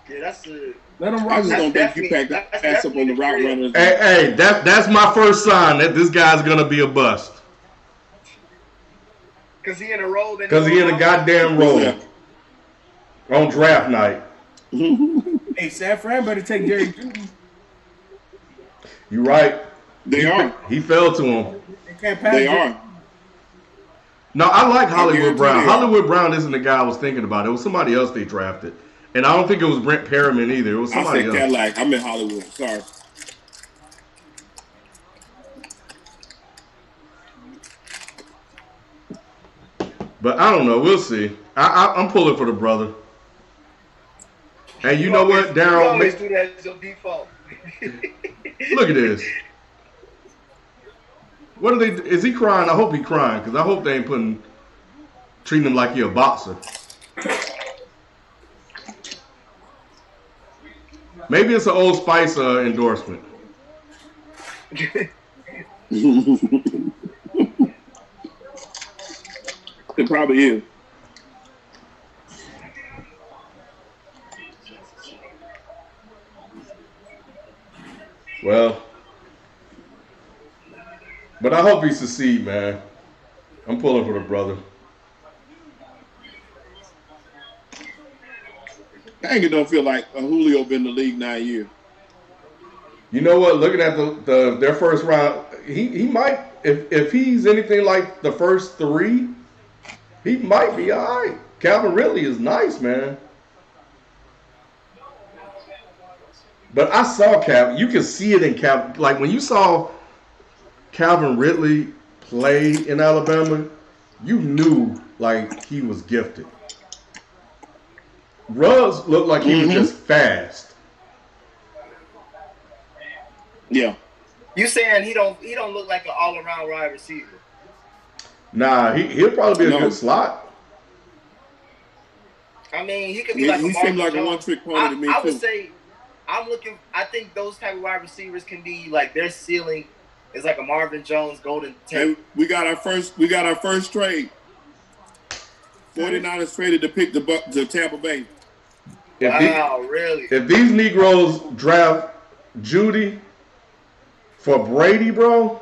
Yeah, that's the. Let him I rock. just don't think you packed ass up on the route runners. Hey, that's my first sign that this guy's gonna be a bust. Because he in a road. Because he in a goddamn road on draft night. Hey, San Fran better take Jerry Judy. You right. They are. He fell to him. They can't pass. They it. are. No, I like Hollywood Brown. Hollywood Brown isn't the guy I was thinking about. It was somebody else they drafted. And I don't think it was Brent Perriman either. It was somebody else. Cadillac. I'm in Hollywood. Sorry. But I don't know. We'll see. I'm pulling for the brother. And you know what, Daryl? You always do that as your default. Look at this. What are they? Is he crying? I hope he's crying because I hope they ain't treating him like he a boxer. Maybe it's an Old Spice endorsement. It probably is. Well, but I hope he succeed, man. I'm pulling for the brother. Dang, it don't feel like Julio been in the league 9 years. You know what? Looking at their first round, he might, if he's anything like the first three, he might be all right. Calvin Ridley is nice, man. But I saw Calvin. You can see it in Calvin. Like when you saw Calvin Ridley play in Alabama, you knew like he was gifted. Ruggs looked like he was just fast. Yeah. You saying he don't look like an all around wide receiver? Nah, he'll probably be a good slot. I mean, he could be like. He seemed like a one-trick pony to me I too. would say, I think those type of wide receivers can be like their ceiling is like a Marvin Jones, Golden Tate. Hey, we got our first trade. 49ers traded to pick to Tampa Bay. Really? If these Negroes draft Judy for Brady, bro,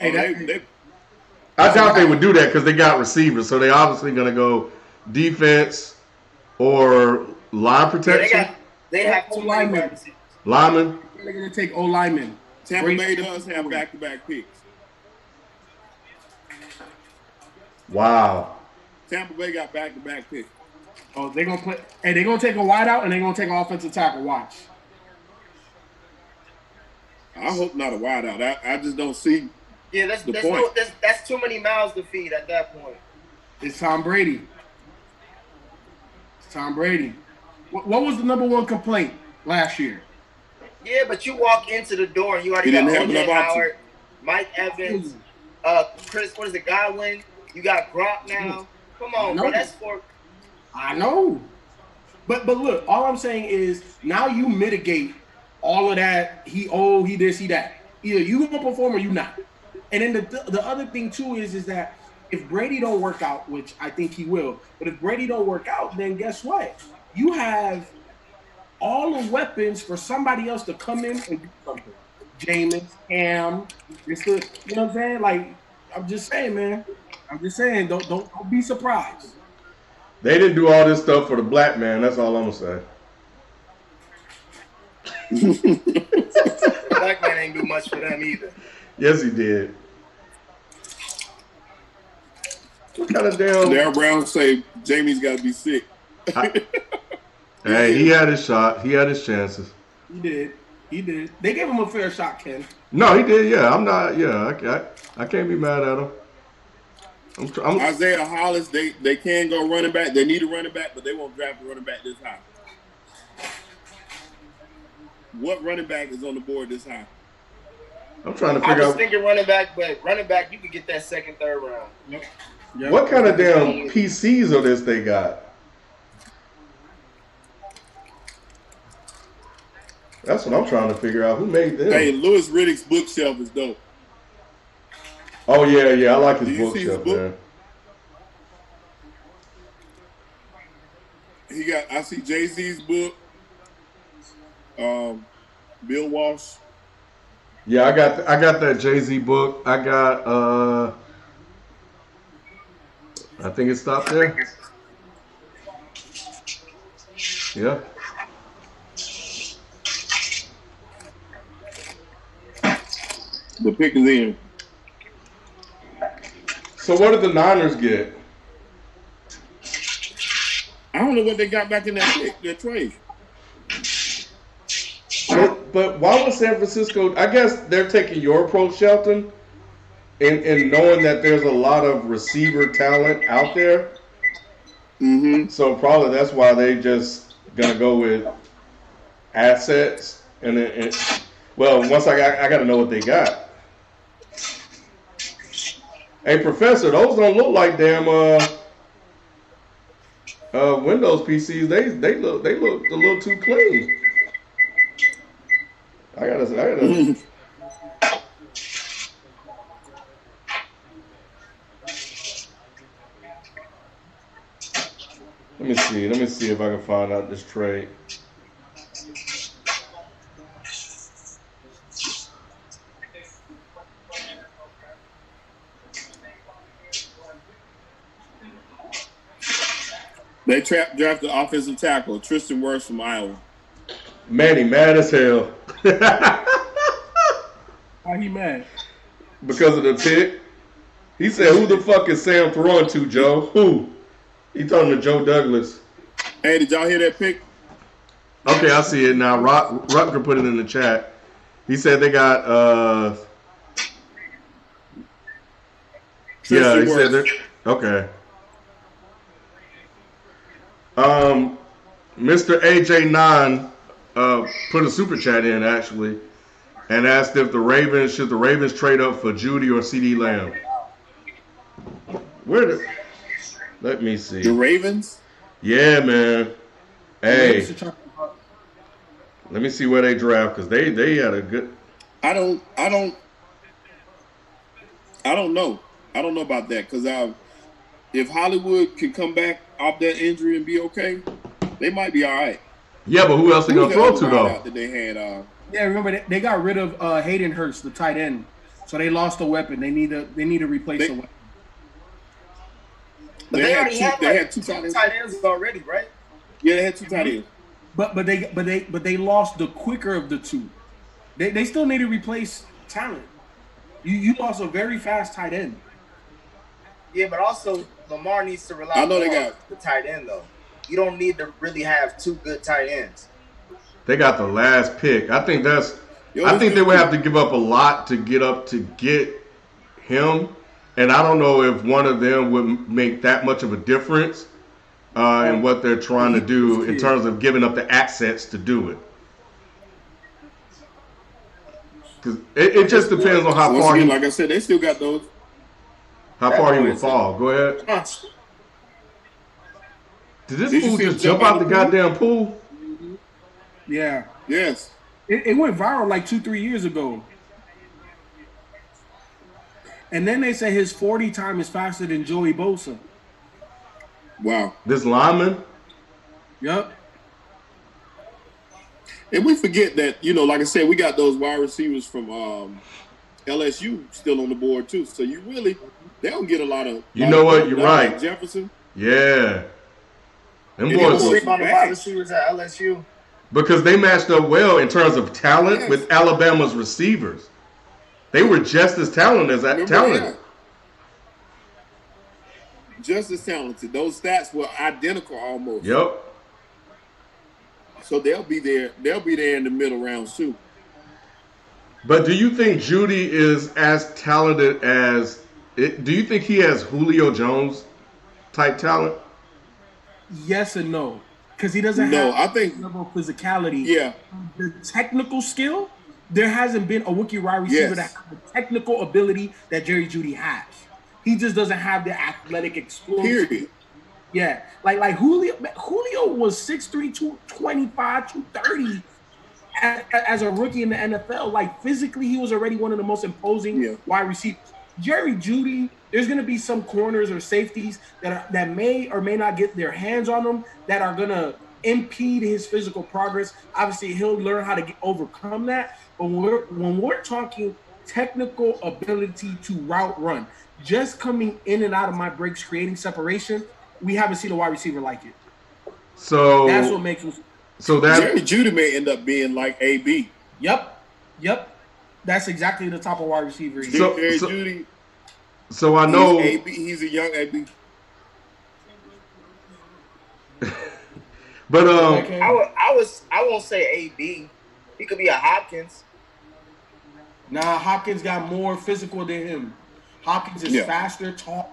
Hey, I doubt they would do that because they got receivers, so they obviously gonna go defense or line protection? They have two linemen. Lineman. They're going to take O linemen. Tampa Bay does have back-to-back picks. Wow. Tampa Bay got back-to-back picks. Oh, they're going to play. Hey, they're going to take a wideout and they're going to take an offensive tackle. Watch. I hope not a wideout. I just don't see that's too many mouths to feed at that point. It's Tom Brady. What was the number one complaint last year? Yeah, but you walk into the door and you already got O.J. Howard, Mike Evans, Chris, what is it, Godwin? You got Gronk now. Come on, bro. That's for. I know. But look, all I'm saying is now you mitigate all of that. He this, he that. Either you gonna perform or you not. And then the other thing too is that if Brady don't work out, which I think he will, but if Brady don't work out, then guess what? You have all the weapons for somebody else to come in and do something. Jameis, Cam, you know what I'm saying? Like, I'm just saying, man. I'm just saying, don't be surprised. They didn't do all this stuff for the black man. That's all I'm gonna say. The black man ain't do much for them either. Yes, he did. What kind of damn? Darryl Brown say Jamie's got to be sick. Hey, he had his shot. He had his chances. He did. They gave him a fair shot, Ken. No, he did. Yeah, I'm not. Yeah, I can't be mad at him. Isaiah Hollis, they can go running back. They need a running back, but they won't draft a running back this high. What running back is on the board this high? I'm trying to figure out. I was thinking running back, but running back, you could get that second, third round. Yep. What kind of damn PCs are this they got? That's what I'm trying to figure out. Who made them? Hey, Louis Riddick's bookshelf is dope. Oh, yeah. I like his bookshelf, man. I see Jay-Z's book. Bill Walsh. Yeah, I got that Jay-Z book. I got I think it stopped there. Yeah. The pick is in. So what did the Niners get? I don't know what they got back in that pick, that trade. But why was San Francisco? I guess they're taking your approach, Shelton, and knowing that there's a lot of receiver talent out there. Mm-hmm. So probably that's why they just gonna go with assets. Well, once I got to know what they got. Hey, Professor, those don't look like damn Windows PCs. They look a little too clean. I gotta. Let me see if I can find out this trade. They drafted offensive tackle Tristan Wirfs from Iowa. Man, he mad as hell. Why he mad? Because of the pick. He said, "Who the fuck is Sam throwing to, Joe? Who?" He talking to Joe Douglas. Hey, did y'all hear that pick? Okay, I see it now. Rutger put it in the chat. He said they got yeah, he said that. Okay. Mr. AJ9 put a super chat in actually and asked if should the Ravens trade up for Judy or CeeDee Lamb. Let me see. The Ravens? Yeah, man. Hey. Let me see where they draft because they had a good. I don't know. I don't know about that because if Hollywood can come back off that injury and be okay, they might be all right. Yeah, but who else they gonna throw to though? That they had. Yeah, remember they got rid of Hayden Hurst, the tight end, so they lost a weapon. They need to replace a weapon. But they had two tight ends already, right? Yeah, they had 2 tight ends. But they lost the quicker of the two. They still need to replace talent. You lost a very fast tight end. Yeah, but also Lamar needs to rely I know more they on got- the tight end though. You don't need to really have 2 good tight ends. They got the last pick. I think that's. Yo, I this think they dude- would have to give up a lot to get him, and I don't know if one of them would make that much of a difference in what they're trying to do in terms of giving up the assets to do it. Because it just depends on how Once far again, he like I said, they still got those. would fall. Go ahead. Did this Did you fool see him just jump out the pool? goddamn pool? Yeah. Yes. It went viral like 2-3 years ago. And then they say his 40 time is faster than Joey Bosa. Wow. This lineman? Yep. And we forget that, like I said, we got those wide receivers from LSU still on the board too. So they don't get a lot of. You know what? You're right. Like Jefferson. Yeah. Them And boys. them Sleep on the back. wide receivers at LSU. Because they matched up well in terms of talent Yes. with Alabama's receivers. They were just as talented as talented. Yeah. Just as talented. Those stats were identical almost. Yep. So they'll be there. They'll be there in the middle rounds too. But do you think Judy is as talented as? Do you think he has Julio Jones type talent? Yes and no. Because he doesn't No, have I think- level of physicality. Yeah. The technical skill, there hasn't been a rookie wide receiver Yes. that has the technical ability that Jerry Jeudy has. He just doesn't have the athletic explosion. Period. Yeah. Like Julio was 6'3", 225, 230 as a rookie in the NFL. Like physically, he was already one of the most imposing wide receivers. Jerry Jeudy, there's going to be some corners or safeties that may or may not get their hands on him that are going to impede his physical progress. Obviously, he'll learn how to overcome that. But when we're talking technical ability to route run, just coming in and out of my breaks, creating separation, we haven't seen a wide receiver like it. So That's what makes him. So that Jerry Jeudy may end up being like AB. Yep. That's exactly the type of wide receiver. He is. Jerry Jeudy. So I know He's a young AB. But I won't say AB. He could be a Hopkins. Nah, Hopkins got more physical than him. Hopkins is faster, tall,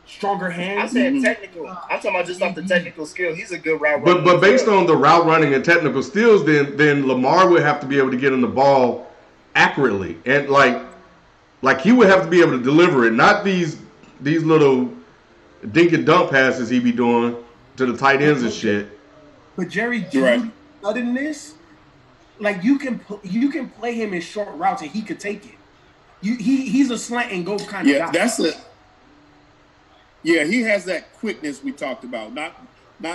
stronger I hands. said technical. I'm talking about just off the technical skill. He's a good route runner. but based on the route running and technical skills, then Lamar would have to be able to get him the ball accurately, and like he would have to be able to deliver it, not these little dink and dunk passes he be doing to the tight ends and shit. But Jerry Jeudy, suddenness, like you can play him in short routes and he could take it. He's a slant and go kind of guy. He has that quickness we talked about. Not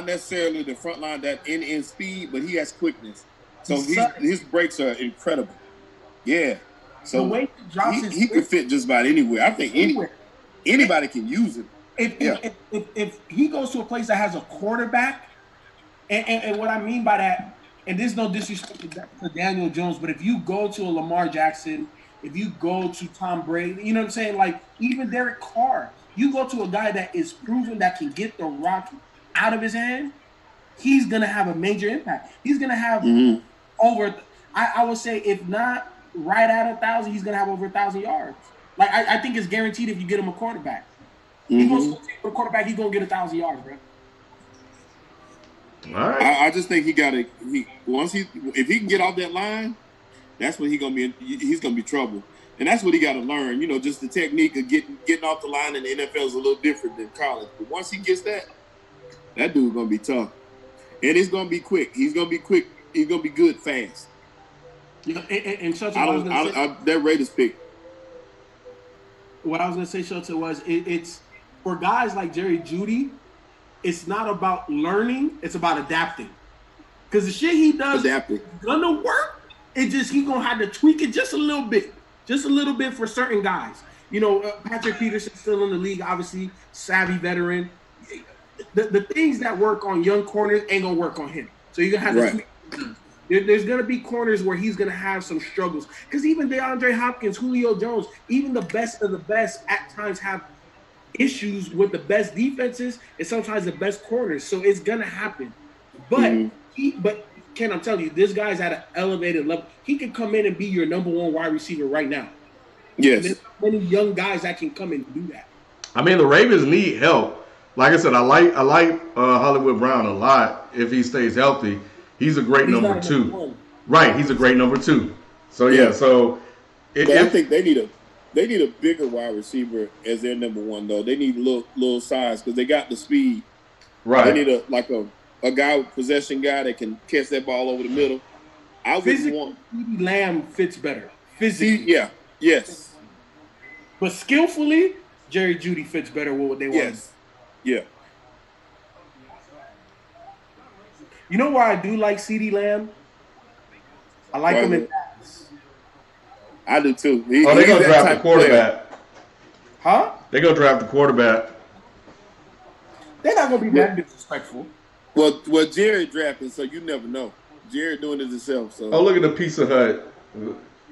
necessarily the front line, that end speed, but he has quickness. So his breaks are incredible. Yeah. So the way he drops his he could fit just about anywhere. I think anybody can use him. If he goes to a place that has a quarterback, and what I mean by that, and there's no disrespect to Daniel Jones, but if you go to a Lamar Jackson, if you go to Tom Brady, you know what I'm saying? Like even Derek Carr, you go to a guy that is proven that can get the rock out of his hand, he's gonna have a major impact. He's gonna have over, I would say, if not right at 1,000, he's gonna have over 1,000 yards. Like I think it's guaranteed if you get him a quarterback. He goes to a quarterback, he's gonna get 1,000 yards, bro. All right. I just think if he can get off that line, that's when he's gonna be trouble. And that's what he got to learn. Just the technique of getting off the line in the NFL is a little different than college. But once he gets that dude's gonna be tough, and it's gonna be quick. He's gonna be quick. He's gonna be good fast. And Shelton, that Raiders pick. What I was gonna say, Shelton, was it's for guys like Jerry Jeudy. It's not about learning; it's about adapting. Because the shit he does is gonna work. He's gonna have to tweak it just a little bit for certain guys. Patrick Peterson's still in the league, obviously savvy veteran. the things that work on young corners ain't gonna work on him. So you're gonna have to. There's gonna be corners where he's gonna have some struggles. Because even DeAndre Hopkins, Julio Jones, even the best of the best at times have issues with the best defenses and sometimes the best corners. So it's gonna happen. But Ken, I'm telling you, this guy's at an elevated level. He can come in and be your number one wide receiver right now. Yes. There's many young guys that can come and do that. I mean, the Ravens need help. Like I said, I like Hollywood Brown a lot. If he stays healthy, he's a great number 2. Right, he's a great number 2. So yeah, I think they need a bigger wide receiver as their number 1 though. They need a little size because they got the speed. Right. They need a guy, possession guy that can catch that ball over the middle. I would want CeeDee Lamb fits better. Physically, yes. But skillfully, Jerry Jeudy fits better with what they want. Yes. Yeah. You know why I do like CeeDee Lamb? I like him in pass. I do too. They're gonna draft the quarterback. Huh? They're gonna draft the quarterback. They're not gonna be that disrespectful. Well, Jared drafted, so you never know. Jared doing it himself. So. Oh, look at the Pizza Hut.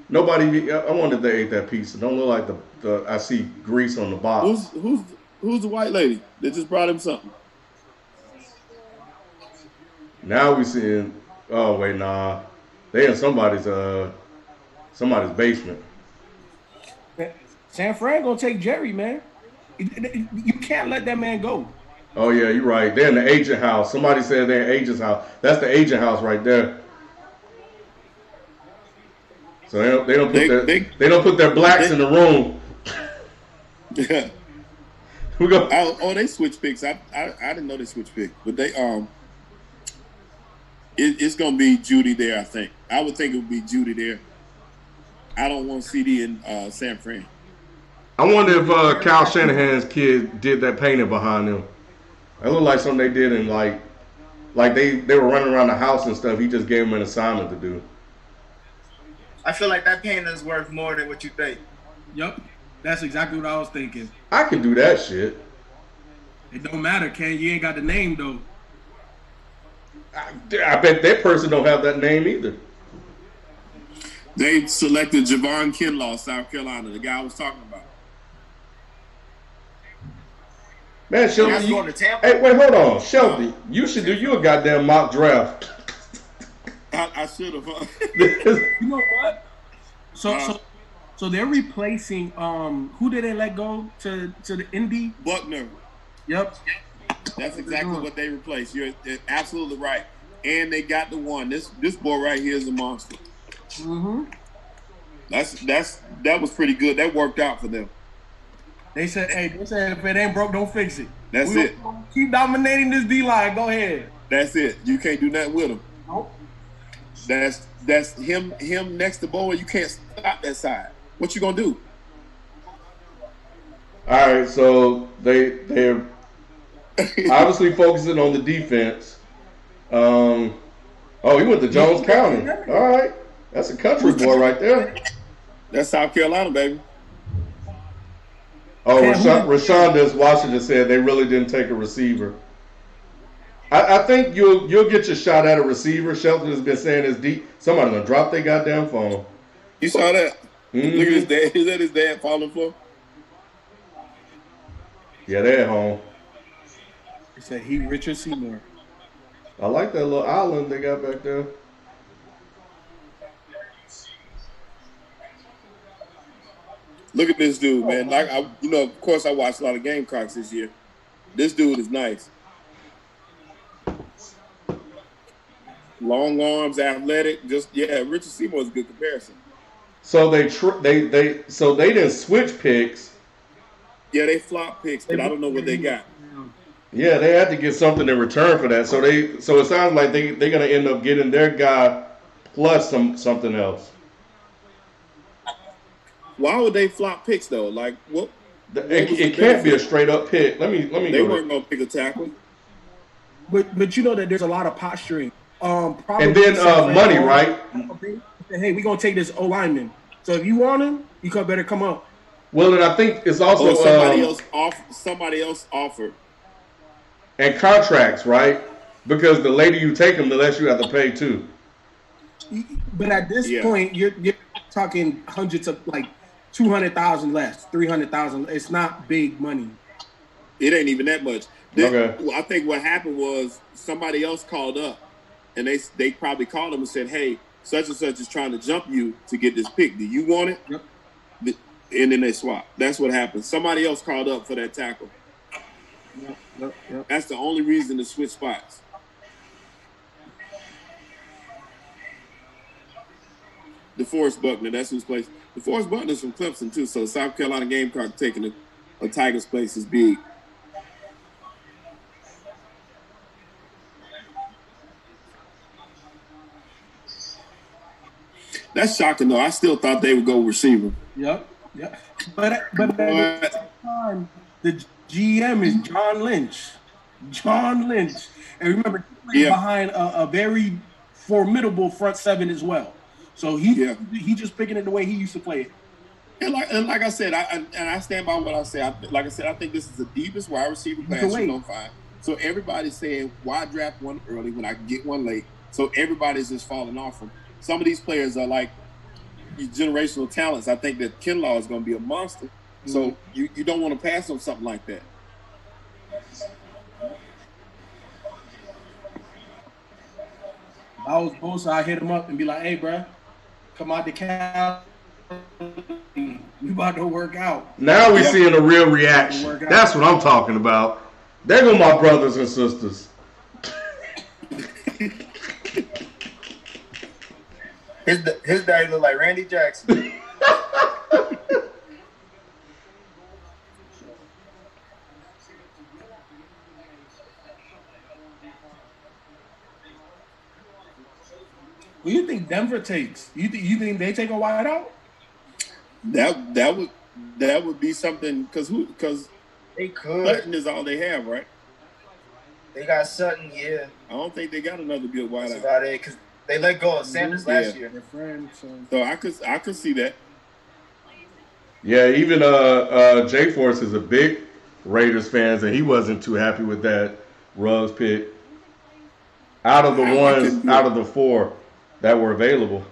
Nobody. I wondered if they ate that pizza. Don't look like the. I see grease on the box. Who's the white lady that just brought him something? Now we seeing. Oh wait, nah. They in somebody's basement. San Fran gonna take Jerry, man. You can't let that man go. Oh yeah, you're right. They're in the agent house. Somebody said they're in agent's house. That's the agent house right there. So they don't put their blacks in the room. Yeah. We go. They switch picks. I didn't know they switch picks, but they it's gonna be Jeudy there. I think. I would think it would be Jeudy there. I don't want CeeDee in San Fran. I wonder if Kyle Shanahan's kid did that painting behind them. It looked like something they did in like they were running around the house and stuff. He just gave them an assignment to do. I feel like that painting is worth more than what you think. Yep, that's exactly what I was thinking. I can do that shit. It don't matter, Ken. You ain't got the name though. I bet that person don't have that name either. They selected Javon Kinlaw, South Carolina, the guy I was talking about. Man, Shelby, hey, wait, hold on. Shelby, you should do you a goddamn mock draft. I should have. You know what? So they're replacing who did they let go to the Indy? Buckner. Yep. That's exactly what they replaced. You're absolutely right. And they got the one. This boy right here is a monster. Mm-hmm. That was pretty good. That worked out for them. They said if it ain't broke, don't fix it. That's it. Keep dominating this D-line. Go ahead. That's it. You can't do nothing with him. Nope. That's him next to Bowen. You can't stop that side. What you gonna do? All right, so they're obviously focusing on the defense. He went to Jones County. All right, that's a country boy right there. That's South Carolina, baby. Oh, Rashonda's Washington said they really didn't take a receiver. I think you'll get your shot at a receiver. Shelton has been saying it's deep. Somebody gonna drop their goddamn phone. You saw that? Mm-hmm. Look at his dad. Is that his dad falling for? Yeah, they're at home. He said he Richard Seymour. I like that little island they got back there. Look at this dude, man. Like of course, I watched a lot of Gamecocks this year. This dude is nice. Long arms, athletic. Richard Seymour is a good comparison. So they didn't switch picks. Yeah, they flop picks, but I don't know what they got. Yeah, they had to get something in return for that. So it sounds like they're gonna end up getting their guy plus something else. Why would they flop picks though? Like what? It can't be a straight up pick. Let me. They weren't gonna pick a tackle. But you know that there's a lot of posturing. And then money, right? Hey, we're gonna take this O lineman. So if you want him, you better come up. Well, and I think it's also somebody else offered. and contracts, right? Because the later you take them, the less you have to pay too. But at this Yeah. point, you're talking hundreds of like 200,000 less, 300,000. It's not big money. It ain't even that much. Okay. I think what happened was somebody else called up, and they probably called him and said, "Hey, such and such is trying to jump you to get this pick. Do you want it?" Yep. And then they swap. That's what happened. Somebody else called up for that tackle. Yep. That's the only reason to switch spots. DeForest Buckner, that's whose place. DeForest Buckner's from Clemson too, so South Carolina Gamecock taking a Tigers place is big. That's shocking though. I still thought they would go receiver. Yep. But at the same time, the GM is John Lynch. And remember, he played behind a very formidable front seven as well. So he just picking it the way he used to play it. And like I said, I stand by what I say. I think this is the deepest wide receiver class you're gonna find. So everybody's saying, why draft one early when I can get one late? So everybody's just falling off them. Some of these players are like generational talents. I think that Kinlaw is going to be a monster. So you don't want to pass on something like that. If I was Bosa, I'd hit him up and be like, hey, bro, come out the Cal. We about to work out. Now we're seeing a real reaction. That's what I'm talking about. There go my brothers and sisters. His daddy look like Randy Jackson. Who do you think Denver takes? You think they take a wide out? That would be something because they could. Sutton is all they have, right? They got Sutton, yeah. I don't think they got another good wide out. That's about it, because they let go of Sanders last year. Their friend, so I could see that. Yeah, even Jay Force is a big Raiders fans, and he wasn't too happy with that Ruggs pick. Out of the four that were available.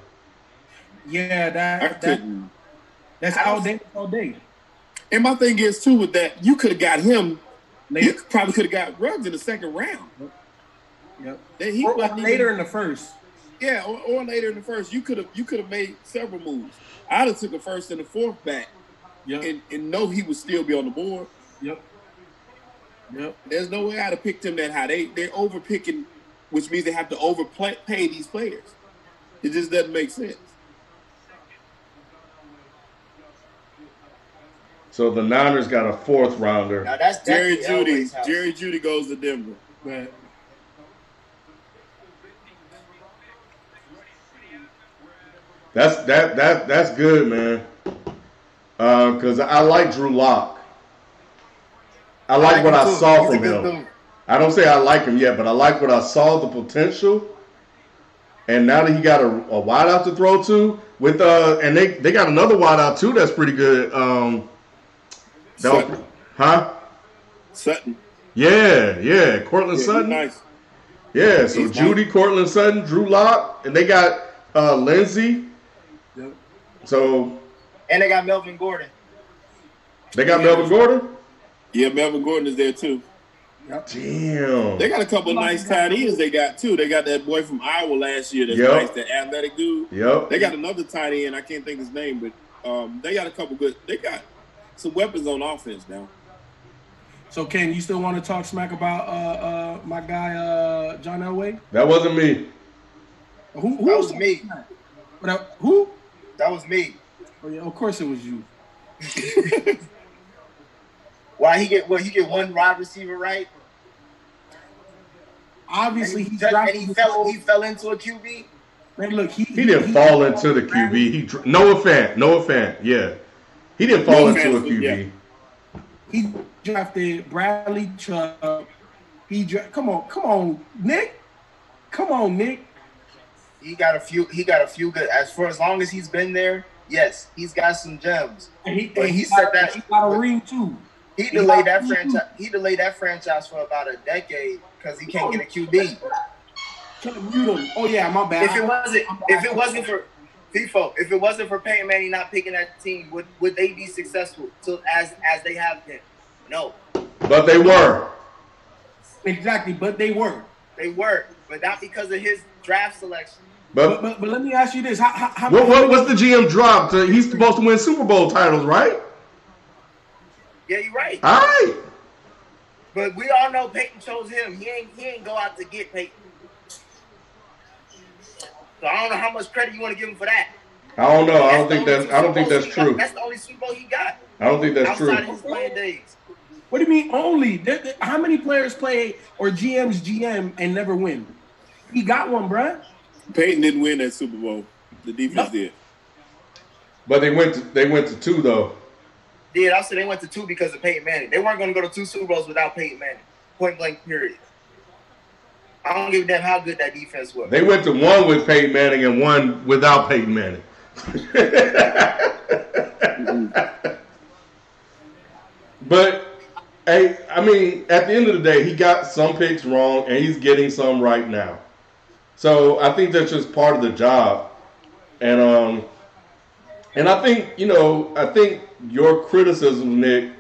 Yeah, that's outdated all day. And my thing is too with that, you could have got him. You probably could have got Ruggs in the second round. Yep. Or later in the first. Yeah, or later in the first. You could have made several moves. I'd have took a first and a fourth back. Yep. And know he would still be on the board. Yep. There's no way I'd have picked him that high. They're overpicking, which means they have to overpay these players. It just doesn't make sense. So the Niners got a fourth rounder. Now that's Jerry Jeudy. Jerry Jeudy goes to Denver. Right. That's good, man. Because I like Drew Lock. I like what I saw from him. I don't say I like him yet, but I like what I saw, the potential. And now that he got a wideout to throw to, with and they got another wideout too that's pretty good. Sutton. Sutton. Yeah, Cortland Sutton. Nice. Yeah, so Jeudy, Cortland Sutton, Drew Lock, and they got Lindsey. Yep. So. And they got Melvin Gordon. They got Melvin Gordon? Yeah, Melvin Gordon is there too. Yep. Damn. They got a couple of nice tight ends they got too. They got that boy from Iowa last year that's nice, that athletic dude. Yep. They got another tight end, I can't think his name, but they got a couple good. They got some weapons on offense now. So Ken, you still want to talk smack about my guy John Elway? That wasn't me. Who that was me. Who? That was me. Oh yeah, of course it was you. Why he get one wide receiver right? Obviously he fell into a QB. Man, look, he didn't fall into the QB. Noah Fant. Yeah, he didn't fall into a QB. Yeah. He drafted Bradley Chubb. Come on, Nick. Come on, Nick. He got a few good. As long as he's been there, yes, he's got some gems. And he got a ring too. He delayed that franchise. He delayed that franchise for about a decade because he can't get a QB. Mute him. Oh yeah, my bad. If it wasn't for FIFO, if it wasn't for Peyton Manning not picking that team, would they be successful as they have been? No. But they were. Exactly, but they were. They were, but not because of his draft selection. But let me ask you this: what's the GM drop? He's supposed to win Super Bowl titles, right? Yeah, you're right. All right. But we all know Peyton chose him. He ain't go out to get Peyton. So I don't know how much credit you want to give him for that. I don't know. I don't think that's true. That's the only Super Bowl he got. I don't think that's true. Outside of his playing days. What do you mean only? How many players play or GMs GM and never win? He got one, bruh. Peyton didn't win that Super Bowl. The defense did. But they went to 2 though. Yeah, I said they went to 2 because of Peyton Manning. They weren't going to go to 2 Super Bowls without Peyton Manning. Point blank, period. I don't give a damn how good that defense was. They went to 1 with Peyton Manning and 1 without Peyton Manning. But, hey, I mean, at the end of the day, he got some picks wrong, and he's getting some right now. So I think that's just part of the job. And I think, I think your criticism, Nick,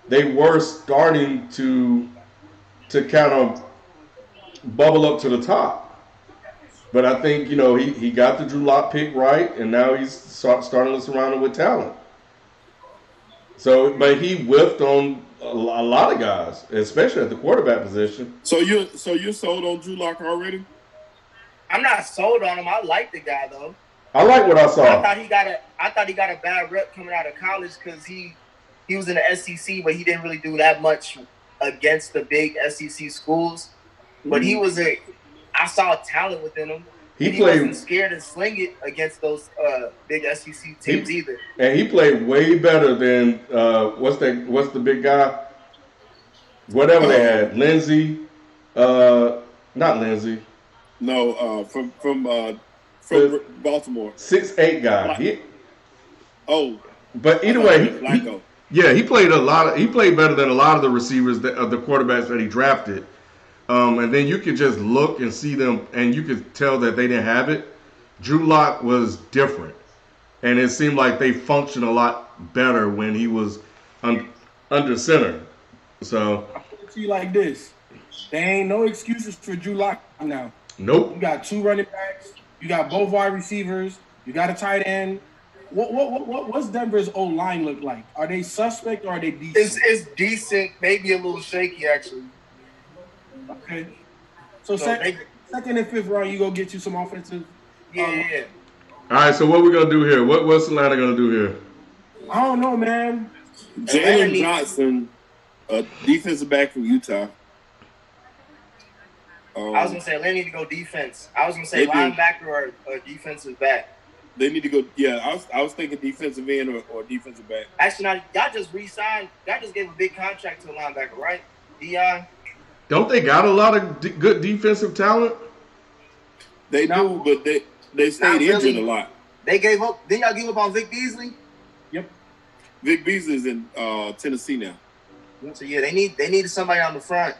they were starting to kind of bubble up to the top. But I think, he got the Drew Lock pick right, and now he's starting to surround him with talent. So, but he whiffed on a lot of guys, especially at the quarterback position. So you're sold on Drew Lock already? I'm not sold on him. I like the guy though. I like what I saw. I thought he got a bad rep coming out of college because he was in the SEC, but he didn't really do that much against the big SEC schools. But I saw talent within him. He wasn't scared to sling it against those big SEC teams either. And he played way better than what's the big guy? Whatever they had, Lindsey, not Lindsey. No, from Baltimore. 6'8" guy. But either way, he played he played better than a lot of the receivers of the quarterbacks that he drafted. And then you could just look and see them, and you could tell that they didn't have it. Drew Lock was different, and it seemed like they functioned a lot better when he was under center. So, I'll put it to you like this: there ain't no excuses for Drew Lock now. Nope. You got 2 running backs. You got both wide receivers. You got a tight end. What's Denver's O-line look like? Are they suspect or are they decent? It's decent, maybe a little shaky actually. Okay. So second and fifth round, you go get you some offensive. Yeah. All right. So what we gonna do here? What's Atlanta gonna do here? I don't know, man. Jalen Johnson, a defensive back from Utah. I was gonna say they need to go defense. I was gonna say linebacker or defensive back. They need to go. Yeah, I was thinking defensive end or defensive back. Actually, now y'all just re-signed. Y'all just gave a big contract to a linebacker, right? Dion. Don't they got a lot of good defensive talent? They do, but they stayed injured a lot. They gave up. Didn't y'all give up on Vic Beasley? Yep. Vic Beasley's in Tennessee now. So yeah, they needed somebody on the front.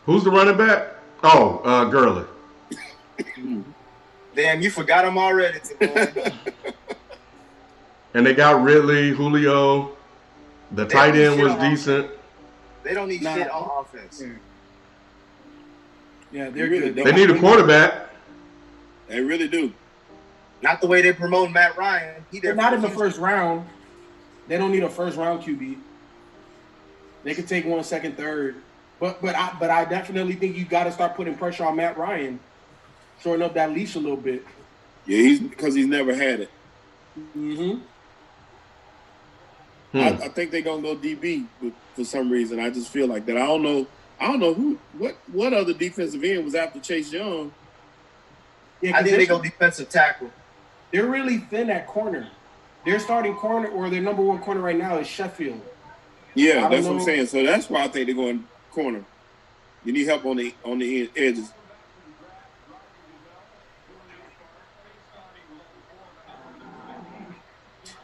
Who's the running back? Oh, Gurley. Damn, you forgot him already. And they got Ridley, Julio. The tight end was decent. They don't need shit on offense. Yeah, they're good. They need a quarterback. They really do. Not the way they promote Matt Ryan. They're not in the first round. They don't need a first round QB. They could take 1, 2nd, 3rd. But I definitely think you got to start putting pressure on Matt Ryan, shorten up that leash a little bit. Yeah, because he's never had it. Mm-hmm. I think they're gonna go DB for some reason. I just feel like that. I don't know what other defensive end was after Chase Young. Yeah, I think they go defensive tackle. They're really thin at corner. Their starting corner or their number 1 corner right now is Sheffield. Yeah, that's what I'm saying. So that's why I think they're going corner. You need help on the edges.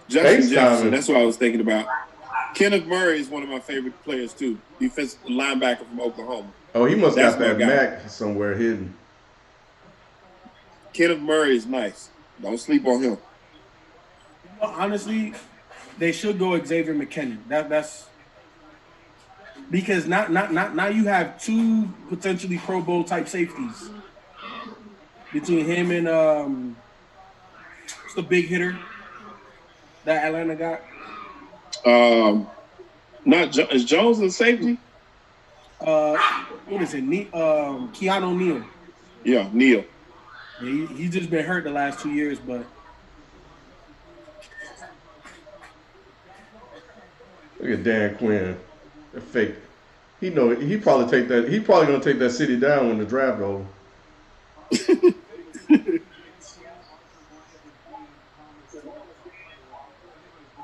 Justin Jefferson, that's what I was thinking about. Kenneth Murray is one of my favorite players too. Defensive linebacker from Oklahoma. Oh, he must That's got my that guy. Mac somewhere hidden. Kenneth Murray is nice. Don't sleep on him. Honestly, they should go Xavier McKinnon. That's because now you have two potentially Pro Bowl type safeties between him and what's the big hitter that Atlanta got? Is Jones in safety? What is it? Keanu Neal. Yeah, Neal. Yeah, he's just been hurt the last 2 years, but Look at Dan Quinn, the fake. He probably take that. He probably gonna take that city down when the draft over.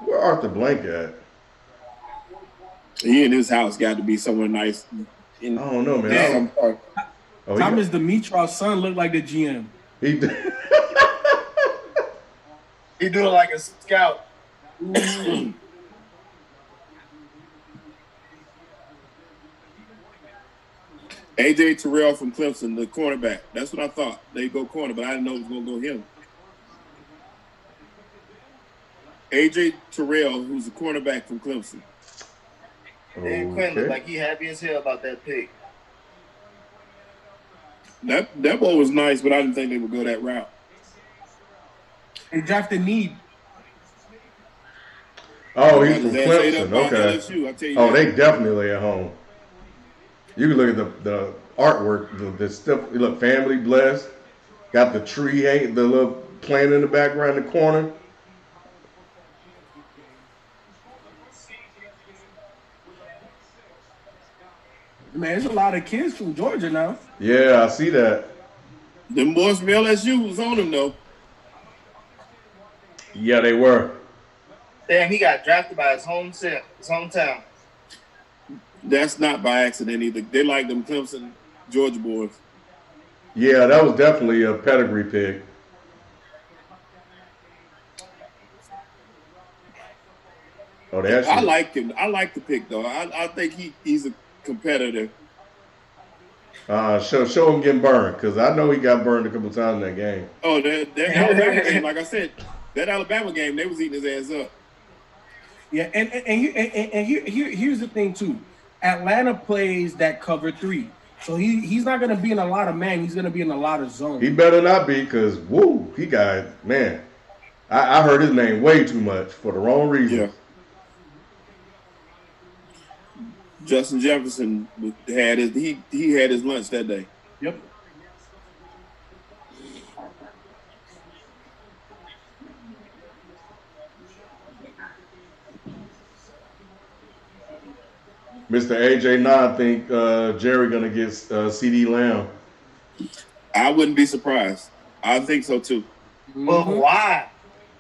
Where Arthur Blank at? He in his house got to be somewhere nice. I don't know, man. Thomas Dimitrov's son looked like the GM. He do it like a scout. AJ Terrell from Clemson, the cornerback. That's what I thought. They go corner, but I didn't know it was going to go him. AJ Terrell, who's the cornerback from Clemson. Dan Quinn looked like he happy as hell about that pick. That ball was nice, but I didn't think they would go that route. They drafted Need. Oh, he's from Clemson. Okay. LSU, I tell you they definitely lay at home. You can look at the artwork, the stuff. Look, family blessed. Got the tree, the little plant in the background, in the corner. Man, there's a lot of kids from Georgia now. Yeah, I see that. The boys from LSU was on him though. Yeah, they were. Damn, he got drafted by his hometown. That's not by accident either. They like them Clemson, Georgia boys. Yeah, that was definitely a pedigree pick. Oh, they actually. I like him. I like the pick though. I think he's a competitor. Show him getting burned, because I know he got burned a couple times in that game. Oh, that Alabama game, like I said, that Alabama game, they was eating his ass up. Yeah, and here's the thing too. Atlanta plays that cover 3. So he's not going to be in a lot of man. He's going to be in a lot of zone. He better not be, because, he got, man. I heard his name way too much for the wrong reason. Yeah. Justin Jefferson had his lunch that day. Yep. Mr. AJ Nod think Jerry gonna get CeeDee Lamb. I wouldn't be surprised. I think so too. But why?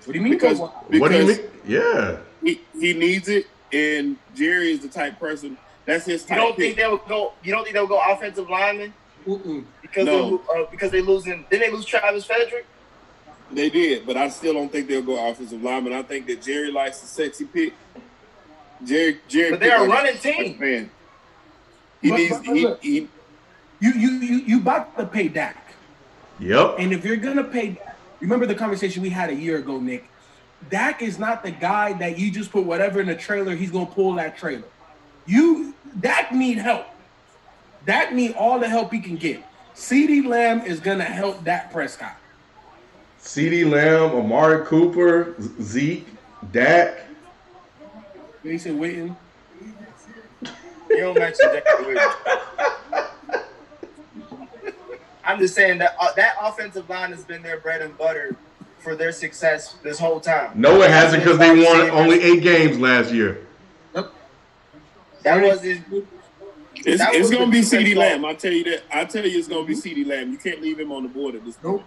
What do you mean? Because what do you mean? Yeah. He needs it, and Jerry is the type person. That's his type. You don't think they would go? You don't think they'll go offensive lineman? Because they losing. Didn't they lose Travis Frederick? They did, but I still don't think they'll go offensive lineman. I think that Jerry likes the sexy pick. Jerry. But they're a running team. Man, you about to pay Dak. Yep. And if you're gonna pay, remember the conversation we had a year ago, Nick. Dak is not the guy that you just put whatever in the trailer. He's gonna pull that trailer. Dak need help. Dak need all the help he can get. CeeDee Lamb is gonna help Dak Prescott. CeeDee Lamb, Amari Cooper, Zeke, Dak. Mason Witten. You don't mention Witten. I'm just saying that that offensive line has been their bread and butter for their success this whole time. No, it hasn't, because they won only 8 games last year. Yep. That was his. It's going to be CeeDee Lamb. I'll tell you that. I'll tell you it's going to be CeeDee Lamb. You can't leave him on the board at this point. Nope.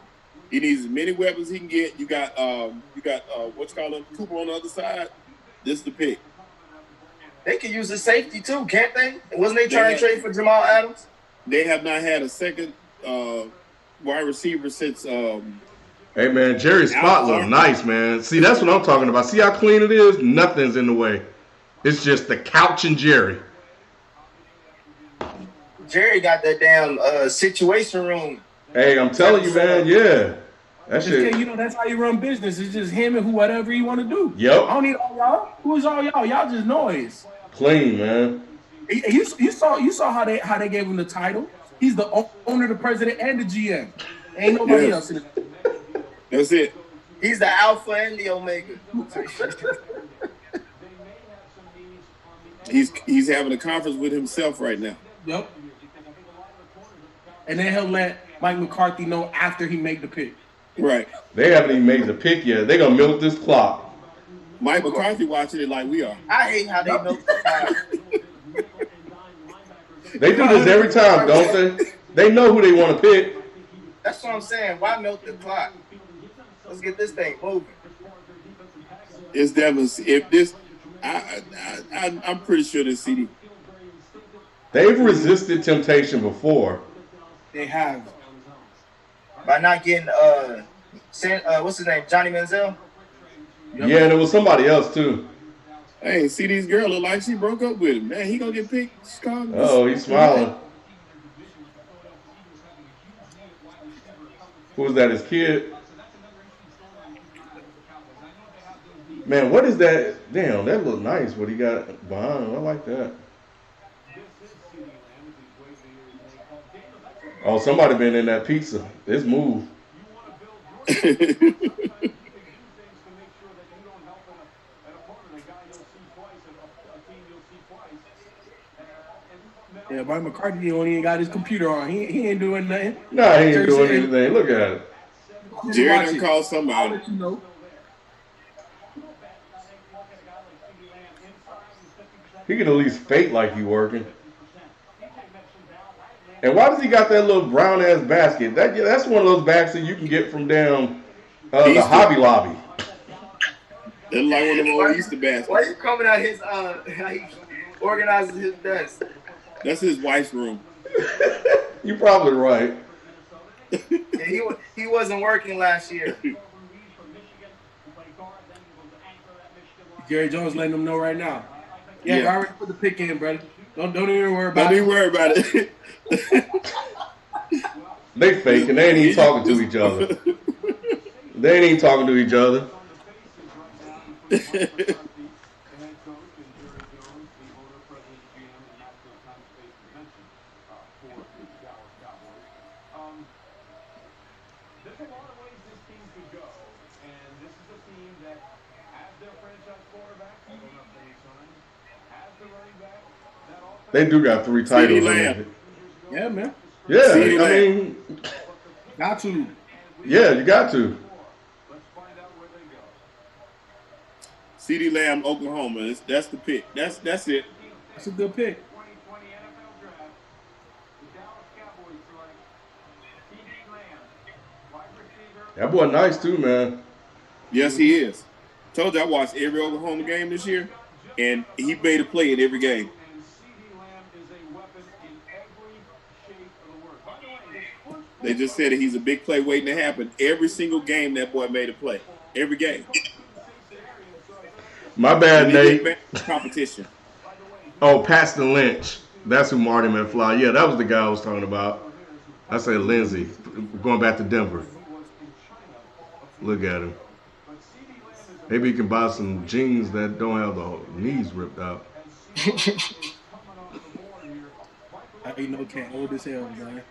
He needs as many weapons he can get. You got Cooper on the other side. This is the pick. They could use the safety too, can't they? Wasn't they trying to trade for Jamal Adams? They have not had a second wide receiver since. Hey man, Jerry's spot look nice, man. See, that's what I'm talking about. See how clean it is? Nothing's in the way. It's just the couch and Jerry. Jerry got that damn situation room. Hey, I'm telling you, man. Yeah, that shit. You know, that's how you run business. It's just him and whatever he want to do. Yep. I don't need all y'all. Who's all y'all? Y'all just noise. Clean, man. You saw how they gave him the title. He's the owner, the president, and the GM. Ain't nobody else in it. That's it. He's the alpha and the omega. He's having a conference with himself right now. Yep. And then he'll let Mike McCarthy know after he made the pick. Right. They haven't even made the pick yet. They're gonna milk this clock. Mike McCarthy watching it like we are. I hate how they milk the clock. They do this every time, don't they? They know who they want to pick. That's what I'm saying. Why milk the clock? Let's get this thing moving. It's definitely if this. I'm pretty sure this CeeDee. They've resisted temptation before. They have. By not getting what's his name? Johnny Manziel? Yeah, and it was somebody else too. Hey, CeeDee's girl look like she broke up with him. Man, he gonna get picked. Oh, he's smiling. Who was that? His kid? Man, what is that? Damn, that look nice. What he got behind him. I like that. Oh, somebody been in that pizza. It's moved. Yeah, Mike McCarthy only ain't got his computer on. He ain't doing nothing. Nah, he ain't doing anything. Look at it. Jerry done called somebody. You know. He can at least fake like he working. And why does he got that little brown ass basket? That's one of those bags that you can get from down the Hobby Lobby. That's like one of them old Easter baskets. Why you coming out his how he organizes his desk? That's his wife's room. You're probably right. Yeah, he wasn't working last year. Jerry Jones letting them know right now. Yeah, I already put the pick in, brother. Don't even worry about it. Don't even worry about it. They faking. They ain't even talking to each other. They ain't even talking to each other. They do got 3 titles. Yeah, man. Yeah, I mean, got to. Yeah, you got to. CeeDee Lamb, Oklahoma. That's the pick. That's it. That's a good pick. That boy nice too, man. Yes, he is. Told you I watched every Oklahoma game this year, and he made a play in every game. They just said that he's a big play waiting to happen. Every single game that boy made a play. Every game. My bad, Nate. Competition. Oh, Paxton Lynch. That's who Marty McFly. Yeah, that was the guy I was talking about. I said Lindsey. Going back to Denver. Look at him. Maybe you can buy some jeans that don't have the knees ripped out. I ain't no cat. Old as hell, man.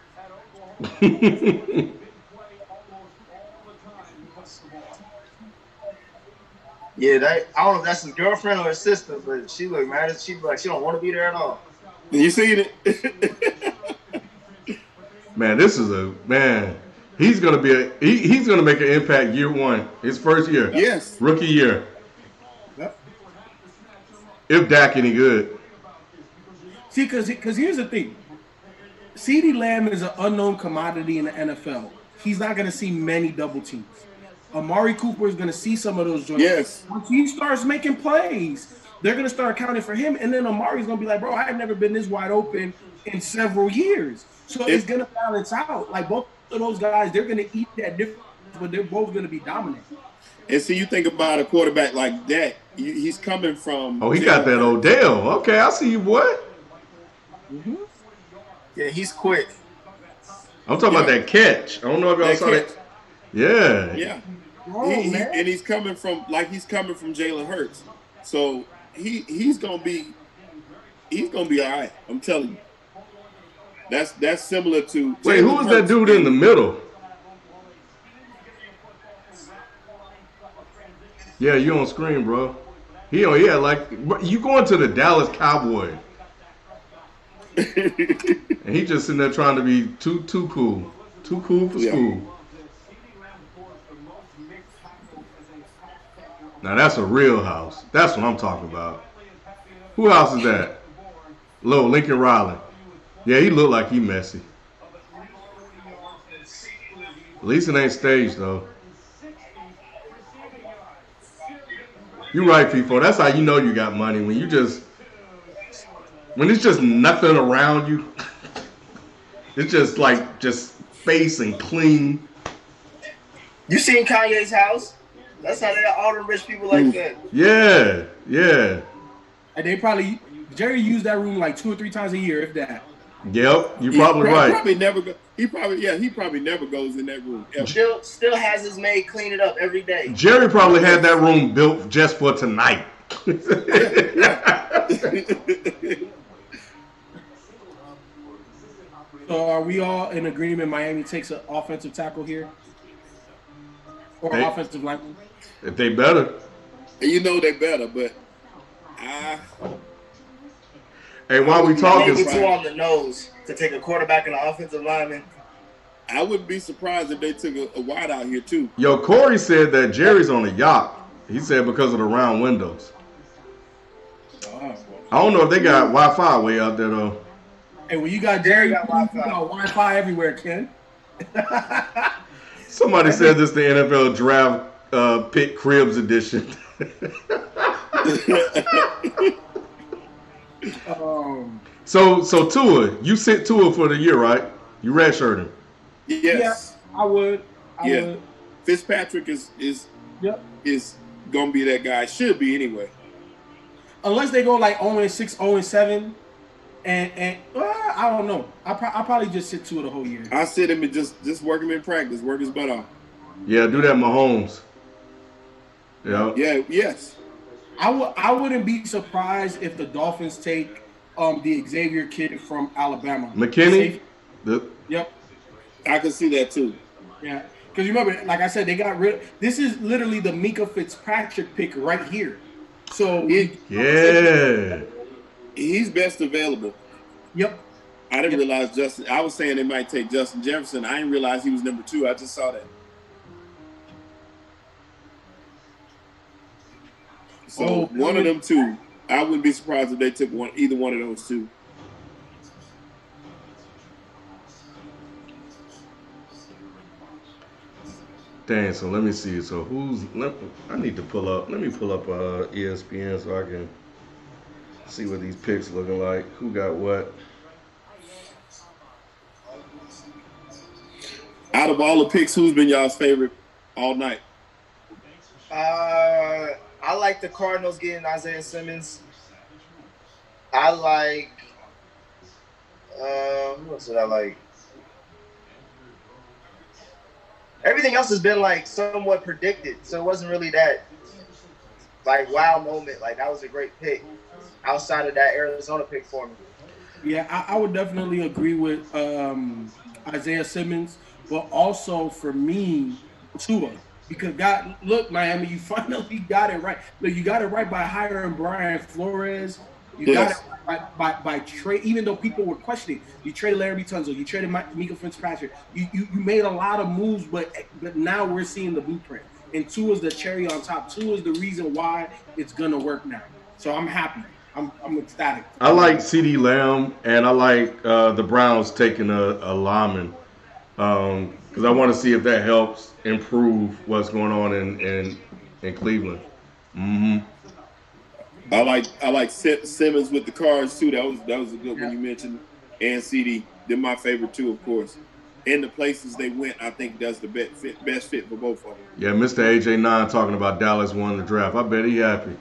Yeah, I don't know if that's his girlfriend or his sister, but she look mad. She like she don't want to be there at all. You seen it? Man, this is he's gonna be he's gonna make an impact year one, his first year. Yes. Rookie year. Yep. If Dak any good. See, because here's the thing. CeeDee Lamb is an unknown commodity in the NFL. He's not going to see many double teams. Amari Cooper is going to see some of those joints. Yes. Once he starts making plays, they're going to start accounting for him, and then Amari's going to be like, bro, I've never been this wide open in several years. So it's going to balance out. Like, both of those guys, they're going to eat that difference, but they're both going to be dominant. And see, you think about a quarterback like that, he's coming from. Oh, he got that Odell. Okay, I see you, boy. Mm-hmm. Yeah, he's quick. I'm talking about that catch. I don't know if y'all saw that. Yeah. Yeah. Man. And he's coming from Jalen Hurts. So he's gonna be all right. I'm telling you. That's similar to Wait, who was that dude in the middle? Yeah, you on screen, bro. Yeah, like you going to the Dallas Cowboys. And he just sitting there trying to be too cool. Too cool for school. Now that's a real house. That's what I'm talking about. Who house is that? Low Lincoln Riley. Yeah, he look like he messy. At least it ain't staged though. You right, people. That's how you know you got money. When it's just nothing around you. It's just like space and clean. You seen Kanye's house? That's how they all the rich people like that. Yeah, yeah. And they probably Jerry used that room like 2 or 3 times a year, if that. Yep, you're probably right. He probably never goes in that room. Still has his maid clean it up every day. Jerry probably had that room built just for tonight. So are we all in agreement Miami takes an offensive tackle here? Or offensive lineman? If they better. You know they better, but hey, while we talking, maybe too on the nose to take a quarterback and an offensive lineman. I wouldn't be surprised if they took a wide out here too. Yo, Corey said that Jerry's on a yacht. He said because of the round windows. I don't know if they got Wi-Fi way out there though. Hey, when you got Jerry, you got Wi-Fi everywhere, Ken. Somebody said this the NFL draft pick cribs edition. So Tua, you sent Tua for the year, right? You redshirt him. Yes. Yeah, I would. I would. Fitzpatrick is gonna be that guy. Should be anyway. Unless they go like 0-6, 0-7, and I don't know. I probably just sit Tua the whole year. I sit him and just work him in practice, work his butt off. Yeah, do that, Mahomes. Yeah. Yeah. Yes. I wouldn't be surprised if the Dolphins take the Xavier kid from Alabama. McKinney? Yep. I can see that too. Yeah. Because you remember, like I said, they got rid of – this is literally the Mika Fitzpatrick pick right here. So he's best available. Yep. I didn't realize Justin – I was saying they might take Justin Jefferson. I didn't realize he was number 2. I just saw that. So one of them two, I wouldn't be surprised if they took either one of those two. Dang, so let me see. So I need to pull up. Let me pull up ESPN so I can see what these picks looking like. Who got what? Out of all the picks, who's been y'all's favorite all night? I like the Cardinals getting Isaiah Simmons. I like who else did I like? Everything else has been like somewhat predicted, so it wasn't really that like wow moment. Like that was a great pick outside of that Arizona pick for me. Yeah, I would definitely agree with Isaiah Simmons, but also for me, Tua. Because look, Miami, you finally got it right. Look, you got it right by hiring Brian Flores. You got it right by trade, even though people were questioning. You traded Larry Tunsil. You traded Mika Fitzpatrick. You made a lot of moves, but now we're seeing the blueprint. And Tua is the cherry on top. Tua is the reason why it's gonna work now. So I'm happy. I'm ecstatic. I like CeeDee Lamb, and I like the Browns taking a lineman because I want to see if that helps improve what's going on in Cleveland. Mm-hmm. I like Simmons with the Cards too. That was a good one you mentioned, and CeeDee. They're my favorite too, of course. and the places they went, I think does the best fit for both of them. Yeah, Mr. AJ9 talking about Dallas won the draft. I bet he happy.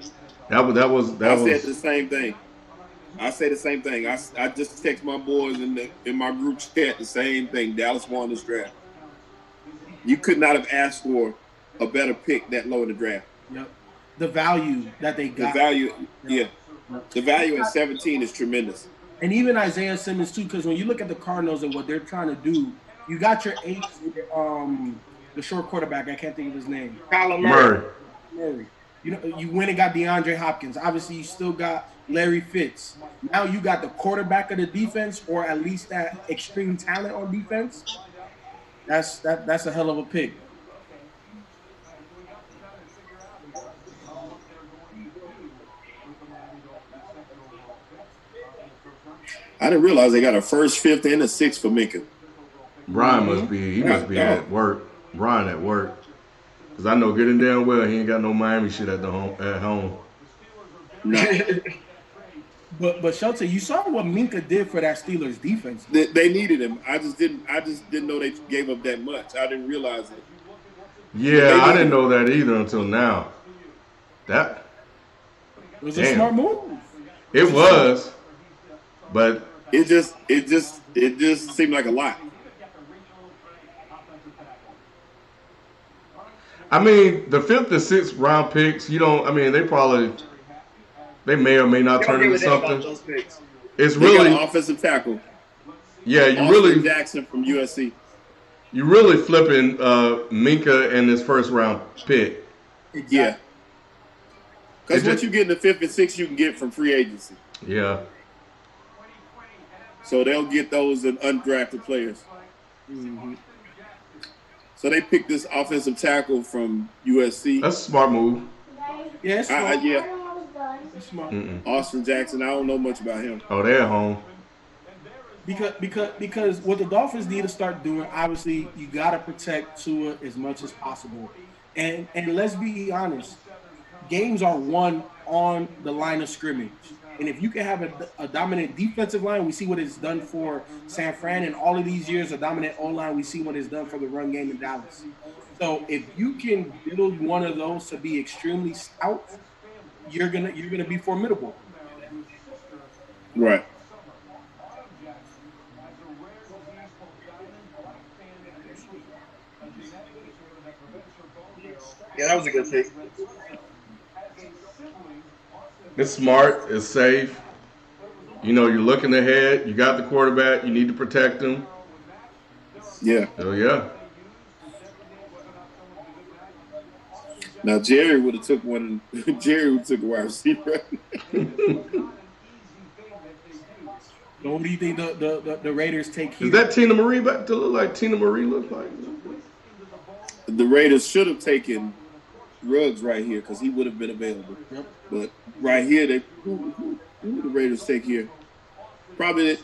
That I said was the same thing. I say the same thing. I just text my boys in my group chat the same thing. Dallas won this draft. You could not have asked for a better pick that low in the draft. Yep. The value that they got. The value, yeah. The value at 17 is tremendous. And even Isaiah Simmons too, because when you look at the Cardinals and what they're trying to do, you got your the short quarterback. I can't think of his name. Kyler Murray. You know, you went and got DeAndre Hopkins. Obviously, you still got Larry Fitz. Now you got the quarterback of the defense, or at least that extreme talent on defense. That's a hell of a pick. I didn't realize they got a first, fifth, and a sixth for Minka. Brian must be at work. Brian at work. Because I know good and damn well he ain't got no Miami shit at home. No. But Shelton, you saw what Minka did for that Steelers defense. They needed him. I just didn't know they gave up that much. I didn't realize it. Yeah, I didn't know that either until now. That was a smart move. It was, but it just seemed like a lot. I mean, the 5th and 6th round picks, they may or may not turn into something. It's really got an offensive tackle. Yeah, you Austin really Jackson from USC. You really flipping Minka and his first round pick. Exactly. Yeah. Because what you get in the 5th and 6th, you can get from free agency. Yeah. So they'll get those in undrafted players. Mm-hmm. So they picked this offensive tackle from USC. That's a smart move. Yeah, it's smart. Austin Jackson, I don't know much about him. Oh, they're at home. Because what the Dolphins need to start doing, obviously, you got to protect Tua as much as possible. And let's be honest, games are won on the line of scrimmage. And if you can have a dominant defensive line, we see what it's done for San Fran, and all of these years, a dominant O-line, we see what it's done for the run game in Dallas. So if you can build one of those to be extremely stout, you're gonna be formidable. Right. Yeah, that was a good pick. It's smart. It's safe. You're looking ahead. You got the quarterback. You need to protect him. Yeah. Oh, yeah. Now, Jerry would have took one. Jerry would have took a wide receiver. So what do you think the Raiders take here? Is that Tina Marie back to look like Tina Marie look like? The Raiders should have taken Ruggs right here because he would have been available. Yep. But right here, who do the Raiders take here? Probably,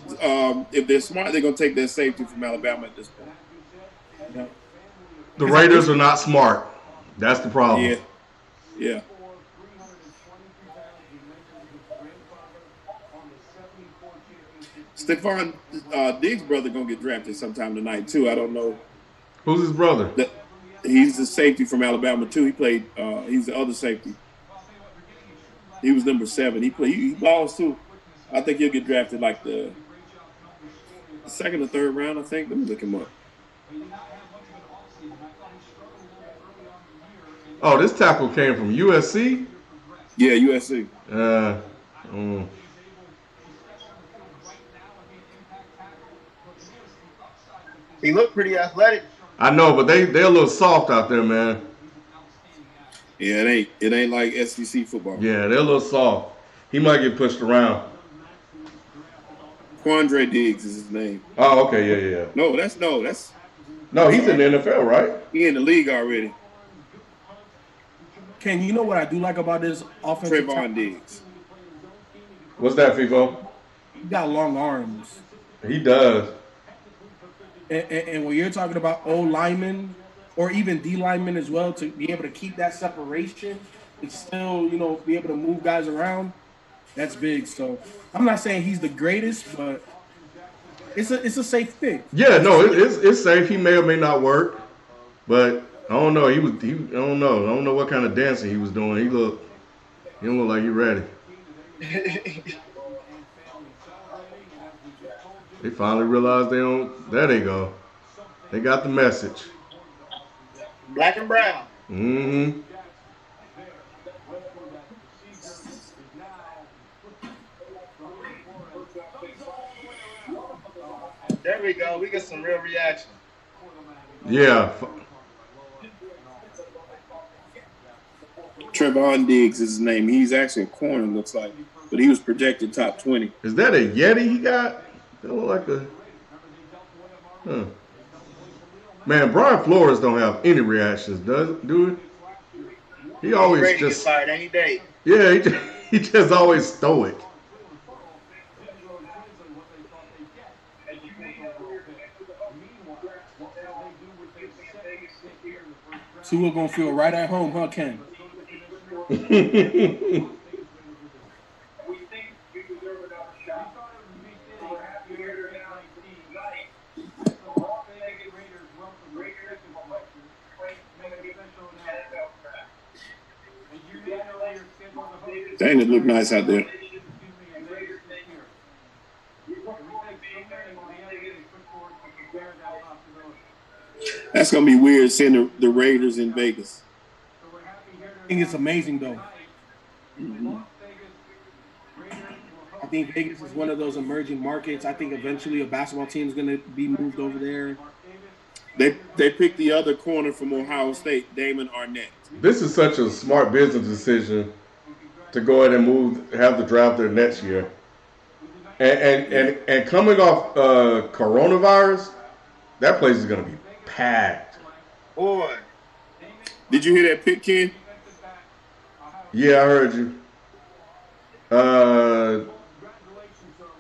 if they're smart, they're going to take their safety from Alabama at this point. Yep. The Raiders are not smart. That's the problem. Yeah. Yeah. Stephon Diggs' brother going to get drafted sometime tonight, too. I don't know. Who's his brother? He's the safety from Alabama, too. He played he's the other safety. He was number 7. He balls, too. I think he'll get drafted like the 2nd or 3rd round, I think. Let me look him up. Oh, this tackle came from USC? Yeah, USC. He looked pretty athletic. I know, but they're a little soft out there, man. Yeah, it ain't like SEC football. Yeah, they're a little soft. He might get pushed around. Quandre Diggs is his name. Oh, okay, yeah. No, he's in the NFL, right? He in the league already. Ken, you know what I do like about this offensive Trayvon Diggs. What's that, FIFO? He got long arms. He does. And when you're talking about O linemen or even D linemen as well, to be able to keep that separation and still, be able to move guys around, that's big. So I'm not saying he's the greatest, but It's a safe pick. Yeah, no, it's safe. He may or may not work, but I don't know. I don't know what kind of dancing he was doing. He don't look like he ready. They finally realized they don't. There they go. They got the message. Black and brown. Mm-hmm. There we go. We get some real reaction. Yeah. Trevon Diggs is his name. He's actually a corner, looks like, but he was projected top 20. Is that a Yeti he got? That look like a. Huh. Man, Brian Flores don't have any reactions, dude? He always ready just to get fired any day. Yeah, he just always stoic. Tua gonna feel right at home, huh, Ken? Dang, it look nice out there. That's gonna be weird seeing the Raiders in Vegas. I think it's amazing though. Mm-hmm. I think Vegas is one of those emerging markets. I think eventually a basketball team is going to be moved over there. They picked the other corner from Ohio State, Damon Arnett. This is such a smart business decision to go ahead and have the draft there next year. And coming off coronavirus, that place is going to be packed. Boy. Did you hear that pick, Ken? Yeah, I heard you.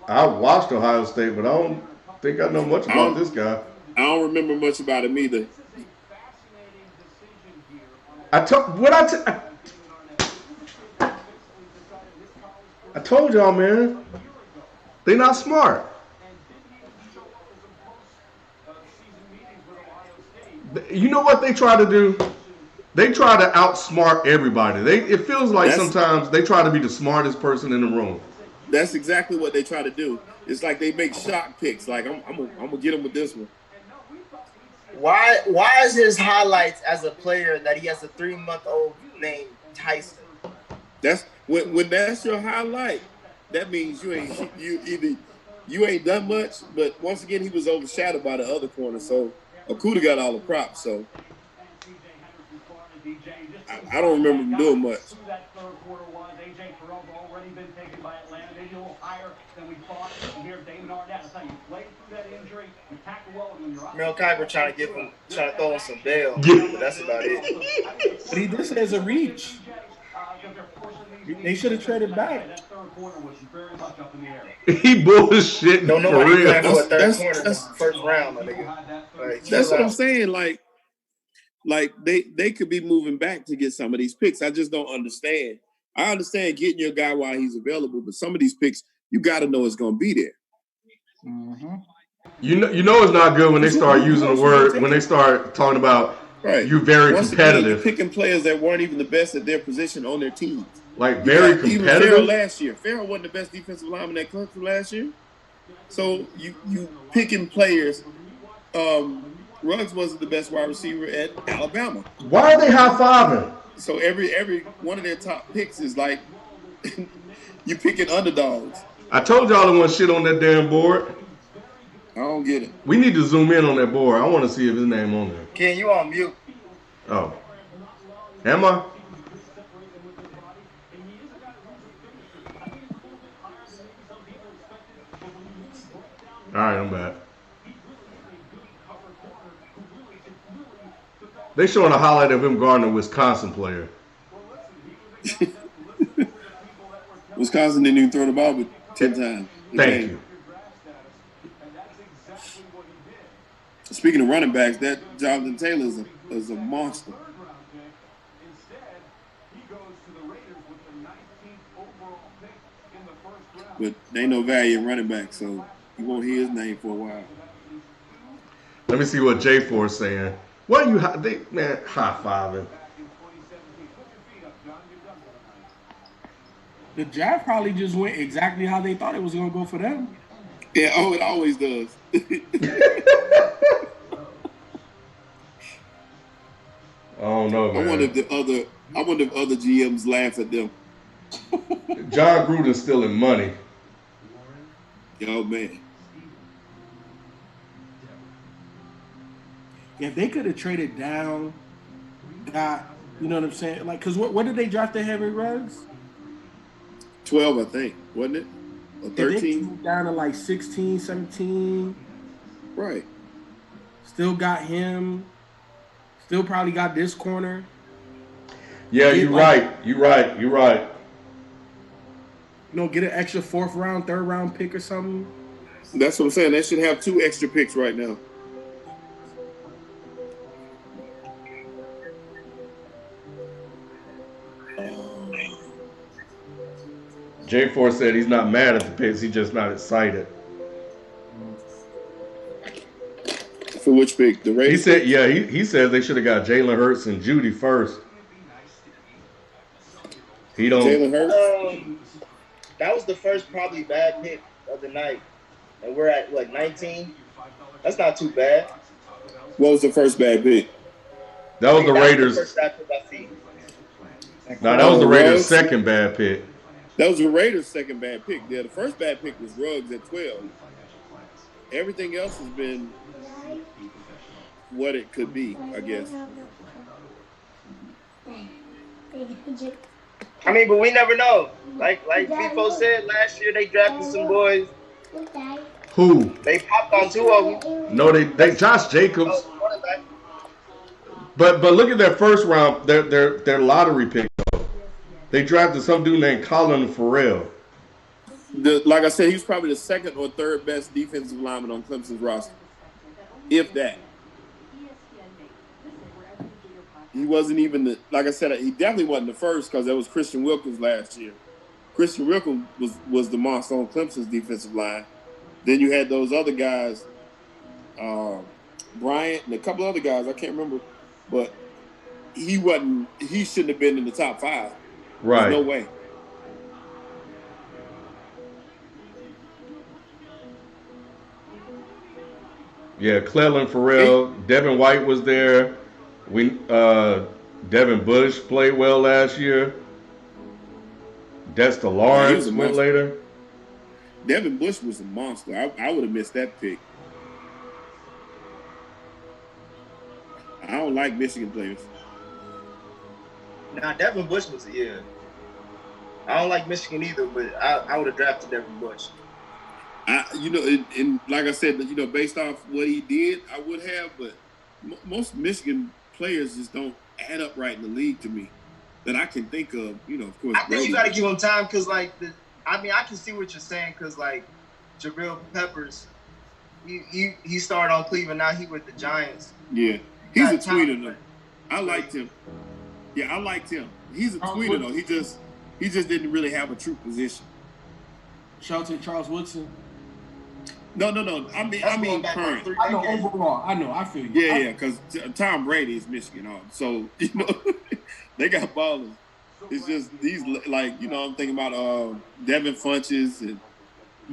I watched Ohio State, but I don't think I know much about this guy. I don't remember much about him either. I told y'all, man. They not smart. You know what they try to do? They try to outsmart everybody. It feels like sometimes they try to be the smartest person in the room. That's exactly what they try to do. It's like they make shock picks. Like I'm gonna get him with this one. Why is his highlights as a player that he has a 3-month-old named Tyson? That's when that's your highlight. That means you ain't done much. But once again, he was overshadowed by the other corner. So Okuda got all the props. So I don't remember him doing much. Mel Kiper trying to throw him some bail, but that's about it. But he did say it's a reach. They should have traded back. He bullshit. Don't know what he's playing for a third corner in the first round, my nigga. Like, that's what I'm saying. Like they could be moving back to get some of these picks. I just don't understand. I understand getting your guy while he's available, but some of these picks you got to know it's going to be there. Mm-hmm. You know it's not good when they start using the word, when they start talking about you very Once competitive. Again, you're picking players that weren't even the best at their position on their teams. Like very competitive. Even Farrell last year. Farrell wasn't the best defensive lineman that country last year. So you picking players. Ruggs wasn't the best wide receiver at Alabama. Why are they high-fiving? So every one of their top picks is like you picking underdogs. I told y'all to want shit on that damn board. I don't get it. We need to zoom in on that board. I want to see if his name on there. Ken, you on mute. Oh. Am I? All right, I'm back. They showing a highlight of him guarding a Wisconsin player. Wisconsin didn't even throw the ball but 10 times. Thank you. Speaking of running backs, that Jonathan Taylor is a monster. But they ain't no value in running back, so You won't hear his name for a while. Let me see what J4 is saying. What you man high fiving? The draft probably just went exactly how they thought it was going to go for them. Yeah, oh, it always does. I don't know, man. I wonder if other GMs laugh at them. John Gruden's stealing money. Yo, man. If they could have traded down, got, you know what I'm saying? Like, because what did they draft the Henry Ruggs? 12, I think, wasn't it? Or 13? Down to like 16, 17. Right. Still got him. Still probably got this corner. Yeah, you're right. You're right. You're right. You know, get an extra 4th round, 3rd round pick or something. That's what I'm saying. They should have 2 extra picks right now. J4 said he's not mad at the picks. He's just not excited. For which pick? The Raiders? He said, yeah, he says they should have got Jalen Hurts and Judy first. He don't. Jalen Hurts? That was the first probably bad pick of the night. And we're at, 19? That's not too bad. What was the first bad pick? That was the Raiders. The first bad pick I see. No, that was the Raiders' second bad pick. That was the Raiders' second bad pick. Yeah, the first bad pick was Ruggs at 12. Everything else has been what it could be, I guess. I mean, but we never know. Like Bifo said, last year they drafted some boys. Who? They popped on 2 of them. No, they Josh Jacobs. But look at their first round, their lottery pick. They drafted some dude named Colin Farrell. Like I said, he was probably the 2nd or 3rd best defensive lineman on Clemson's roster, if that. He wasn't even like I said, he definitely wasn't the first because that was Christian Wilkins last year. Christian Wilkins was the monster on Clemson's defensive line. Then you had those other guys, Bryant and a couple other guys, I can't remember, but he shouldn't have been in the top 5. Right. There's no way. Yeah, Clelin Farrell, Devin White was there. Devin Bush played well last year. Dexter Lawrence went later. Devin Bush was a monster. I would have missed that pick. I don't like Michigan players. Nah, Devin Bush was I don't like Michigan either, but I would have drafted Devin Bush. And like I said, based off what he did, I would have, but most Michigan players just don't add up right in the league to me that I can think of. Of course. I think you got to give him time because, I can see what you're saying because, Jabril Peppers, he started on Cleveland, now he with the Giants. Yeah, he's a tweener though. I liked him. Yeah, I liked him. He's a tweener though. He just didn't really have a true position. Shelton Charles Woodson. No. I mean current. I know overall. I feel you. Yeah, because Tom Brady is Michigan, so they got ballers. It's just these I'm thinking about Devin Funches and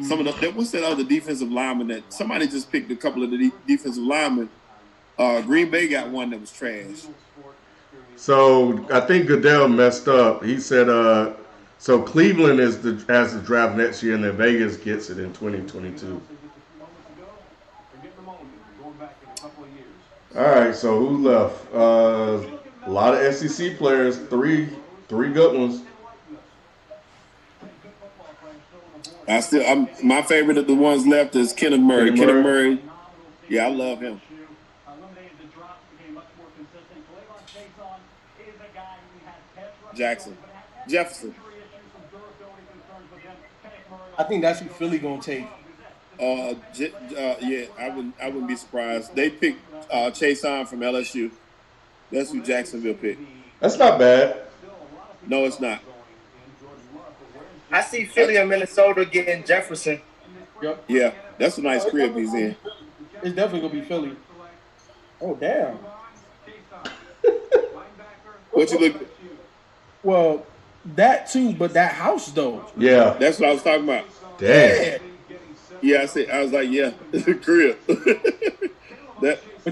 some of the what's that other defensive lineman that somebody just picked a couple of the defensive linemen. Green Bay got one that was trash. So I think Goodell messed up. He said so Cleveland has the draft next year and then Vegas gets it in 2022. All right, so who left? A lot of SEC players, three good ones. My favorite of the ones left is Kenneth Murray. Kenneth Murray, yeah, I love him. Jefferson. I think that's who Philly gonna take. Yeah, I wouldn't be surprised. They picked Chase On from LSU. That's who Jacksonville picked. That's not bad. No, it's not. I see Philly and Minnesota getting Jefferson. Yep. Yeah, that's a nice crib he's in. It's definitely gonna be Philly. Oh damn. What you look? Well, that too, but that house though. Yeah. That's what I was talking about. Damn. Yeah. Yeah, I was like, yeah, crib.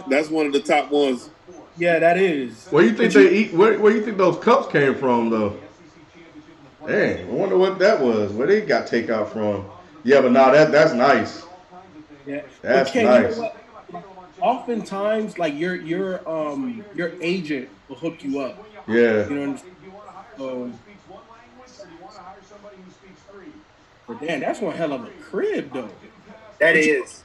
That's one of the top ones. Yeah, that is. Where you think they eat? Where you think those cups came from, though? Dang, I wonder what that was. Where they got takeout from? Yeah, but nah, that's nice. Yeah. That's Okay, nice. you know what? Oftentimes, like your agent will hook you up. Yeah. You know. But damn, that's one hell of a crib though. That is.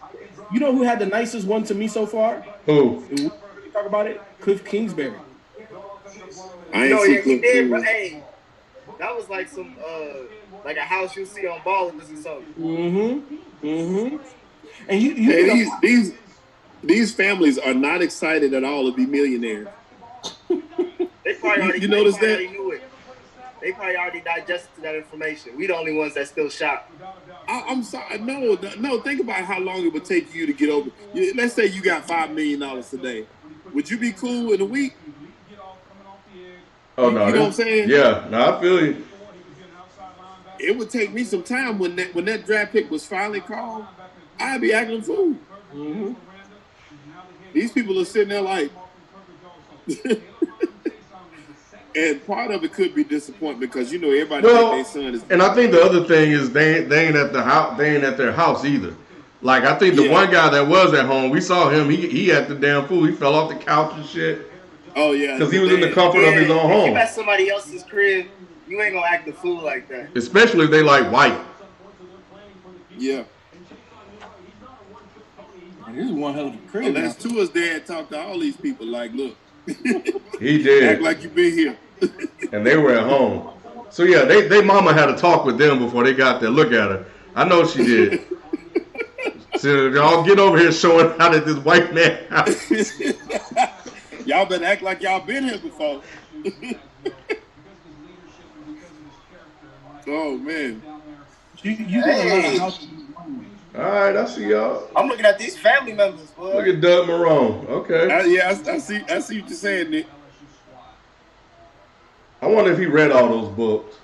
You know who had the nicest one to me so far? Who? And we really talk about it. Cliff Kingsbury. I ain't see Cliff did, but hey, that was like some like a house you see on Ballers or something. Mm-hmm. And hey, these families are not excited at all to be millionaires. They probably already, you notice that? Already knew it. They probably already digested that information. We the only ones that still shocked. I'm sorry. No. Think about how long it would take you to get over. Let's say you got $5 million today. Would you be cool in a week? Oh no. You know what I'm saying? Yeah. No, I feel you. It would take me some time when that draft pick was finally called. I'd be acting a fool. Mm-hmm. These people are sitting there like. And part of it could be disappointment because everybody think their son is. And I think the other thing is they ain't at the house. They ain't at their house either. Like I think the one guy that was at home, we saw him. He had the damn fool. He fell off the couch and shit. Oh yeah, because he was in the comfort of his own home. If you at somebody else's crib, you ain't gonna act a fool like that. Especially if they like white. Yeah. This is one hell of a crib. Unless Tua's dad talked to all these people like, look. He did. Act like you been here. And they were at home. So yeah, they mama had a talk with them before they got there. Look at her. I know she did. So y'all get over here showing out at this white man house. Y'all better act like y'all been here before. Oh man. Hey. All right, I see y'all. I'm looking at these family members, boy. Look at Doug Marone. Okay. I see what you're saying, Nick. I wonder if he read all those books.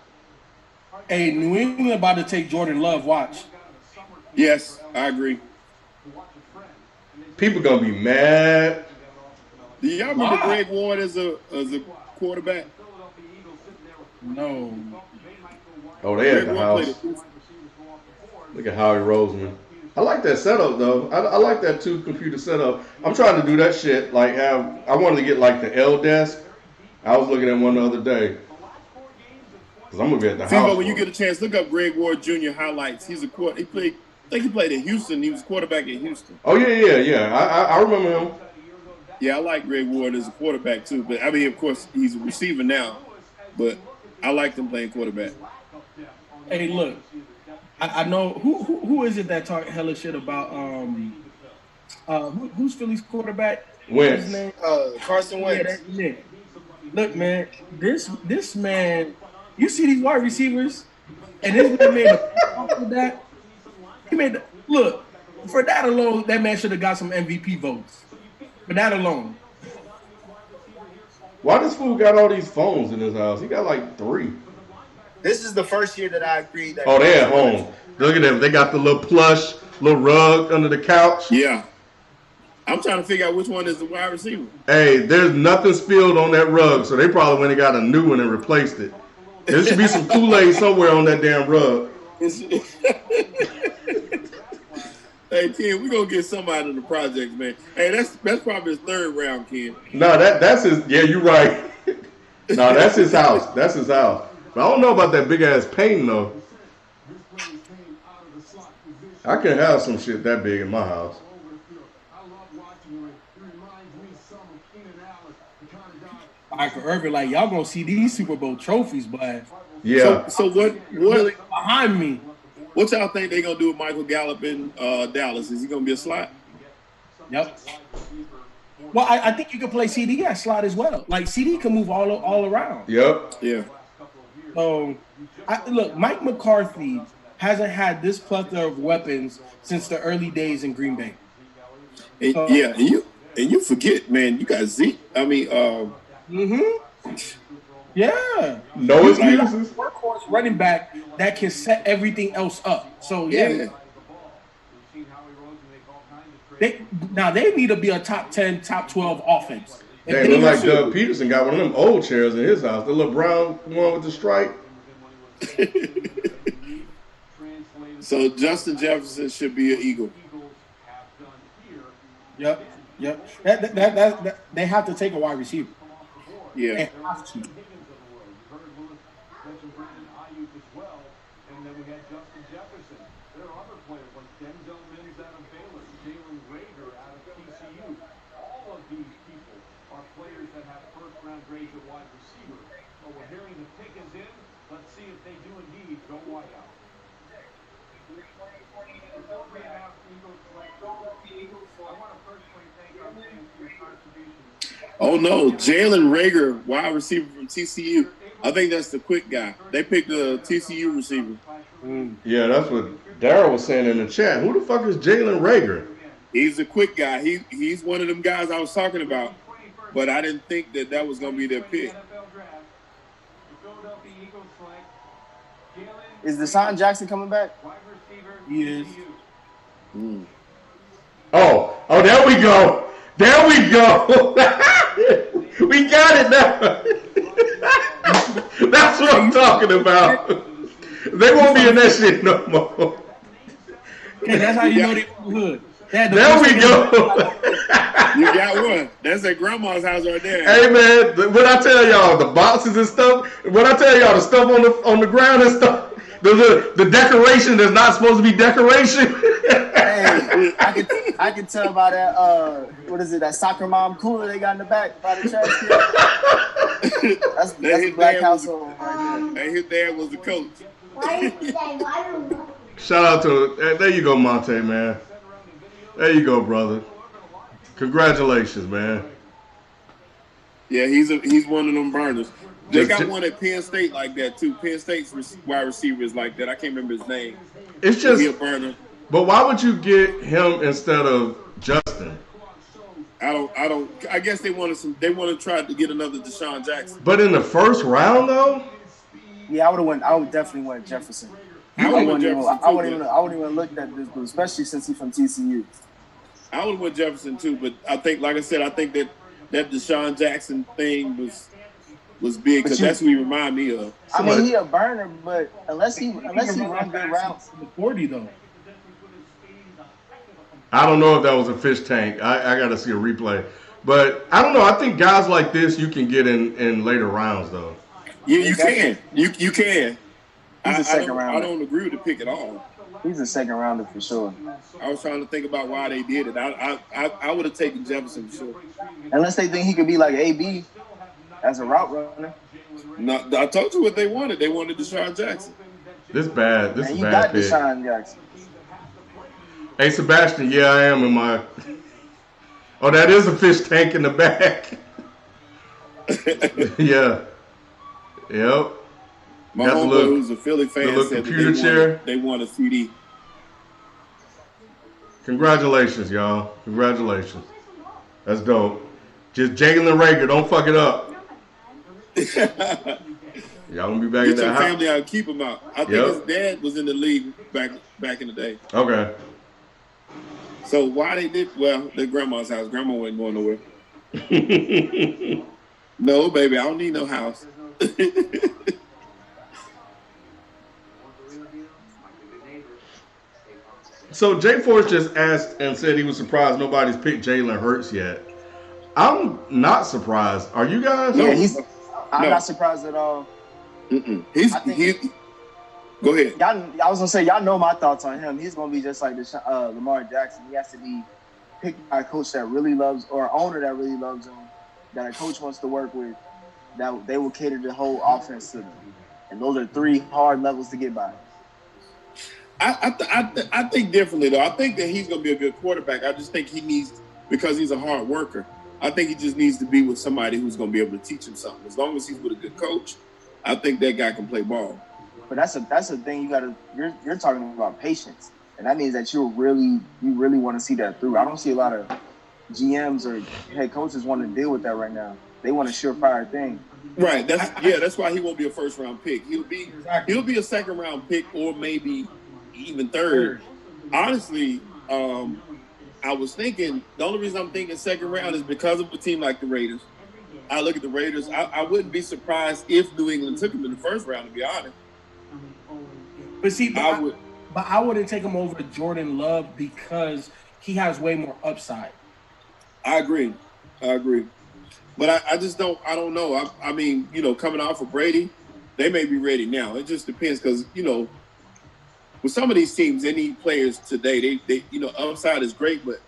Hey, New England about to take Jordan Love. Watch. Yes, I agree. People gonna be mad. Do y'all remember Greg Ward as a quarterback? No. Oh, they at the house. Look at Howie Roseman. I like that setup though. I like that 2-computer setup. I'm trying to do that shit. Like I wanted to get like the L desk. I was looking at one the other day. Cause I'm gonna be at the house. But when you get a chance, look up Greg Ward Jr. highlights. He's a quarter. I think he played in Houston. He was quarterback in Houston. Oh yeah. I remember him. Yeah, I like Greg Ward as a quarterback too. But I mean, of course, he's a receiver now. But I like him playing quarterback. Hey, look. I know who is it that talk hella shit about who's Philly's quarterback? Wentz. His name? Carson Wentz. Yeah. Look, man, this man, you see these wide receivers, and this man made a for that. He made look for that alone. That man should have got some MVP votes. For that alone. Why this fool got all these phones in his house? He got like 3. This is the first year that I agreed that. Oh, they at home. Look at them. They got the little plush, little rug under the couch. Yeah. I'm trying to figure out which one is the wide receiver. Hey, there's nothing spilled on that rug, so they probably went and got a new one and replaced it. There should be some Kool-Aid somewhere on that damn rug. Hey, Ken, we're going to get somebody in the projects, man. Hey, that's probably his 3rd round, Ken. No, that's his. Yeah, you're right. No, that's his house. That's his house. But I don't know about that big-ass painting, though. I can have some shit that big in my house. Michael Irvin, like y'all gonna see these Super Bowl trophies, but yeah. So what behind me? What y'all think they gonna do with Michael Gallup in Dallas? Is he gonna be a slot? Yep. Well, I think you can play CeeDee at slot as well. Like CeeDee can move all around. Yep. Yeah. So, look, Mike McCarthy hasn't had this plethora of weapons since the early days in Green Bay. And, and you forget, man, you got Zeke. I mean, yeah. No excuses. Workhorse running back that can set everything else up. So yeah. They need to be a top 10, top 12 offense. They look like Doug Peterson got one of them old chairs in his house. The little brown one with the stripe. So Justin Jefferson should be an Eagle. Yep. That they have to take a wide receiver. Yeah. They have to. And then we had Justin Jefferson. There are other players like Denzel Mims out of Baylor, Jalen Rhaegar out of TCU. All of these people are players that have first-round grades at wide receiver. But we're hearing the pick is in. Let's see if they do indeed go wide out. Oh no, Jalen Rhaegar, wide receiver from TCU. I think that's the quick guy. They picked a TCU receiver. Yeah, that's what Darryl was saying in the chat. Who the fuck is Jalen Rhaegar? He's a quick guy. He's one of them guys I was talking about, but I didn't think that was going to be their pick. Is Deshaun Jackson coming back? He is. Oh, there we go. There we go. We got it now. That's what I'm talking about. They won't be in that shit no more. Yeah, that's how you know they good. There we go. You got one. That's at grandma's house right there. Hey man, what I tell y'all, the boxes and stuff. What I tell y'all, the stuff on the ground and stuff. The decoration that's not supposed to be decoration. Hey, I can tell by that what is it, that soccer mom cooler they got in the back by the trash can. That's a black household right there. And his dad was the coach. Shout out to there you go, Monte, man. There you go, brother. Congratulations, man. Yeah, he's one of them burners. They got one at Penn State like that too. Penn State's wide receiver is like that. I can't remember his name. It's just a burner. But why would you get him instead of Justin? I guess they wanted to try to get another Deshaun Jackson. But in the first round though? Yeah, I would definitely went Jefferson. I wouldn't even look at this dude, especially since he's from TCU. I would have went Jefferson too, but I think, like I said, that Deshaun Jackson thing was big because that's who he remind me of. I mean, he a burner, but unless he run good routes. 40 though. I don't know if that was a fish tank. I got to see a replay. But I don't know. I think guys like this you can get in later rounds though. Yeah, you can. You can. He's a second rounder. I don't agree with the pick at all. He's a second rounder for sure. I was trying to think about why they did it. I would have taken Jefferson for sure. Unless they think he could be like AB as a route runner. No, I told you what they wanted. They wanted Deshaun Jackson. This bad. This Man, is you bad got pick. Deshaun Jackson. Hey, Sebastian, yeah, I am in my... Oh, that is a fish tank in the back. Yeah. Yep. My homeboy, who's a Philly fan, said they want a CeeDee. Congratulations, y'all. Congratulations. That's dope. Just Jalen Rhaegar, don't fuck it up. Y'all gonna be back in that your house. family out, keep him out. I think his dad was in the league back in the day. Okay. So why they did? Well, their grandma's house. Grandma wasn't going nowhere. No, baby, I don't need no house. So Jay Force just asked and said he was surprised nobody's picked Jalen Hurts yet. I'm not surprised. Are you guys? Yeah, I'm not surprised at all. Go ahead. I was gonna say, y'all know my thoughts on him. He's gonna be just like Lamar Jackson. He has to be picked by a coach that really loves, or an owner that really loves him, that a coach wants to work with, that they will cater the whole offense to them. And those are 3 hard levels to get by. I think differently though. I think that he's gonna be a good quarterback. I just think he needs, because he's a hard worker, I think he just needs to be with somebody who's gonna be able to teach him something. As long as he's with a good coach, I think that guy can play ball. But that's a thing you're talking about patience, and that means that you really want to see that through. I don't see a lot of GMs or head coaches want to deal with that right now. They want a surefire thing. Right. That's why he won't be a first round pick. He'll be a second round pick or maybe even third. Honestly, I was thinking the only reason I'm thinking second round is because of a team like the Raiders. I look at the Raiders. I wouldn't be surprised if New England took him in the first round, to be honest. But see, I wouldn't take him over Jordan Love because he has way more upside. I agree. But I just don't. I don't know. I mean, coming off of Brady, they may be ready now. It just depends because with some of these teams, they need players today. They upside is great, but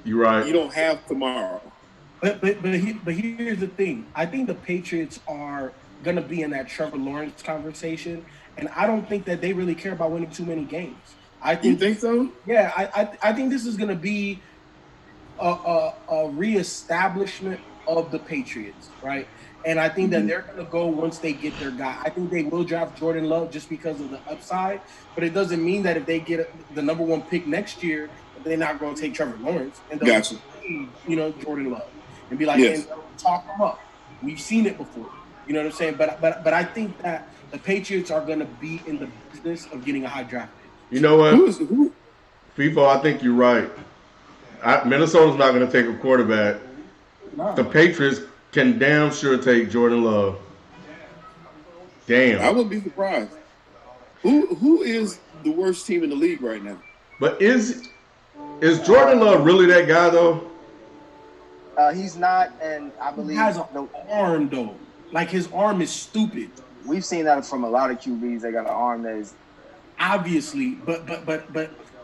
you're right. You don't have tomorrow. But here's the thing. I think the Patriots are gonna be in that Trevor Lawrence conversation, and I don't think that they really care about winning too many games. You think so? Yeah, I think this is gonna be a reestablishment of the Patriots, right? And I think that they're going to go once they get their guy. I think they will draft Jordan Love just because of the upside, but it doesn't mean that if they get the number one pick next year, they're not going to take Trevor Lawrence and they'll take, Jordan Love and be like, and talk them up. We've seen it before. You know what I'm saying? But I think that the Patriots are going to be in the business of getting a high draft pick. You know what? FIFO, I think you're right. Minnesota's not going to take a quarterback. No. The Patriots can damn sure take Jordan Love. Damn. I wouldn't be surprised. Who is the worst team in the league right now? But is Jordan Love really that guy though? He's not, and I believe he has an arm though. Like his arm is stupid. We've seen that from a lot of QBs. They got an arm that is obviously, but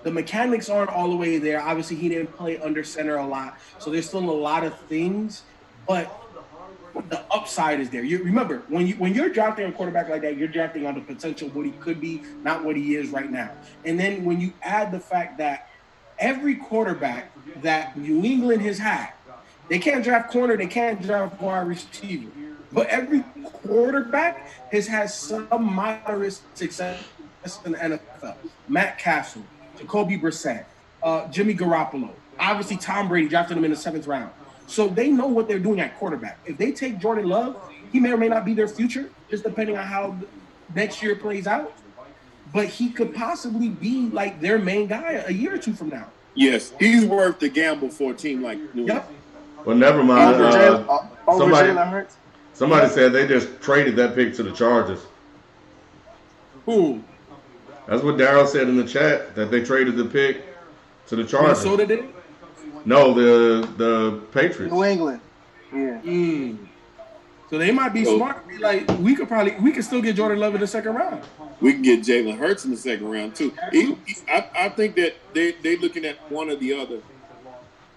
the mechanics aren't all the way there. Obviously, he didn't play under center a lot, so there's still a lot of things. But the upside is there. You remember when you're drafting a quarterback like that, you're drafting on the potential of what he could be, not what he is right now. And then when you add the fact that every quarterback that New England has had, they can't draft corner, they can't draft wide receiver, but every quarterback has had some moderate success in the NFL. Matt Castle, Jacoby Brissett, Jimmy Garoppolo. Obviously, Tom Brady drafted him in the 7th round. So they know what they're doing at quarterback. If they take Jordan Love, he may or may not be their future, just depending on how next year plays out. But he could possibly be like their main guy a year or two from now. Yes, he's worth the gamble for a team like New England. Well, never mind. Somebody Yep. said they just traded that pick to the Chargers. Who? That's what Darryl said in the chat, that they traded the pick to the Chargers. Minnesota did? No, the Patriots. New England. Yeah. So they might be smart. Like we could still get Jordan Love in the 2nd round. We can get Jalen Hurts in the 2nd round too. I think that they're looking at one or the other,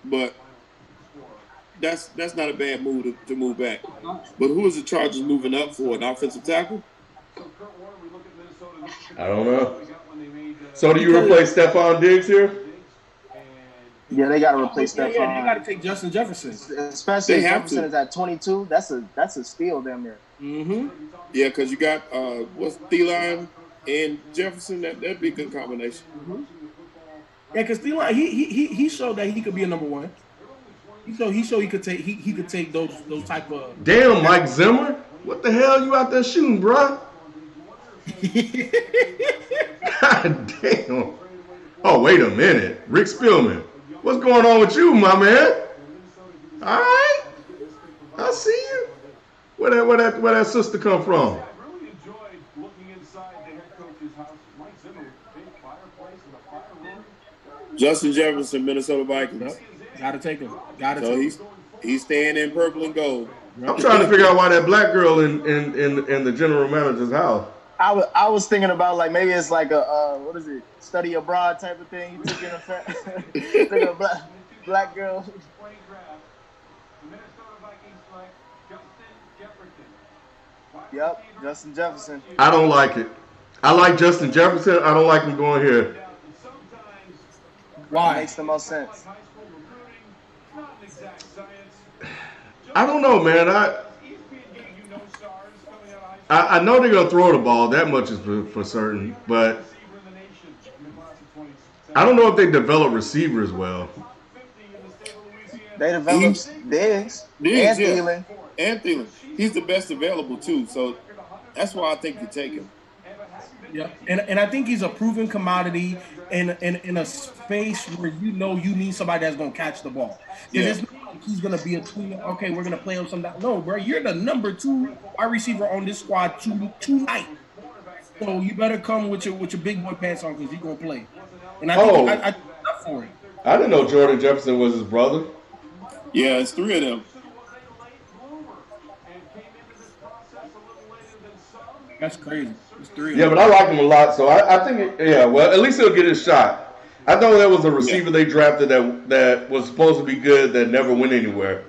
but that's not a bad move to move back. But who is the Chargers moving up for? An offensive tackle? I don't know. So do you replace Stephon Diggs here? Yeah, they got to replace Stephon. Yeah, they got to take Justin Jefferson. Especially if Jefferson is at 22. That's a steal down there. Mm-hmm. Yeah, because you got Thielen and Jefferson. That'd be a good combination. Mm-hmm. Yeah, because Thielen he showed that he could be a number one. He showed he could take those type of. Damn, Mike Zimmer, what the hell you out there shooting, bro? God damn. Oh, wait a minute, Rick Spielman. What's going on with you, my man? All right, I see you. Where that sister come from? I really enjoyed looking inside the head coach's house. Mike Zimmer with a big fireplace and a fire room. Justin Jefferson, Minnesota Vikings. Yep. Gotta take him. He's staying in purple and gold. I'm trying to figure out why that black girl in the general manager's house. I was thinking about like maybe it's like a what is it, study abroad type of thing. You took in a black girl. Yep, Justin Jefferson. I don't like it. I like Justin Jefferson. I don't like him going here. Why? Makes the most sense. I don't know, man. I know they're gonna throw the ball. That much is for certain. But I don't know if they develop receivers well. They developed Diggs Diggs, and yeah, Thielen. and Thielen. He's the best available too, so that's why I think you take him. Yeah, and I think he's a proven commodity in a space where you know you need somebody that's gonna catch the ball. Because Yeah, it's not like he's gonna be a tweener. Okay, we're gonna play him some. No, bro, you're the number 2 wide receiver on this squad tonight. So you better come with your big boy pants on because he's gonna play. And I think I think up for it. I didn't know Jordan Jefferson was his brother. yeah, it's 3 of them. That's crazy. It's 3. Yeah, but I like him a lot, so I think, well, at least he'll get his shot. I know there was a receiver they drafted that was supposed to be good that never went anywhere.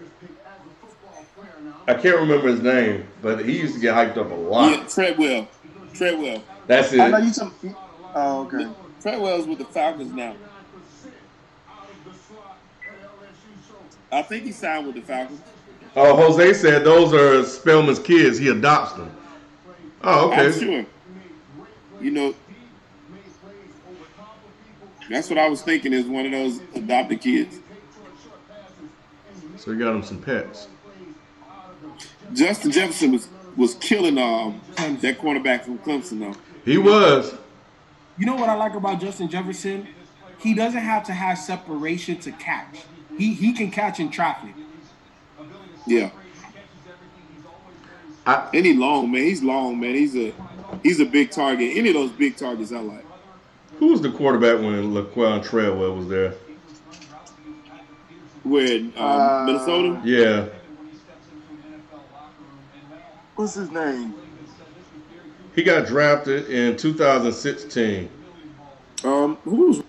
I can't remember his name, but he used to get hyped up a lot. Yeah, Treadwell. That's it. I know you some. Oh, okay. Treadwell's with the Falcons now. I think he signed with the Falcons. Oh, Jose said those are Spellman's kids. He adopts them. Oh, okay. I'm sure. You know, that's what I was thinking is one of those adopted kids. So he got him some pets. Justin Jefferson was killing that cornerback from Clemson, though. He was. You know what I like about Justin Jefferson? He doesn't have to have separation to catch. He can catch in traffic. Yeah. And he's long, man. He's long, man. He's a big target. Any of those big targets I like. Who was the quarterback when Laquan Treadwell was there? Where Minnesota? Yeah. What's his name? He got drafted in 2016. Who was?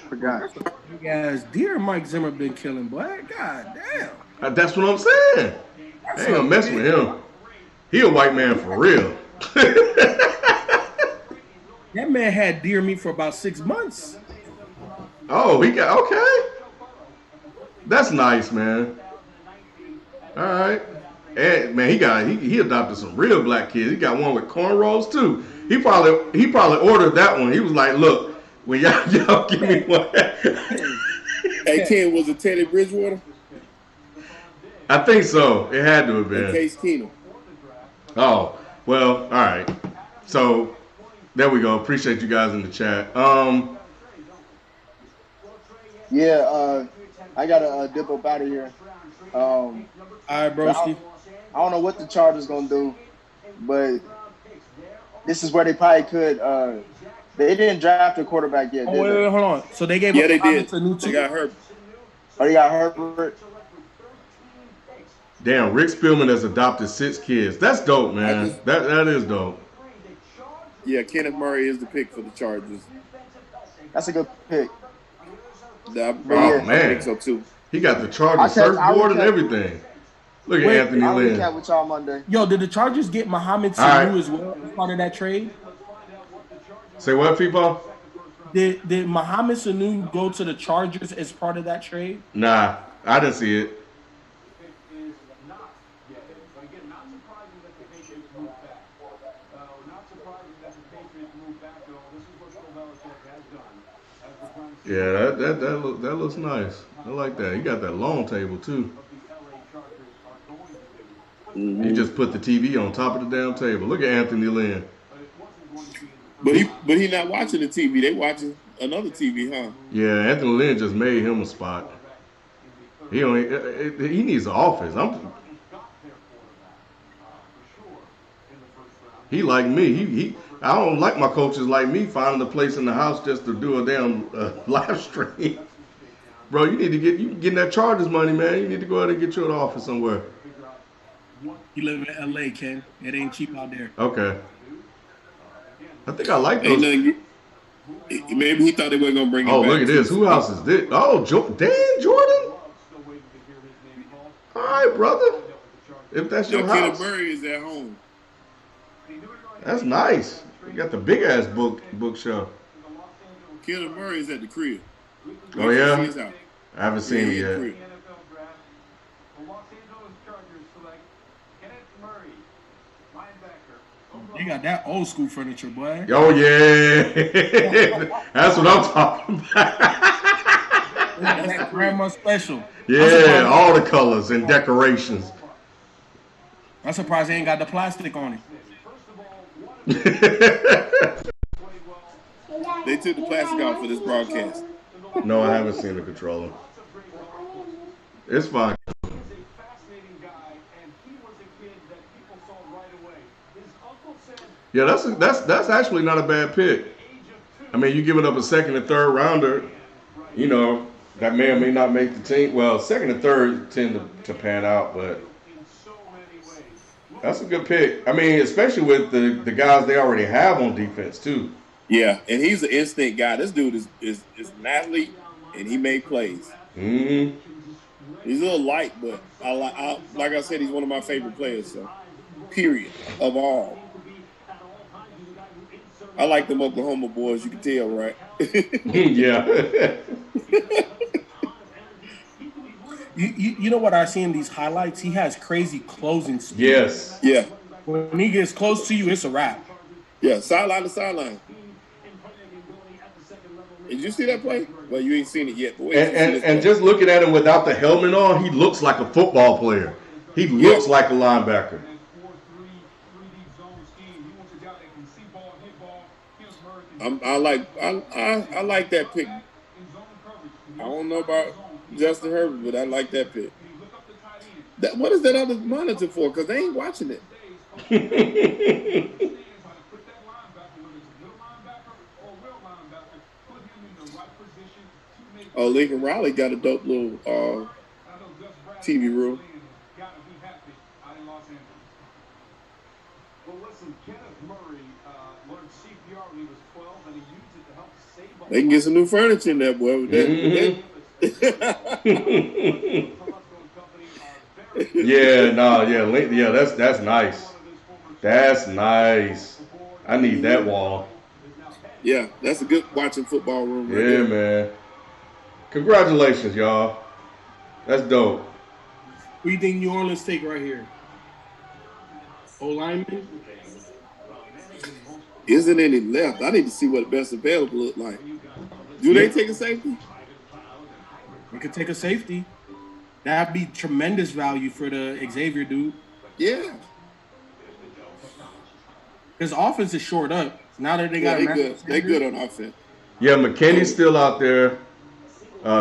Forgot. Big ass deer Mike Zimmer been killing, boy. God damn. That's what I'm saying. I ain't gonna mess with him. He a white man for real. That man had deer meat for about 6 months. Oh, he got okay. That's nice, man. All right. And man, he adopted some real black kids. He got one with cornrows too. He probably ordered that one. He was like, look, when y'all give me one. Hey, Ken, was it Teddy Bridgewater? I think so. It had to have been. Case Keenum. Oh, well, all right. So there we go. Appreciate you guys in the chat. I gotta dip up out of here. All right, broski. I don't know what the Chargers gonna do, but this is where they probably could. They didn't draft a quarterback yet. Oh, wait, hold on. So they gave Yeah, up they did. a new They got hurt. Oh, they got Herbert. Damn, Rick Spielman has adopted 6 kids. That's dope, man. That is dope. Yeah, Kenneth Murray is the pick for the Chargers. That's a good pick. I man. think so too. He got the Chargers surfboard and everything. Look at Anthony I'll Lynn. recap with y'all Monday. Yo, did the Chargers get Mohamed Sanu as well as part of that trade? Say what, people? Did Mohamed Sanu go to the Chargers as part of that trade? Nah, I didn't see it. Yeah, that looks nice. I like that. He got that long table too. Mm-hmm. He just put the TV on top of the damn table. Look at Anthony Lynn. But he not watching the TV. They watching another TV, huh? Yeah, Anthony Lynn just made him a spot. He needs an office. He like me. I don't like my coaches like me finding a place in the house just to do a damn live stream. Bro, you need to getting that Chargers money, man. You need to go ahead and get you an office somewhere. You live in LA, Ken. It ain't cheap out there. Okay. I think I like those. Maybe he thought they weren't gonna bring him back. Look at this. Who else is this? Oh, Dan Jordan. All right, brother. If that's your house. Kenneth Murray is at home. That's nice. You got the big ass bookshelf. Kenneth Murray is at the crib. Oh yeah. I haven't seen it yet. They got that old school furniture, boy. Oh yeah, that's what I'm talking about. That grandma special. Yeah, all the colors and decorations. I'm surprised they ain't got the plastic on it. They took the plastic out for this broadcast. No, I haven't seen the controller. It's fine. He's a fascinating guy, and he was a kid that people saw right away. His uncle said Yeah, that's actually not a bad pick. I mean, you giving up a second and third rounder, you know, that may or may not make the team. Well, second and third tend to pan out, but in so many ways. that's a good pick. I mean, especially with the guys they already have on defense too. Yeah, and he's an instinct guy. This dude is an athlete, and he made plays. Mm-hmm. He's a little light, but like I said, he's one of my favorite players. So, period of all. I like them Oklahoma boys. You can tell, right? Yeah. You know what I see in these highlights? He has crazy closing speed. Yes. Yeah. When he gets close to you, it's a wrap. Yeah, sideline to sideline. Did you see that play? Well, you ain't seen it yet. But And just looking at him without the helmet on, he looks like a football player. He looks like a linebacker. I like that pick. I don't know about Justin Herbert, but I like that pick. What is that other monitor for? Because they ain't watching it. Oh, Lincoln Riley got a dope little TV room. They can get some new furniture in there, boy. With that, that's nice. That's nice. I need that wall. Yeah, that's a good watching football room. Right Yeah, there. man. Congratulations, y'all. That's dope. What do you think New Orleans take right here? O-lineman? Isn't any left? I need to see what the best available look like. Do they take a safety? We could take a safety. That'd be tremendous value for the Xavier dude. Yeah. His offense is short up. Now that they got they good on offense. Yeah, McKinney's still out there.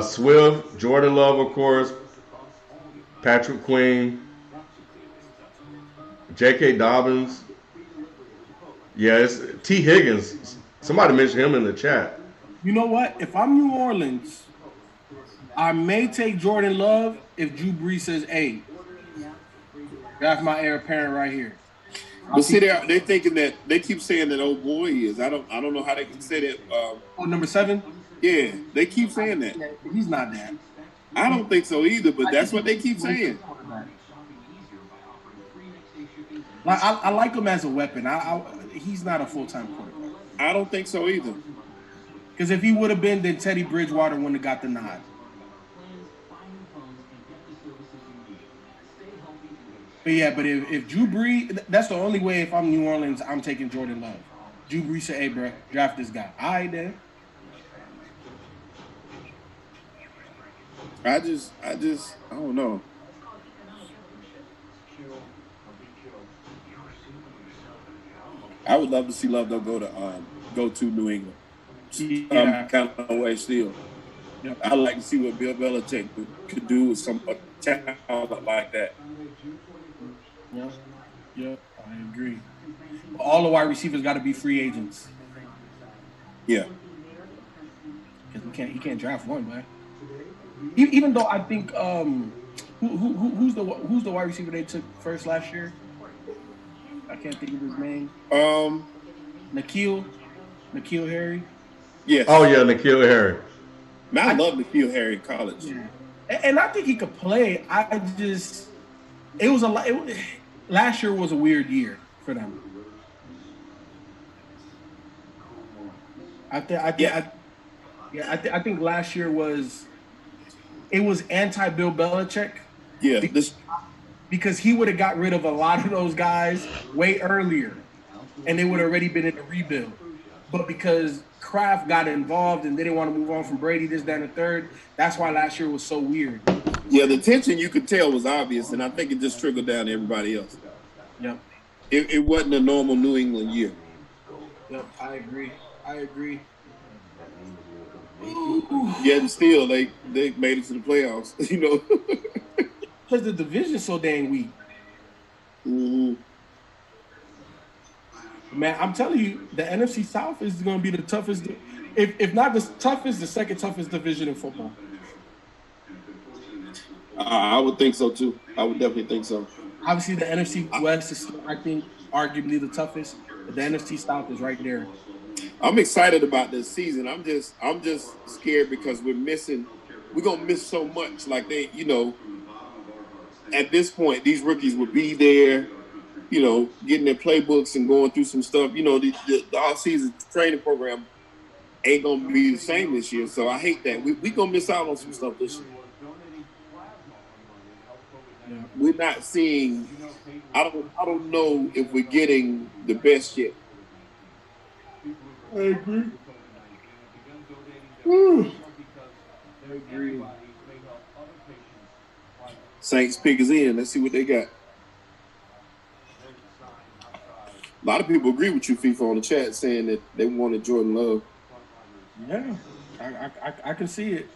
Swift, Jordan Love, of course. Patrick Queen. J.K. Dobbins. Yeah, it's T. Higgins. Somebody mentioned him in the chat. You know what? If I'm New Orleans, I may take Jordan Love if Drew Brees says, "Hey, that's my heir apparent right here." But see, they thinking that they keep saying that old boy is. I don't know how they can say that. Number 7. Yeah, they keep saying that. He's not that. I don't think so either. But that's what they keep saying. Like I like him as a weapon. He's not a full-time quarterback. I don't think so either. Because if he would have been, then Teddy Bridgewater wouldn't have got the nod. But if Drew Brees, that's the only way. If I'm New Orleans, I'm taking Jordan Love. Drew Brees said, "Hey, bro, draft this guy." All right, then. I don't know. I would love to see Love though go to New England. Kind of way still. Yeah. I'd like to see what Bill Belichick could do with some talent like that. Yeah, I agree. All the wide receivers got to be free agents. Yeah. Because he can't draft one, man. Even though I think who's the wide receiver they took first last year? I can't think of his name. N'Keal Harry. Yes. Oh yeah, N'Keal Harry. Man, I love N'Keal Harry in college. Yeah. And I think he could play. It was last year was a weird year for them. I think last year was anti-Bill Belichick. Yeah. Because he would have got rid of a lot of those guys way earlier. and they would have already been in the rebuild. But because Kraft got involved and they didn't want to move on from Brady, this, that, and the third, that's why last year was so weird. Yeah, the tension you could tell was obvious, and I think it just trickled down to everybody else. Yep. It wasn't a normal New England year. Yep. I agree. Yet and still, they made it to the playoffs. You know. Because the division's so dang weak. Mm-hmm. Man, I'm telling you, the NFC South is going to be the toughest, if not the toughest, the second toughest division in football. I would think so too. I would definitely think so. Obviously, the NFC West is, I think, arguably the toughest, but the NFC South is right there. I'm excited about this season. I'm just scared because we're gonna miss so much. Like they, at this point, these rookies will be there, getting their playbooks and going through some stuff. The off-season training program ain't gonna be the same this year. So I hate that. We gonna miss out on some stuff this year. Yeah. We're not seeing. I don't know if we're getting the best yet. I agree. I agree. Saints pick is in. Let's see what they got. A lot of people agree with you, FIFA, on the chat, saying that they wanted Jordan Love. Yeah, I can see it.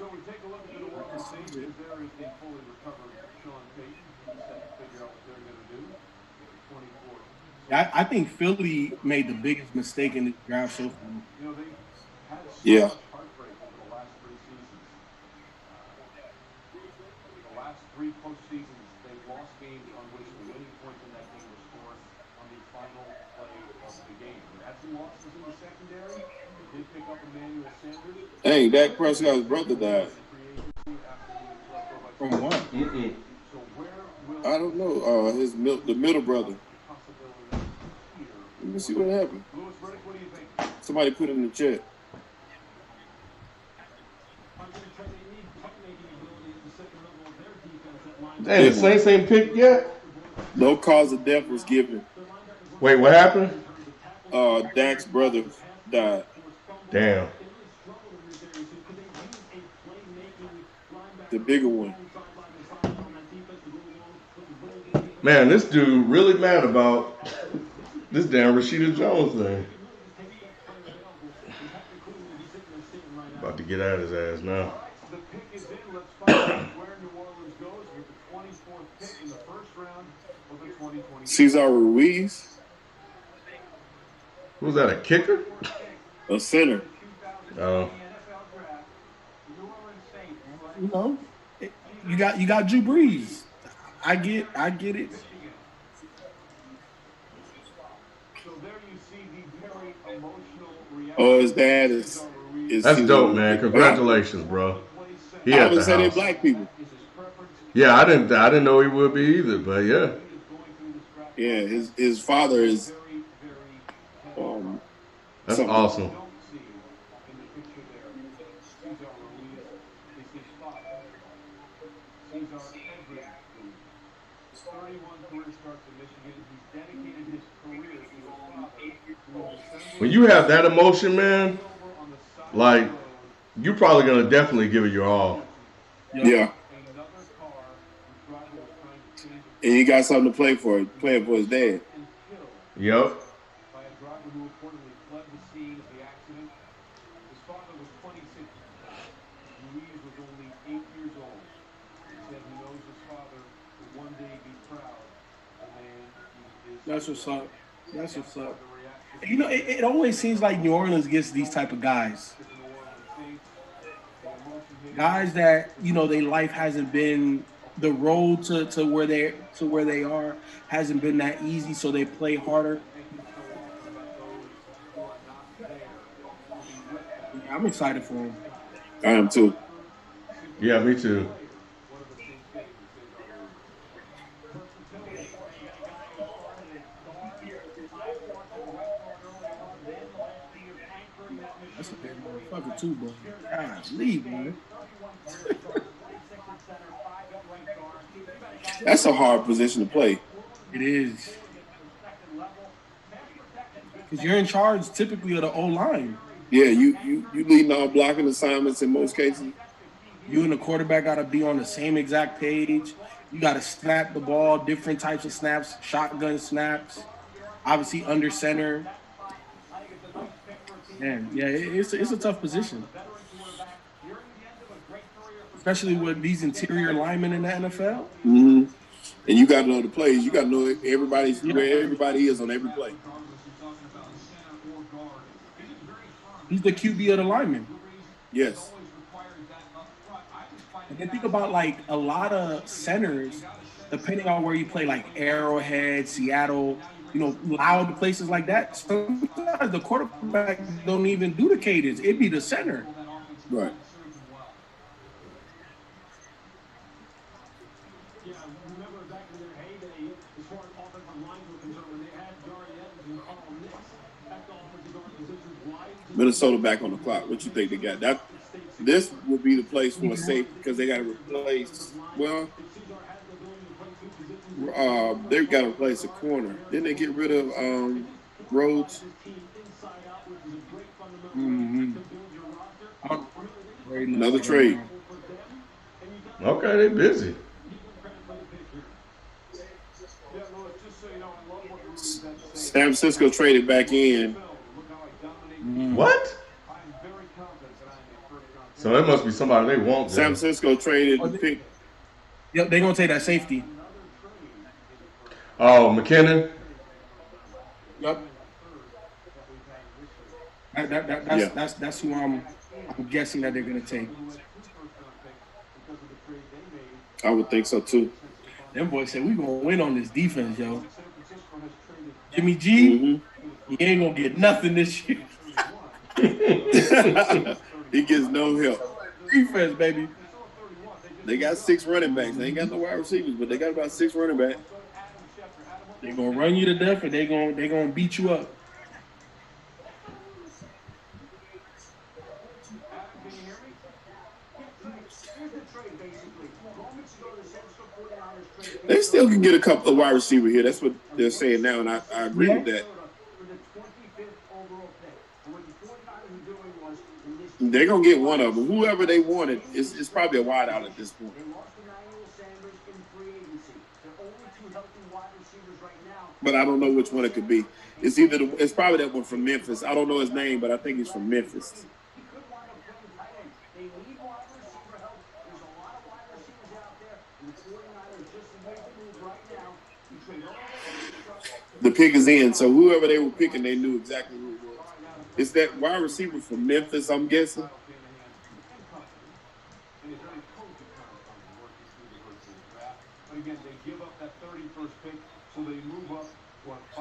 I think Philly made the biggest mistake in the draft so far. Yeah. The last three postseasons, they've lost games on which the winning points in that game were scored on the final play of the game. They had some losses in the secondary. They did pick up Emmanuel Sanders. Hey, Dak Prescott's brother died. From what? I don't know. The middle brother. Let me see what happened. Somebody put it in the chat. Damn, the Saints ain't picked yet? No cause of death was given. Wait, what happened? Dak's brother died. Damn. The bigger one. Man, this dude really mad about this damn Rashida Jones thing. About to get out of his ass now. The pick is in. Let's find out where New Orleans goes with the 24th pick in the first round of the 2020. Cesar Ruiz. Who's that, a kicker? A center. Oh. You got Drew Brees. I get it. So there you see the very emotional reaction. Oh, his dad is That's dope, man. Congratulations, bro. He I at the would say they're house. black people. Yeah, I didn't know he would be either, but yeah. Yeah, his father is. That's something. awesome. When you have that emotion, man, like, you're probably gonna definitely give it your all. Yeah. And he got something to play for, playing for his dad. Yep. By a driver who reportedly fled the scene of the accident. His father was 26. Ruiz was only 8 years old. He said he knows his father will one day be proud of the man he is. That's what's up. It always seems like New Orleans gets these type of guys. Guys that, their life hasn't been the road to where they are hasn't been that easy, so they play harder. I'm excited for him. I am too. Yeah, me too. That's a big motherfucker too, bro. God, leave, man. That's a hard position to play. It is. Because you're in charge typically of the O-line. Yeah, you leading all blocking assignments in most cases. You and the quarterback got to be on the same exact page. You got to snap the ball, different types of snaps, shotgun snaps, obviously under center. Man, yeah, it's a tough position, especially with these interior linemen in the NFL. Mm-hmm. And you got to know the plays. You got to know where everybody is on every play. He's the QB of the lineman. Yes. And then think about like a lot of centers, depending on where you play, like Arrowhead, Seattle, loud places like that. Sometimes the quarterback don't even do the cadence. It'd be the center. Right. Minnesota back on the clock. What you think they got? That this will be the place for a safety because they got to replace. Well, they've got to replace a corner. Didn't they get rid of Rhodes? Mm-hmm. Another trade. Okay, they busy. San Francisco traded back in. What? So that must be somebody they want. San Francisco traded the pick. Yep, they're gonna take that safety. Oh, McKinnon. Yep. That's who I'm guessing that they're gonna take. I would think so too. Them boys said we gonna win on this defense, yo. Jimmy G, he ain't gonna get nothing this year. He gets no help. Defense, baby. They got 6 running backs. They ain't got no wide receivers, but they got about 6 running backs. They're gonna run you to death, and they gonna beat you up. They still can get a couple of wide receiver here. That's what they're saying now, and I agree with that. They're going to get one of them. Whoever they wanted, it's probably a wide out at this point. But I don't know which one it could be. It's probably that one from Memphis. I don't know his name, but I think he's from Memphis. The pick is in, so whoever they were picking, they knew exactly who it was. It's that wide receiver from Memphis, I'm guessing.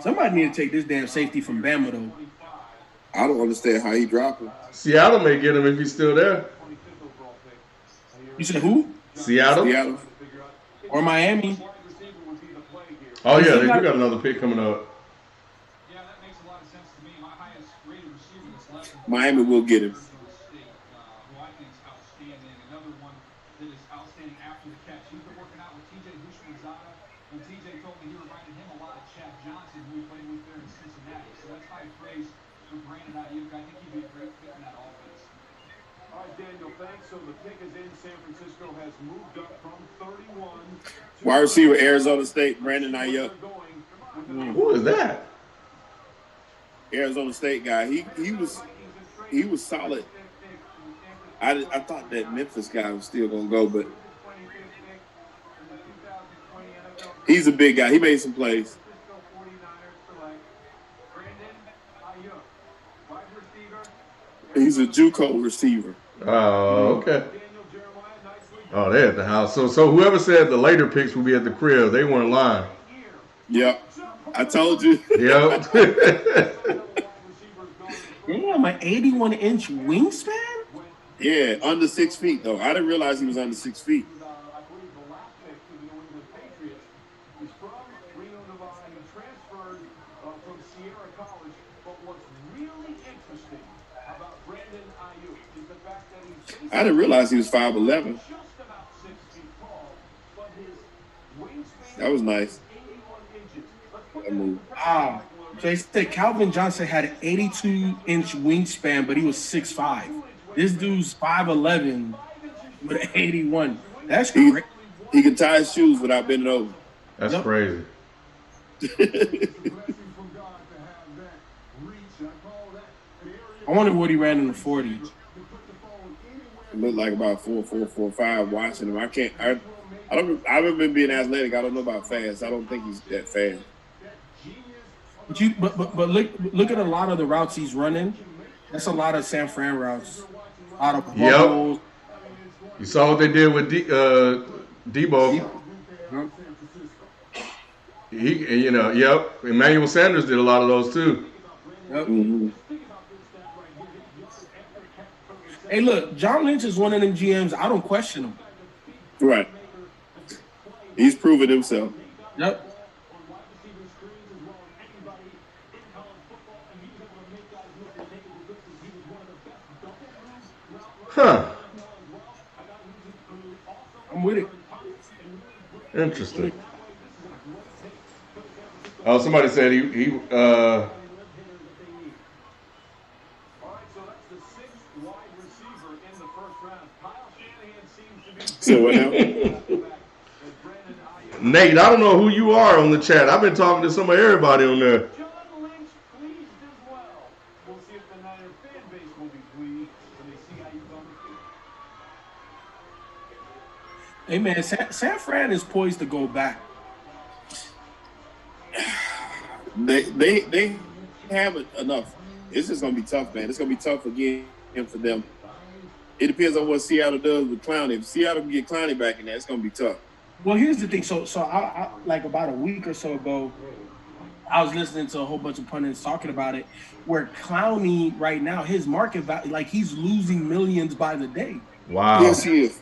Somebody need to take this damn safety from Bama, though. I don't understand how he dropped him. Seattle may get him if he's still there. You said who? Seattle. Or Miami. Oh, yeah, they do got another pick coming up. Yeah, that makes a lot of sense to me. My highest rated receiver this left. Miami will get him. Who I think is outstanding. Another one that is outstanding after the catch. He's been working out with TJ Houshmandzadeh, and TJ told me he reminded him a lot of Chad Johnson, who he played with there in Cincinnati. So that's high praise for Brandon Ayuk. I think he'd be a great fit in that offense. All right, Daniel, thanks. So the pick is in. San Francisco has moved up from 31. Wide receiver, Arizona State, Brandon Ayuk. Who is that? Arizona State guy. He was solid. I thought that Memphis guy was still gonna go, but he's a big guy. He made some plays. He's a JUCO receiver. Oh, okay. Oh, they're at the house. So whoever said the later picks will be at the crib, they weren't lying. Yep. I told you. Yep. Damn, an 81-inch wingspan? Yeah, under 6 feet, though. I didn't realize he was under 6 feet. I didn't realize he was 5'11". That was nice. That move. Wow. So they said Calvin Johnson had an 82-inch wingspan, but he was 6'5". This dude's 5'11" with an 81. That's He great. he can tie his shoes without bending over. That's Yep. crazy. I wonder what he ran in the 40. It looked like about 4.5 watching him. I remember being athletic. I don't know about fast. I don't think he's that fast. But look at a lot of the routes he's running. That's a lot of San Fran routes. A lot of bubbles. You saw what they did with Debo. Yep. Emmanuel Sanders did a lot of those too. Yep. Mm-hmm. Hey, look, John Lynch is one of them GMs. I don't question him. Right. He's proven himself. Yep. Huh. I'm with it. Interesting. Oh, somebody said he So what now? Nate, I don't know who you are on the chat. I've been talking to some of everybody on there. John Lynch pleased as well. We'll see if the Niner fan base will be pleased when they see how you come. Hey, man, San Fran is poised to go back. They have enough. It's just gonna be tough, man. It's gonna be tough again for them. It depends on what Seattle does with Clowney. If Seattle can get Clowney back in there, it's gonna be tough. Well, here's the thing. So I like about a week or so ago, I was listening to a whole bunch of pundits talking about it, where Clowney right now, his market value, like he's losing millions by the day. Wow. Yes, he is.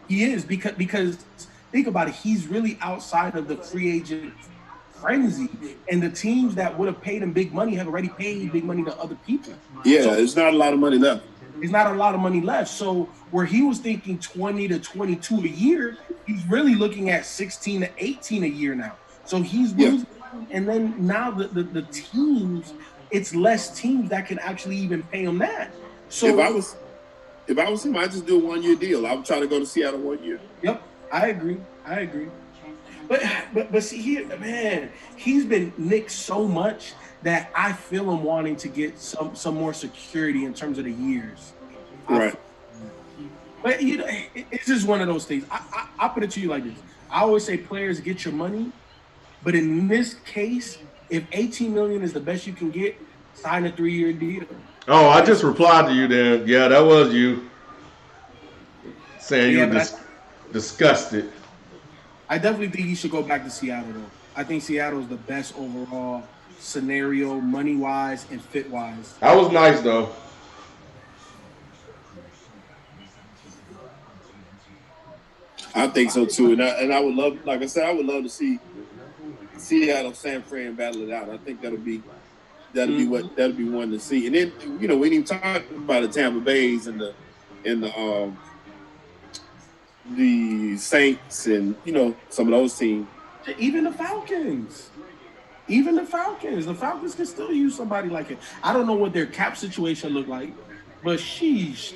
He is because think about it, he's really outside of the free agent frenzy, and the teams that would have paid him big money have already paid big money to other people. Yeah, So there's not a lot of money left. there's not a lot of money left. So where he was thinking 20 to 22 a year, he's really looking at 16 to 18 a year now. So he's losing. And then now the teams, it's less teams that can actually even pay him that. So If I was him, I'd just do a 1-year deal. I would try to go to Seattle 1 year. Yep, I agree. But see here, man, he's been nicked so much that I feel him wanting to get some more security in terms of the years. Right. But you know, it's just one of those things. I put it to you like this. I always say players get your money, but in this case, if 18 million is the best you can get, sign a 3-year deal. Oh, I just replied to you then. Yeah, that was you. Saying you were disgusted. I definitely think he should go back to Seattle, though. I think Seattle is the best overall scenario, money-wise and fit-wise. That was nice, though. I think so too, and I would love, like I said, I would love to see Seattle, San Fran battle it out. I think that'll be one to see. And then we didn't even talk about the Tampa Bays and the Saints and some of those teams. Even the Falcons. The Falcons can still use somebody like it. I don't know what their cap situation look like, but sheesh.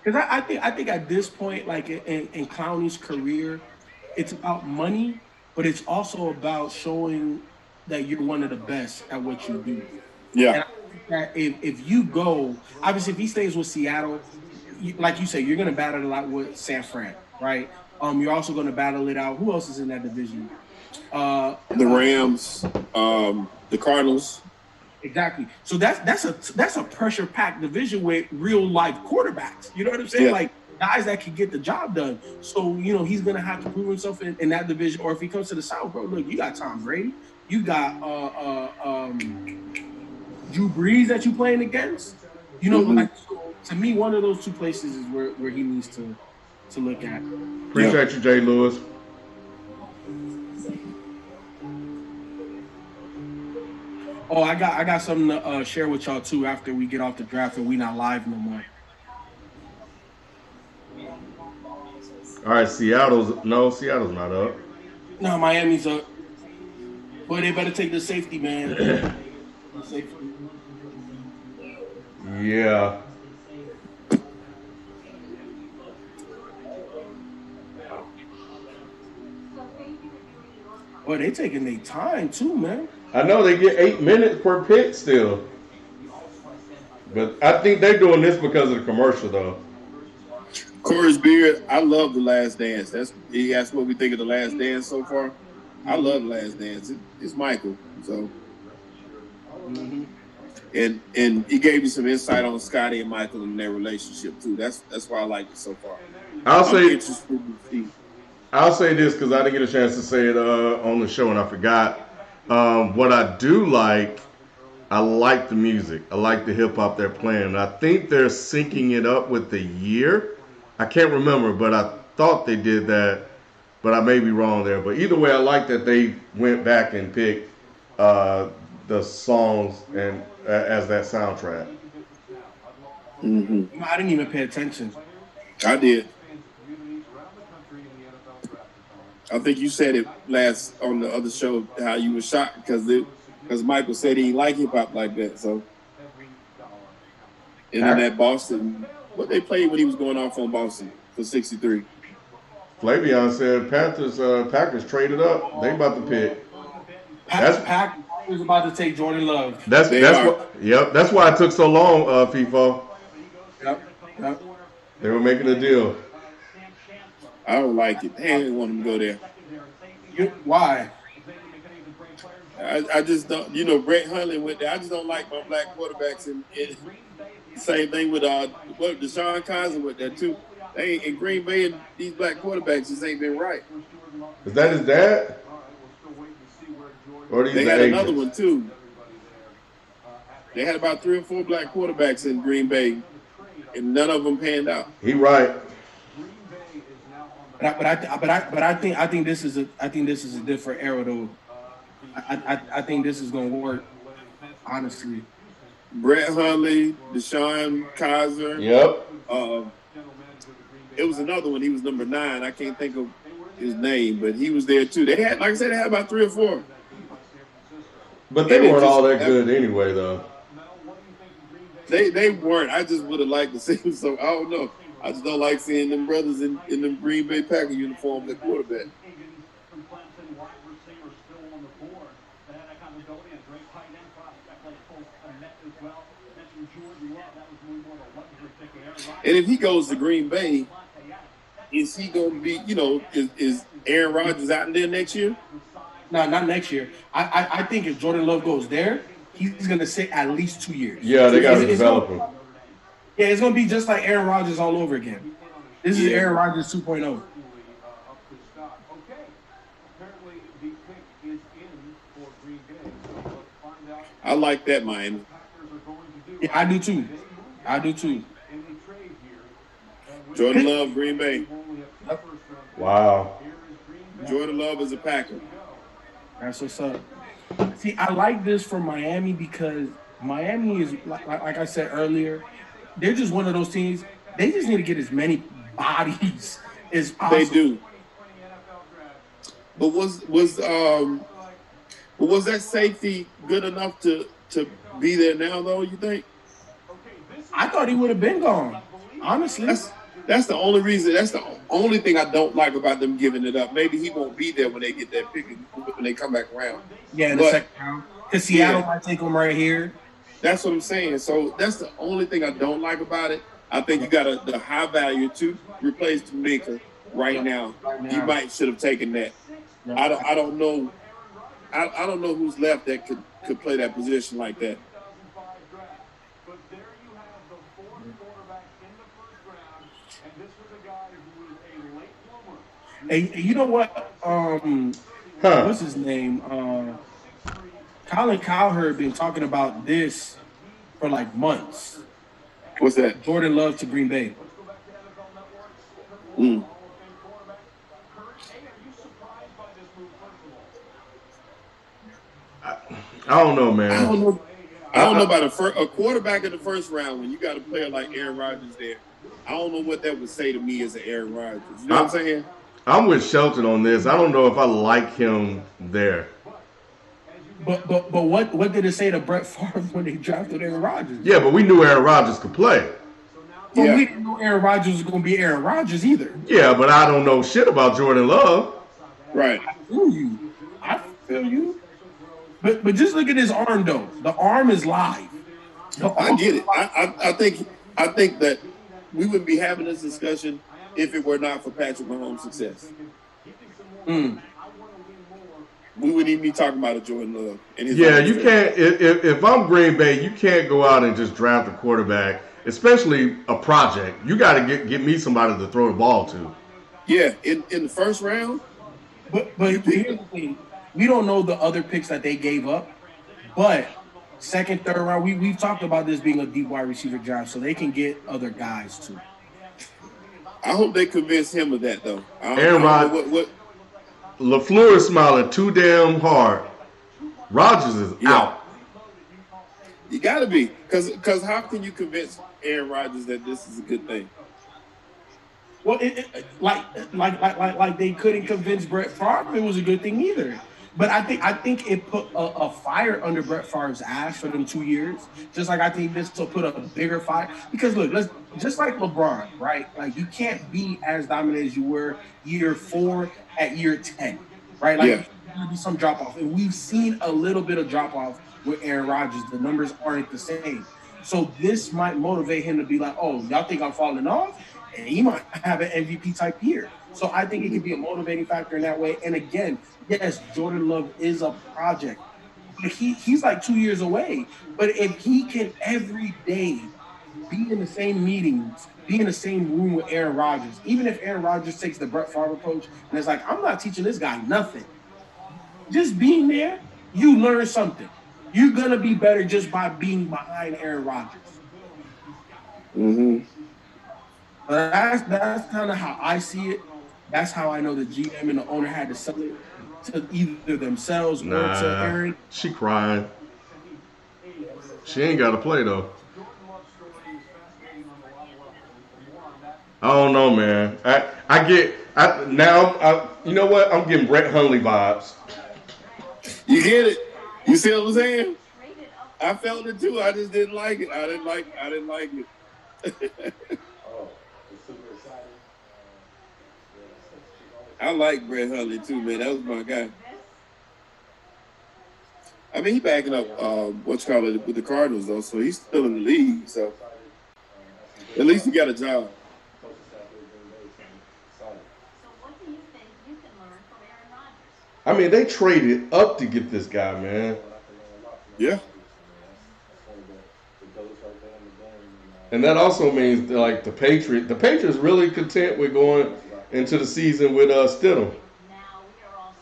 Because I think at this point, like in Clowney's career, it's about money, but it's also about showing that you're one of the best at what you do. Yeah. And I think that if you go, obviously if he stays with Seattle, like you say, you're going to battle it a lot with San Fran, right? You're also going to battle it out. Who else is in that division? The Rams, the Cardinals. Exactly. So that's a pressure-packed division with real-life quarterbacks. You know what I'm saying? Yeah. Like guys that can get the job done. So he's gonna have to prove himself in that division. Or if he comes to the South, bro, look, you got Tom Brady, you got Drew Brees that you playing against. Like so, to me, one of those two places is where he needs to look at. Appreciate you, Jay Lewis. Oh, I got something to share with y'all too after we get off the draft and we not live no more. All right, Seattle's not up. No, Miami's up. Boy, they better take the safety, man. The safety. Yeah. Boy, they taking their time too, man. I know they get 8 minutes per pick still. But I think they're doing this because of the commercial, though. Corey's Beard, I love The Last Dance. He asked what we think of The Last Dance so far. I love The Last Dance. It's Michael. So, and he gave me some insight on Scotty and Michael and their relationship too. That's why I like it so far. I'll I'm say interested to see. I'll say this because I didn't get a chance to say it on the show and I forgot. What I do like, I like the music. I like the hip hop they're playing. I think they're syncing it up with the year. I can't remember, but I thought they did that. But I may be wrong there. But either way, I like that they went back and picked the songs and as that soundtrack. Mm-hmm. I didn't even pay attention. I did. I think you said it last on the other show how you were shocked because Michael said he didn't like hip hop like that. So, and then that Boston, what they played when he was going off on Boston for 63. Flavion said Packers traded up. They about to pick. Pack was about to take Jordan Love. That's why it took so long, FIFO. Yep. They were making a deal. I don't like it. They didn't want him to go there. Why? I just don't. Brett Hundley went there. I just don't like my black quarterbacks. And same thing with Deshaun Kaiser went there too. They ain't in Green Bay, and these black quarterbacks just ain't been right. Is that his dad? Or they had another one too. They had about 3 or 4 black quarterbacks in Green Bay, and none of them panned out. He right. But I think this is a different era though. I think this is gonna work. Honestly, Brett Hundley, Deshaun Kaiser. Yep. It was another one. He was number 9. I can't think of his name, but he was there too. They had, like I said, they had about 3 or 4. But they weren't all that good anyway, though. They weren't. I just would have liked to see them. So I don't know. I just don't like seeing them brothers in the Green Bay Packer uniform at quarterback. And if he goes to Green Bay, is he going to be, is Aaron Rodgers out there next year? No, not next year. I think if Jordan Love goes there, he's going to sit at least 2 years. Yeah, they got to develop him. Yeah, it's going to be just like Aaron Rodgers all over again. This is Aaron Rodgers 2.0. I like that, Miami. Yeah, I do too. Jordan Love, Green Bay. Wow. Jordan Love is a Packer. That's what's up. See, I like this for Miami because Miami is, like I said earlier, they're just one of those teams. They just need to get as many bodies as possible. They do. But was that safety good enough to be there now, though, you think? I thought he would have been gone, honestly. That's the only reason. That's the only thing I don't like about them giving it up. Maybe he won't be there when they get that pick, when they come back around. Yeah, in the second round. Because Seattle might take him right here. That's what I'm saying. So that's the only thing I don't like about it. I think you got the high value to replace Jamaica right now. You might should have taken that. I don't know. I don't know who's left that could play that position like that. Hey, you know what? What's his name? Colin Cowherd been talking about this for like months. What's that? Jordan Love to Green Bay. Mm. I don't know, man. I don't know about a quarterback in the first round when you got a player like Aaron Rodgers there. I don't know what that would say to me as an Aaron Rodgers. You know what I'm saying? I'm with Shelton on this. I don't know if I like him there. But what did it say to Brett Favre when they drafted Aaron Rodgers? Yeah, but we knew Aaron Rodgers could play. But Yeah. we didn't know Aaron Rodgers was going to be Aaron Rodgers either. Yeah, but I don't know shit about Jordan Love. Right. I feel you. But just look at his arm though. The arm is live. I get it. I think that we wouldn't be having this discussion if it were not for Patrick Mahomes' success. We wouldn't even be talking about a Jordan Love. And his Yeah, you can't. If I'm Green Bay, you can't go out and just draft a quarterback, especially a project. You got to get me somebody to throw the ball to. Yeah, in the first round. But here's the thing. We don't know the other picks that they gave up. But second, third round, we've talked about this being a deep wide receiver draft, so they can get other guys too. I hope they convince him of that though. Aaron Rodgers. LaFleur is smiling too damn hard. Rodgers is out. You got to be, because how can you convince Aaron Rodgers that this is a good thing? Well, like they couldn't convince Brett Favre it was a good thing either. But I think it put a fire under Brett Favre's ass for them 2 years. Just like I think this will put a bigger fire. Because look, just like LeBron, right? Like you can't be as dominant as you were year 4 at year 10, right? Like there's gonna be some drop off, and we've seen a little bit of drop off with Aaron Rodgers. The numbers aren't the same, so this might motivate him to be like, "Oh, y'all think I'm falling off?" And he might have an MVP type year. So I think it can be a motivating factor in that way. And again, yes, Jordan Love is a project. But he's like 2 years away. But if he can every day be in the same meetings, be in the same room with Aaron Rodgers, even if Aaron Rodgers takes the Brett Favre approach and it's like, I'm not teaching this guy nothing. Just being there, you learn something. You're going to be better just by being behind Aaron Rodgers. Mm-hmm. But that's kind of how I see it. That's how I know the GM and the owner had to sell it to either themselves or to Aaron. She crying. She ain't got to play though. I don't know, man. You know what? I'm getting Brett Hundley vibes. You get it? You see what I'm saying? I felt it too. I just didn't like it. I didn't like it. I like Brett Hundley too, man. That was my guy. I mean, he backing up with the Cardinals though, so he's still in the league. So at least he got a job. I mean, they traded up to get this guy, man. Yeah. And that also means that, like the Patriots really content with going into the season with Stidham.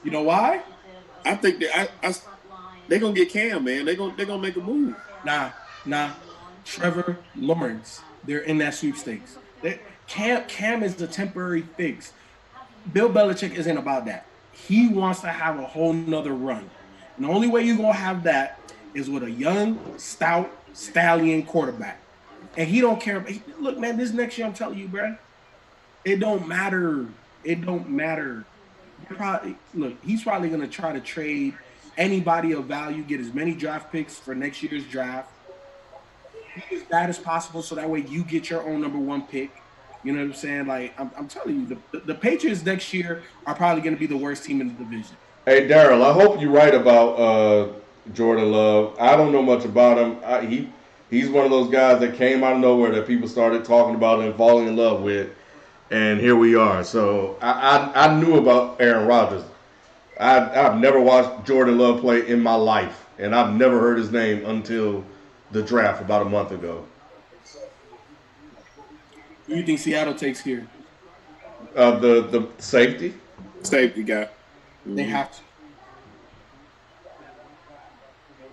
You know why? I think they're gonna get Cam, man. They're gonna make a move. Nah. Trevor Lawrence, they're in that sweepstakes. Cam is the temporary fix. Bill Belichick isn't about that. He wants to have a whole nother run. And the only way you're gonna have that is with a young, stout, stallion quarterback. And he don't care. Look, man, this next year, I'm telling you, bro, it don't matter. It don't matter. He's probably going to try to trade anybody of value, get as many draft picks for next year's draft. As bad as possible, so that way you get your own number 1 pick. You know what I'm saying? Like, I'm telling you, the Patriots next year are probably going to be the worst team in the division. Hey, Daryl, I hope you're right about Jordan Love. I don't know much about him. He's one of those guys that came out of nowhere that people started talking about and falling in love with, and here we are. So I knew about Aaron Rodgers. I've never watched Jordan Love play in my life, and I've never heard his name until the draft about a month ago. Who do you think Seattle takes here? The safety? Safety guy. They have to.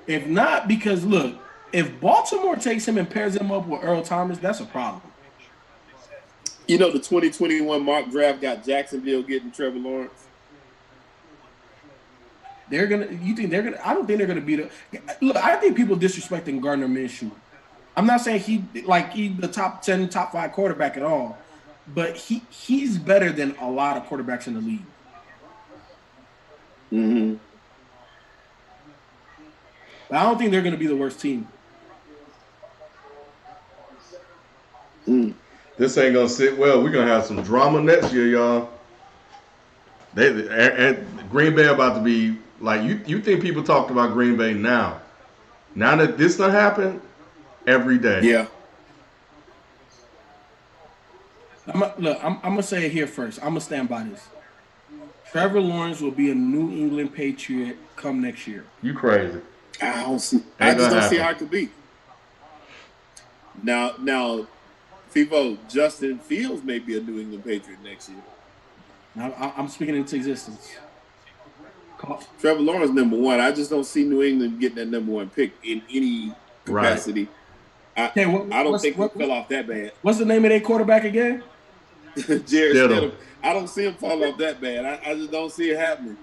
If not, because look, if Baltimore takes him and pairs him up with Earl Thomas, that's a problem. You know, the 2021 mock draft got Jacksonville getting Trevor Lawrence. I don't think they're gonna beat it. Look, I think people disrespecting Gardner Minshew. I'm not saying he's the top 10, top 5 quarterback at all. but he's better than a lot of quarterbacks in the league. Mm-hmm. But I don't think they're going to be the worst team. This ain't gonna sit well. We're gonna have some drama next year, y'all. And Green Bay about to be like you think people talked about Green Bay now. Now that this done happened, every day. Yeah. I'm gonna say it here first. I'm gonna stand by this. Trevor Lawrence will be a New England Patriot come next year. You crazy. I just don't see how it could be. Now, FIFO, Justin Fields may be a New England Patriot next year. I'm speaking into existence. Trevor Lawrence *1. I just don't see New England getting that #1 pick in any capacity. Right. I don't think he fell off that bad. What's the name of their quarterback again? Jared Stidham. I don't see him fall off that bad. I just don't see it happening.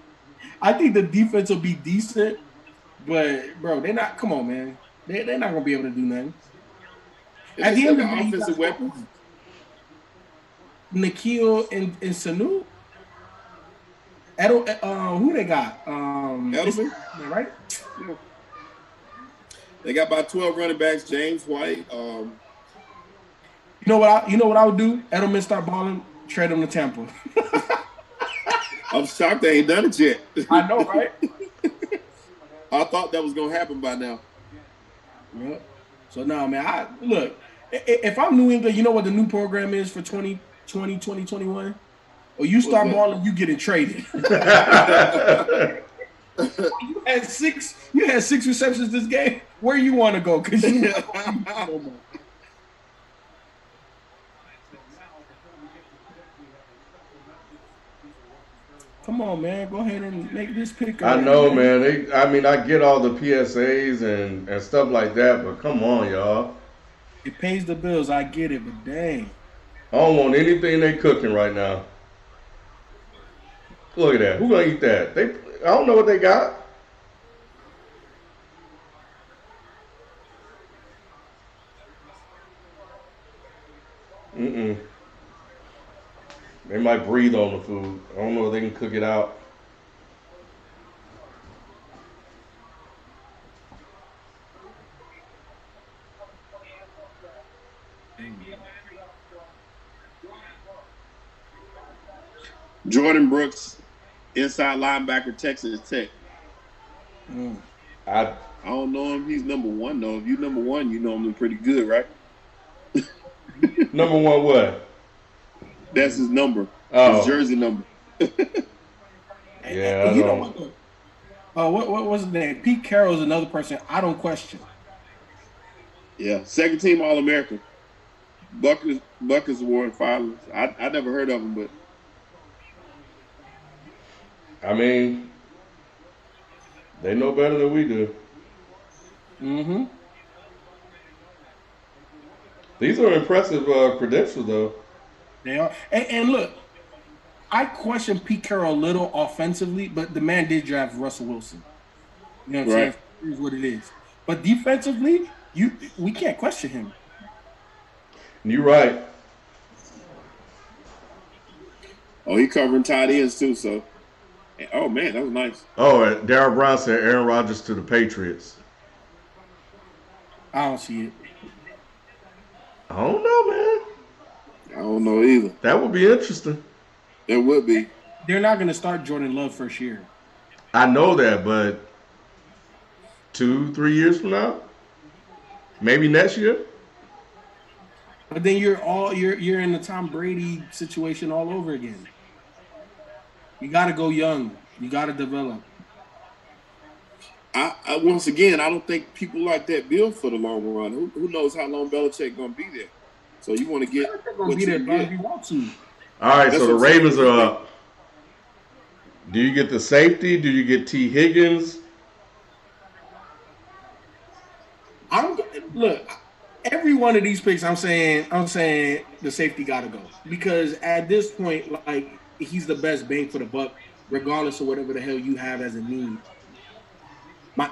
I think the defense will be decent, but bro, they're not. Come on, man. They're not gonna be able to do nothing. At the end of the day, offensive weapons. Nikhil and Sanu. Who they got? Edelman, right? Yeah. They got about 12 running backs. James White. You know what I would do? Edelman start balling, trade him to Tampa. I'm shocked they ain't done it yet. I know, right? I thought that was gonna happen by now. Yeah. So now, man, look. If I'm New England, you know what the new program is for 2020, 2021? Or you start balling, you get it traded. You had six receptions this game. Where you want to go? Because you know. Come on, man. Go ahead and make this pick. I know, man. I get all the PSAs and stuff like that, but come on, y'all. It pays the bills. I get it, but dang. I don't want anything they cooking right now. Look at that. Who gonna eat that? I don't know what they got. They might breathe on the food. I don't know if they can cook it out. Jordan Brooks, inside linebacker, Texas Tech. I don't know him. He's #1 though. If you #1, you know him pretty good, right? #1 what? That's his number. Oh. His jersey number. Yeah. You know what? What was his name? Pete Carroll is another person I don't question. Yeah, second team All-American. Buckers Award finalists. I never heard of him, but I mean, they know better than we do. Mm-hmm. These are impressive credentials, though. They are. And look, I question Pete Carroll a little offensively, but the man did draft Russell Wilson. You know what I'm saying? Here's what it is. But defensively, we can't question him. You're right. Oh, he covering tight ends too, so. Oh, man, that was nice. Oh, Darryl Brown said Aaron Rodgers to the Patriots. I don't see it. I don't know, man. I don't know either. That would be interesting. It would be. They're not going to start Jordan Love first year. I know that, but 2-3 years from now? Maybe next year? But then you're in the Tom Brady situation all over again. You got to go young. You got to develop. I once again, I don't think people like that build for the long run. Who knows how long Belichick going to be there? So you want to get what you can get. You want to. All right, so the Ravens are up. Do you get the safety? Do you get T. Higgins? I don't look. Every one of these picks, I'm saying the safety got to go because at this point, like he's the best bang for the buck, regardless of whatever the hell you have as a need.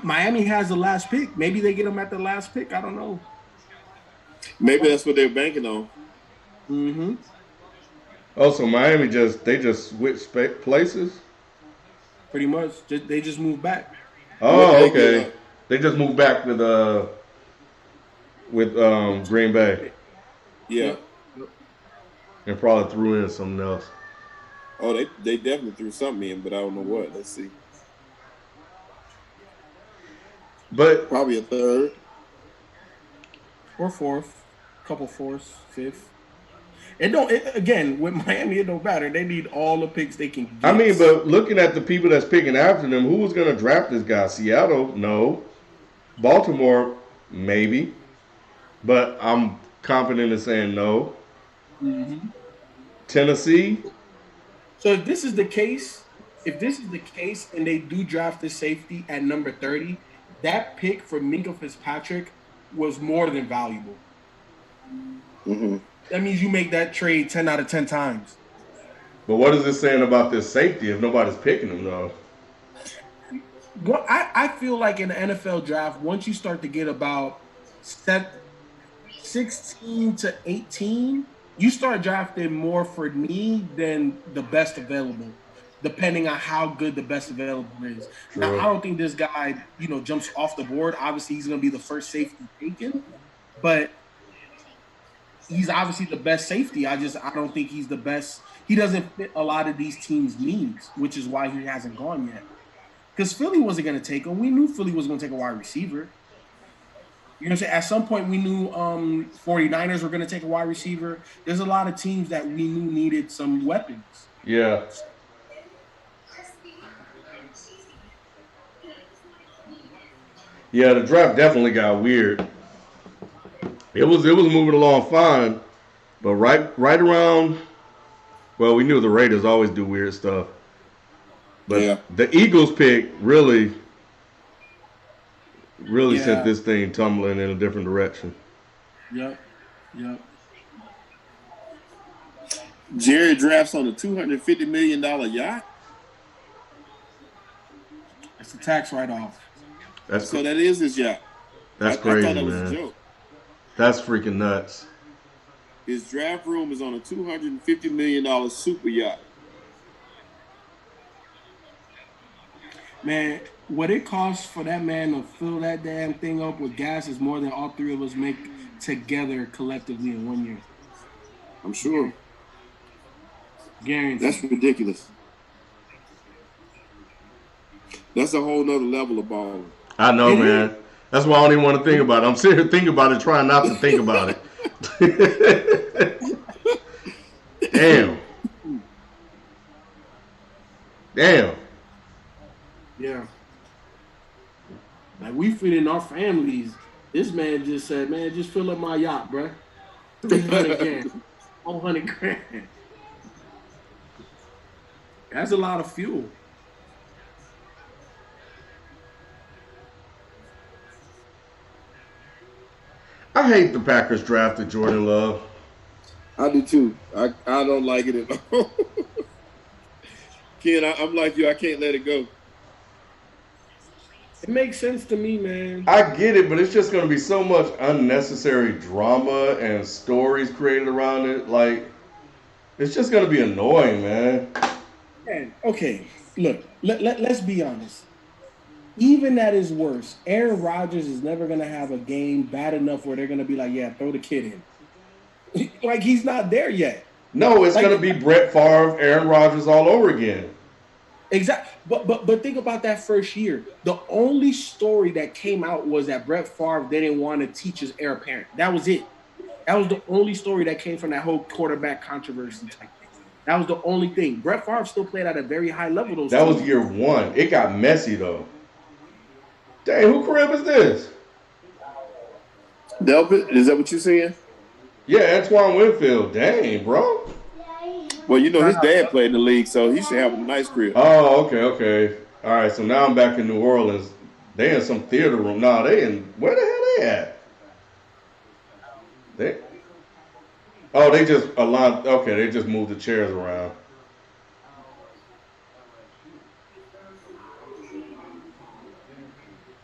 Miami has the last pick. Maybe they get him at the last pick. I don't know. Maybe that's what they're banking on. Mm-hmm. Oh, so Miami just switched places. Pretty much, they just moved back. What did Oh, they give okay. up? They just moved back with Green Bay Yeah. Yep. Yep. and probably threw in something else. Oh, they definitely threw something in, but I don't know what. Let's see. But Probably a third. Or fourth, couple fourths, fifth. Again with Miami. It don't matter. They need all the picks they can get. I mean, but looking at the people that's picking after them, who was going to draft this guy? Seattle, no. Baltimore, maybe. But I'm confident in saying no. Mm-hmm. Tennessee, So if this is the case, and they do draft the safety at number 30, that pick for Minka Fitzpatrick was more than valuable. Mm-hmm. That means you make that trade 10 out of 10 times. but what is this saying about this safety if nobody's picking him though? Well, I feel like in the NFL draft, once you start to get about 16 to 18, you start drafting more for need than the best available, depending on how good the best available is. Now, True. I don't think this guy, jumps off the board. Obviously, he's going to be the first safety taken, but he's obviously the best safety. I don't think he's the best. He doesn't fit a lot of these teams' needs, which is why he hasn't gone yet. Because Philly wasn't going to take him. We knew Philly was going to take a wide receiver. You know what I'm saying? At some point, we knew 49ers were going to take a wide receiver. There's a lot of teams that we knew needed some weapons. Yeah. Yeah, the draft definitely got weird. It was moving along fine, but right around, well, we knew the Raiders always do weird stuff. But Yeah. the Eagles pick really Yeah. sent this thing tumbling in a different direction. Yep. Jerry drafts on a $250 million yacht. It's a tax write-off. So that is his yacht. That's I crazy, thought that was man. a joke. That's freaking nuts. His draft room is on a $250 million super yacht. Man, what it costs for that man to fill that damn thing up with gas is more than all three of us make together collectively in 1 year. I'm sure. Guaranteed. That's ridiculous. That's a whole nother level of balling. I know, man. That's why I don't even want to think about it. I'm sitting here thinking about it, trying not to think about it. Damn. Yeah. Like we fit in our families. This man just said, "Man, just fill up my yacht, bro. 300 grand, 400 grand. That's a lot of fuel." I hate the Packers drafted Jordan Love. I do too. I don't like it at all. Ken, I'm like you. I can't let it go. It makes sense to me, man. I get it, but it's just going to be so much unnecessary drama and stories created around it. Like, it's just going to be annoying, man. Man, okay, look, let's be honest. Even at his worst, Aaron Rodgers is never going to have a game bad enough where they're going to be like, yeah, throw the kid in. Like, he's not there yet. No, it's going to be Brett Favre, Aaron Rodgers all over again. Exactly. But think about that first year. The only story that came out was that Brett Favre didn't want to teach his heir apparent. That was it. That was the only story that came from that whole quarterback controversy type thing. That was the only thing. Brett Favre still played at a very high level. That was year one. It got messy, though. Dang, who crib is this? Delpit, is that what you're saying? Yeah, Antoine Winfield. Dang, bro. Well, you know his dad played in the league, so he should have a nice crib. Oh, okay. All right, so now I'm back in New Orleans. They in some theater room. Nah, they in, where the hell they at? They just aligned. Okay, they just moved the chairs around.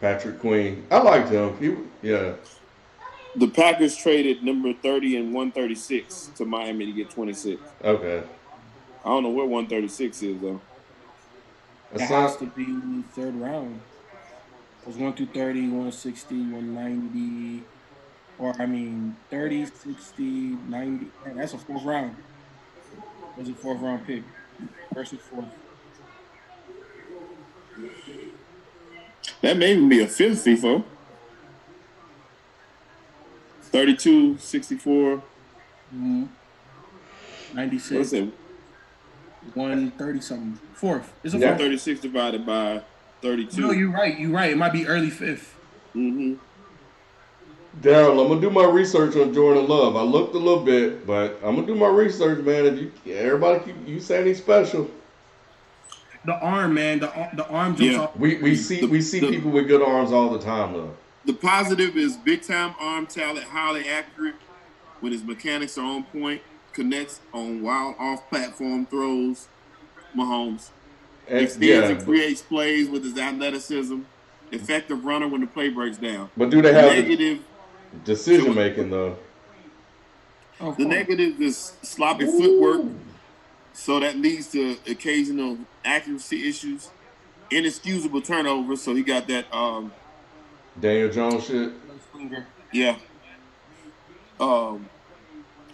Patrick Queen. I liked him. Yeah. The Packers traded number 30 and 136 to Miami to get 26. Okay. I don't know where 136 is though. It That's has not. to be third round. It's 1 through 30, 160, 190, or I mean 30, 60, 90. Man, that's a fourth round. That's a fourth round pick versus fourth. That may even be a fifth FIFO. 32, 64. Mm-hmm. What's 96, it? 130 something. Fourth. It's a Yeah. fourth. 136 divided by 32. No, you're right. You're right. It might be early fifth. Mm-hmm. Daryl, I'm gonna do my research on Jordan Love. I looked a little bit, but I'm gonna do my research, man. If everybody keep you saying he's special, The arm, man. The arm jumps Yeah. off. we see people with good arms all the time, though. The positive is big time arm talent, highly accurate when his mechanics are on point, connects on wild off platform throws. Mahomes And extends yeah, and creates plays with his athleticism. Effective runner when the play breaks down. but do they The have the negative, decision making though? Of the course. negative is sloppy footwork, so that leads to occasional accuracy issues, inexcusable turnovers. So he got that. Daniel Jones shit. Yeah. Um,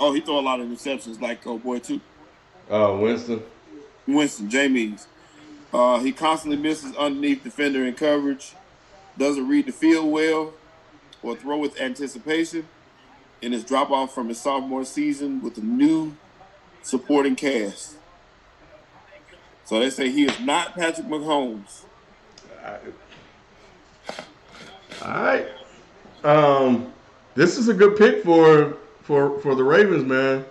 oh, he throw a lot of interceptions, like boy too. Winston. Winston James. He constantly misses underneath defender in coverage. Doesn't read the field well or throw with anticipation. And his drop off from his sophomore season with a new supporting cast. So they say he is not Patrick Mahomes. All right. This is a good pick for the Ravens, man.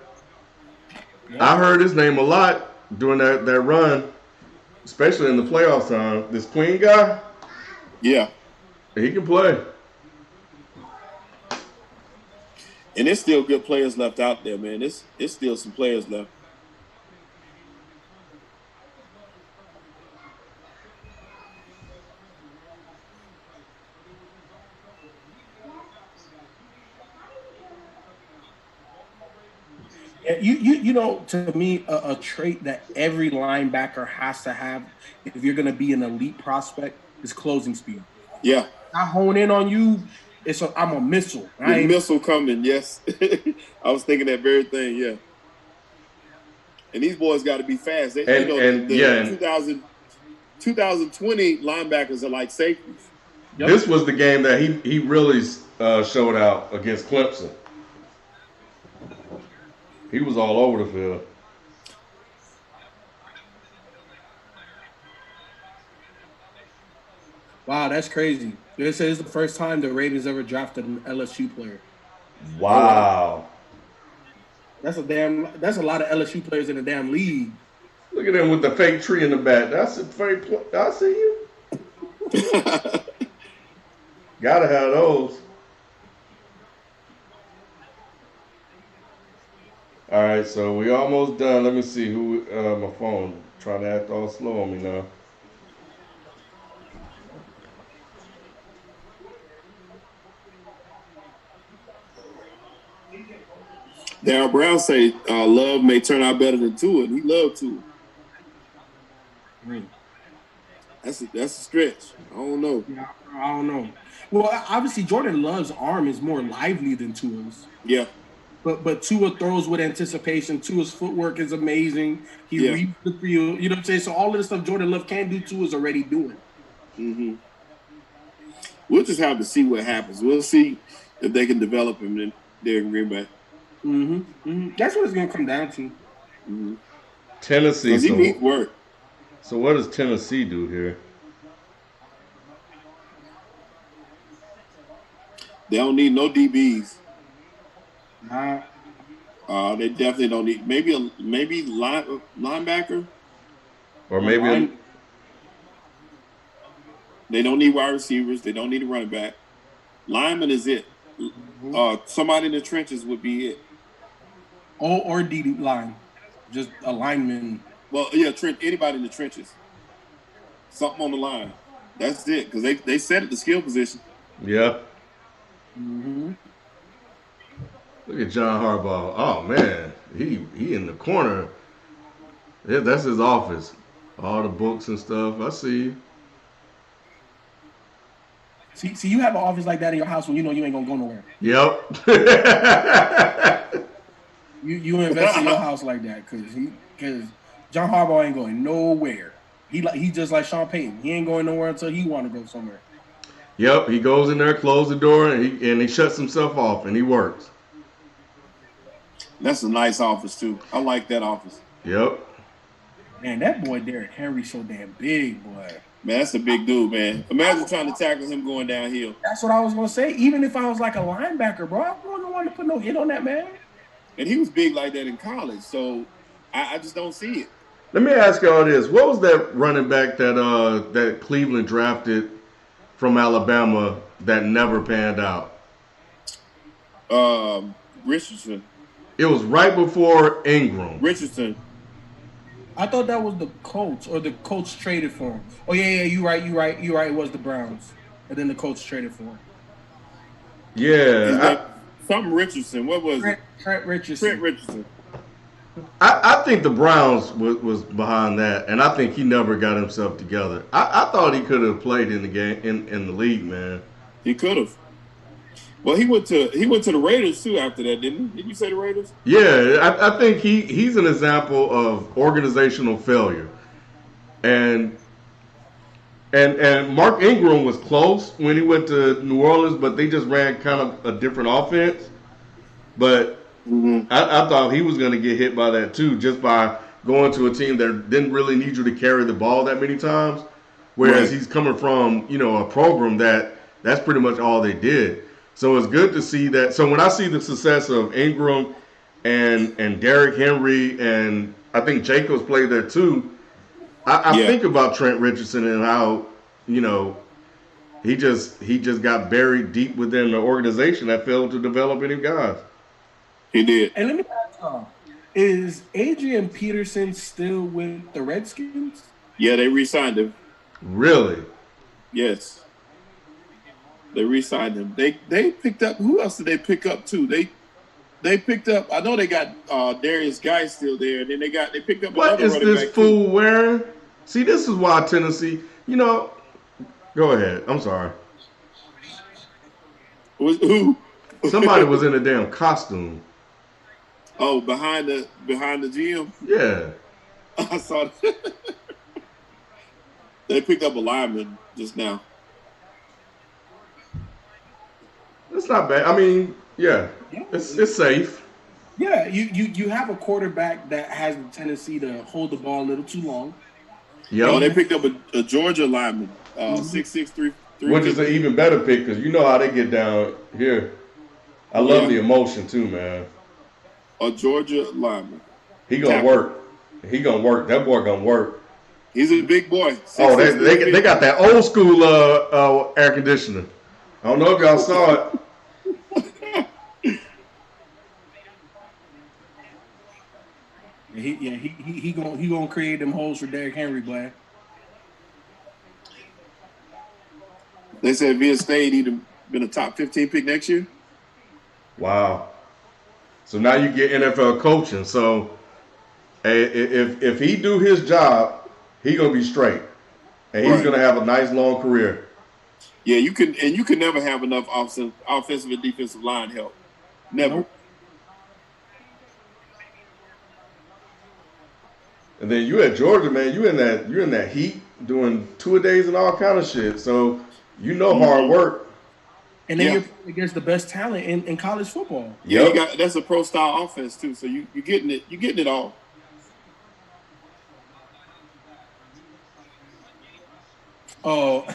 Yeah. I heard his name a lot during that run, especially in the playoff time. This Queen guy, Yeah. he can play. And there's still good players left out there, man. It's still some players left. Yeah, you know, to me, a trait that every linebacker has to have if you're going to be an elite prospect is closing speed. Yeah. I hone in on you. I'm a missile. The missile coming, yes. I was thinking that very thing, yeah. And these boys got to be fast. They, And 2020 linebackers are like safeties. Yep. This was the game that he really showed out against Clemson. He was all over the field. Wow, that's crazy. They say it's the first time the Ravens ever drafted an LSU player. Wow. That's a lot of LSU players in the damn league. Look at him with the fake tree in the back. That's a fake. I see you. Gotta have those. All right, so we almost done. Let me see who. My phone trying to act all slow on me now. Darryl Brown say Love may turn out better than Tua, and he loved Tua. Really? That's a stretch. I don't know. Yeah, I don't know. Well, obviously Jordan Love's arm is more lively than Tua's. Yeah. But Tua throws with anticipation. Tua's footwork is amazing. He reads the field. You know what I'm saying? So all of the stuff Jordan Love can do, Tua's already doing. Mm-hmm. We'll just have to see what happens. We'll see if they can develop him there in Green Bay. Mm-hmm. Mm-hmm. That's what it's going to come down to. Mm-hmm. Tennessee. Because he needs work. So what does Tennessee do here? They don't need no DBs. Nah. They definitely don't need maybe linebacker. Or maybe they don't need wide receivers. They don't need a running back. Lineman is it. Somebody in the trenches would be it. Or D line. Just a lineman. Well, yeah, anybody in the trenches. Something on the line. That's it. Because they set it the skill position. Yeah. Mm-hmm. Look at John Harbaugh. Oh man, he in the corner. Yeah, that's his office. All the books and stuff. I see you. See, you have an office like that in your house when you know you ain't gonna go nowhere. Yep. You invest in your house like that because John Harbaugh ain't going nowhere. He just like Sean Payton. He ain't going nowhere until he want to go somewhere. Yep. He goes in there, closes the door, and he shuts himself off, and he works. That's a nice office too. I like that office. Yep. Man, that boy Derrick Henry's so damn big, boy. Man, that's a big dude, man. Imagine trying to tackle him going downhill. That's what I was gonna say. Even if I was like a linebacker, bro, I wouldn't want to put no hit on that man. And he was big like that in college, so I just don't see it. Let me ask y'all this: what was that running back that Cleveland drafted from Alabama that never panned out? Richardson. It was right before Ingram. Richardson. I thought that was the Colts, or the Colts traded for him. Oh yeah, you right. It was the Browns, and then the Colts traded for him. Yeah, something Richardson. What was it? Trent Richardson. Trent Richardson. I think the Browns was behind that, and I think he never got himself together. I thought he could have played in the game in the league, man. He could have. Well, he went to the Raiders too after that, didn't he? Did you say the Raiders? Yeah, I think he's an example of organizational failure, and Mark Ingram was close when he went to New Orleans, but they just ran kind of a different offense. But I thought he was going to get hit by that too, just by going to a team that didn't really need you to carry the ball that many times. Whereas he's coming from a program that's pretty much all they did. So it's good to see that. So when I see the success of Ingram and Derrick Henry, and I think Jacobs played there too, I think about Trent Richardson and how he just got buried deep within the organization that failed to develop any guys. He did. And let me ask y'all, is Adrian Peterson still with the Redskins? Yeah, they re-signed him. Really? Yes. They re-signed him. They picked up, who else did they pick up too? They picked up, I know they got Darius Guy still there, and then they picked up what another is running this back fool too. wearing? See, this is why Tennessee, go ahead. I'm sorry. Who? Somebody was in a damn costume. Oh, behind the gym? Yeah. I saw that. They picked up a lineman just now. It's not bad. I mean, yeah. It's safe. Yeah, you have a quarterback that has the tendency to hold the ball a little too long. Yeah. Oh, they picked up a Georgia lineman, 6'6", 3. Which is an even better pick because you know how they get down here. I love the emotion too, man. A Georgia lineman. He gonna work. He gonna work. That boy gonna work. He's a big boy. They got that old school air conditioner. I don't know if y'all saw it. He gonna create them holes for Derrick Henry, boy. They said if he had stayed, he'd have been a top 15 pick next year. Wow. So now you get NFL coaching. So if he do his job, he gonna be straight, and he's gonna have a nice long career. Yeah, you can never have enough offensive and defensive line help. Never. And then you at Georgia, man. You're in that heat, doing two-a-days and all kind of shit. So hard work. And then you're against the best talent in college football. Yeah, that's a pro style offense too. So you're getting it. You're getting it all. Oh,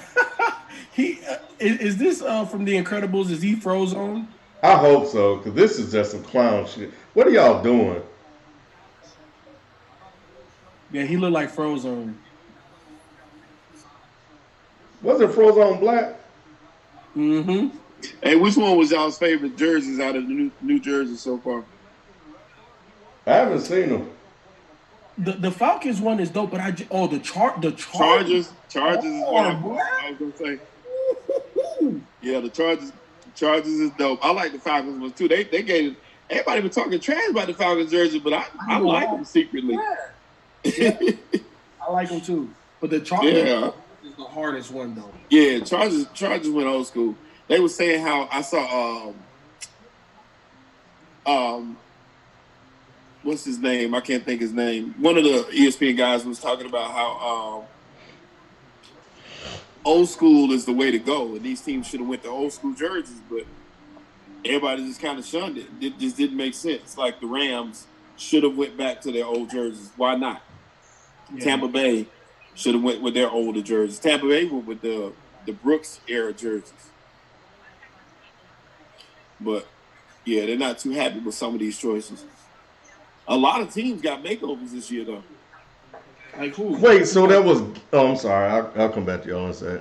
is this from The Incredibles? Is he Frozone? I hope so, because this is just some clown shit. What are y'all doing? Yeah, he looked like Frozone. Wasn't Frozone black? Mm-hmm. Hey, which one was y'all's favorite jerseys out of the New Jersey so far? I haven't seen them. The Falcons one is dope, but the Chargers. Chargers is what I was gonna say. Yeah, the Chargers is dope. I like the Falcons ones too. They gave everybody been talking trash about the Falcons jersey, but I like them secretly. Yeah, I like them too. But the Chargers Yeah. is the hardest one though. Yeah, Chargers went old school. They were saying how I saw what's his name? I can't think his name. One of the ESPN guys was talking about how old school is the way to go, and these teams should have went to old school jerseys, but everybody just kind of shunned it. It just didn't make sense. Like the Rams should have went back to their old jerseys. Why not? Yeah. Tampa Bay should have went with their older jerseys. Tampa Bay went with the Brooks era jerseys. But yeah, they're not too happy with some of these choices. A lot of teams got makeovers this year, though. Like who? Wait, so that was. Oh, I'm sorry. I'll come back to y'all in a sec.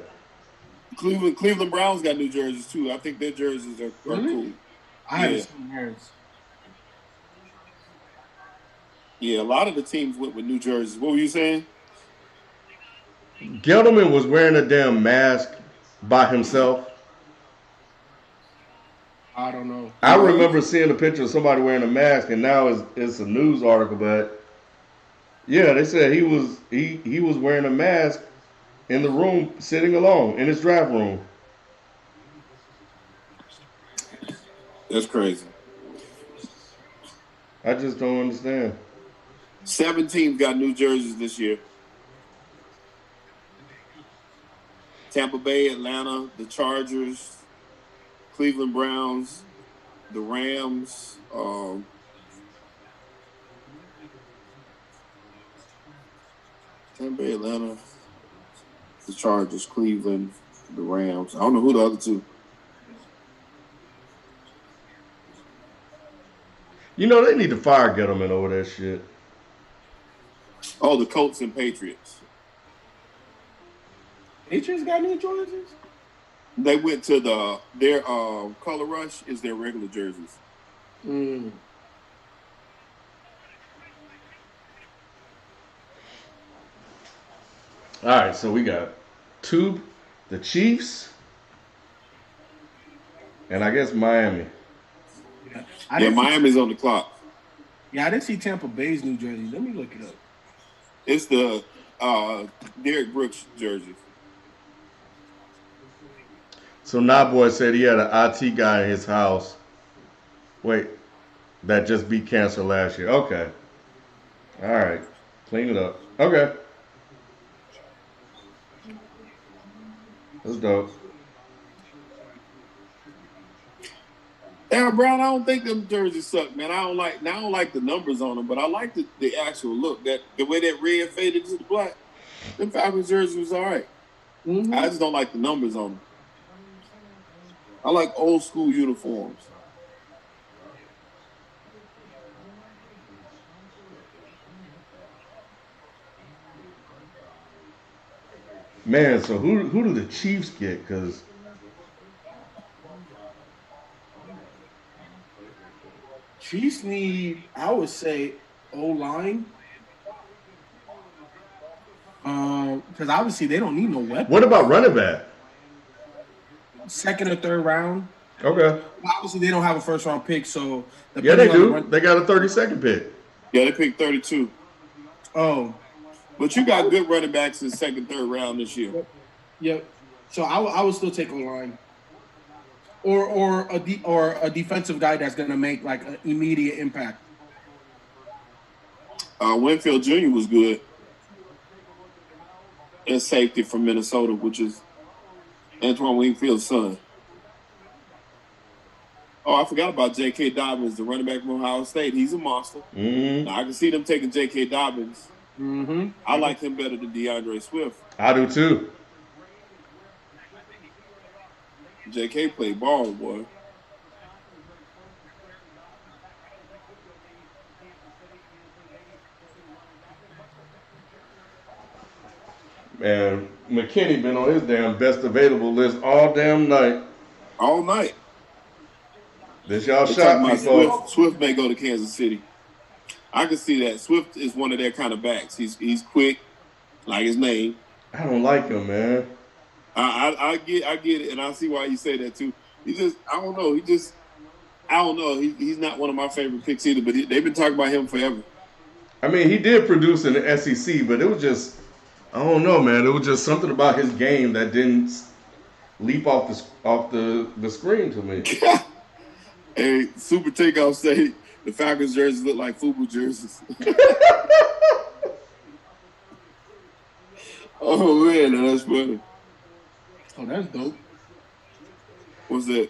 Cleveland Browns got new jerseys too. I think their jerseys are cool. I haven't seen theirs. Yeah, a lot of the teams went with new jerseys. What were you saying? Gettleman was wearing a damn mask by himself. I don't know. I remember seeing a picture of somebody wearing a mask, and now it's a news article. But yeah, they said he was wearing a mask in the room, sitting alone in his draft room. That's crazy. I just don't understand. 7 teams got new jerseys this year. Tampa Bay, Atlanta, the Chargers, Cleveland Browns, the Rams, Tampa Bay, Atlanta, the Chargers, Cleveland, the Rams. I don't know who the other two. You know, they need to fire Gettleman over that shit. Oh, the Colts and Patriots. Patriots got new jerseys? They went to their color rush is their regular jerseys. Mm. All right, so we got the Chiefs, and I guess Miami. Yeah, Miami's on the clock. Yeah, I didn't see Tampa Bay's new jersey. Let me look it up. It's the Derek Brooks jerseys. So Boy said he had an IT guy in his house. Wait, that just beat cancer last year. Okay. All right. Clean it up. Okay. That's dope. Aaron Brown, I don't think them jerseys suck, man. I don't like the numbers on them, but I like the actual look. That the way that red faded to the black. Them Falcons jerseys was all right. Mm-hmm. I just don't like the numbers on them. I like old school uniforms. Man, so who do the Chiefs get? Because Chiefs need, I would say, O-line. Because obviously they don't need no weapons. what about running back? Second or third round. Okay. Obviously they don't have a first round pick, so Yeah, they do. They got a 32nd pick. Yeah, they picked 32. Oh. But you got good running backs in the second, third round this year. Yep. So I would still take O-line. Or a defensive guy that's gonna make like an immediate impact. Winfield Jr. was good. And safety from Minnesota, which is Antoine Winfield's son. Oh, I forgot about J.K. Dobbins, the running back from Ohio State. He's a monster. Mm-hmm. Now, I can see them taking J.K. Dobbins. Mm-hmm. I like him better than DeAndre Swift. I do too. J.K. played ball, boy. Man, McKinney been on his damn best available list all damn night. All night. This y'all They shot talking me, folks. Swift may go to Kansas City. I can see that. Swift is one of their kind of backs. He's quick, like his name. I don't like him, man. I get it, and I see why you say that too. I don't know. He's not one of my favorite picks either. But they've been talking about him forever. I mean, he did produce in the SEC, but it was just, I don't know, man. It was just something about his game that didn't leap off the screen to me. Hey, Super Takeoff say the Falcons jerseys look like FUBU jerseys. Oh man, that's funny. Oh, that's dope. What's that?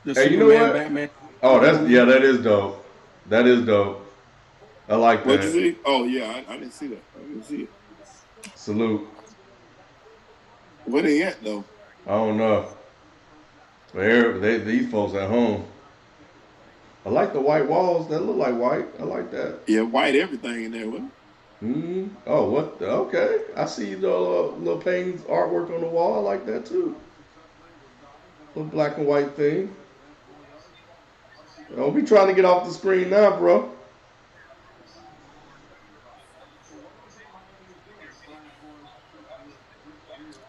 The Hey, you know Superman, what? Batman. Oh, that is dope. That is dope. I like What'd you that. see? Oh yeah, I didn't see that. I didn't see it. Salute. Where they at though? I don't know. These folks at home. I like the white walls. That look like white. I like that. Yeah, white everything in there. What? Oh, what? Okay. I see the little paintings, artwork on the wall. I like that too. Little black and white thing. Don't be trying to get off the screen now, bro.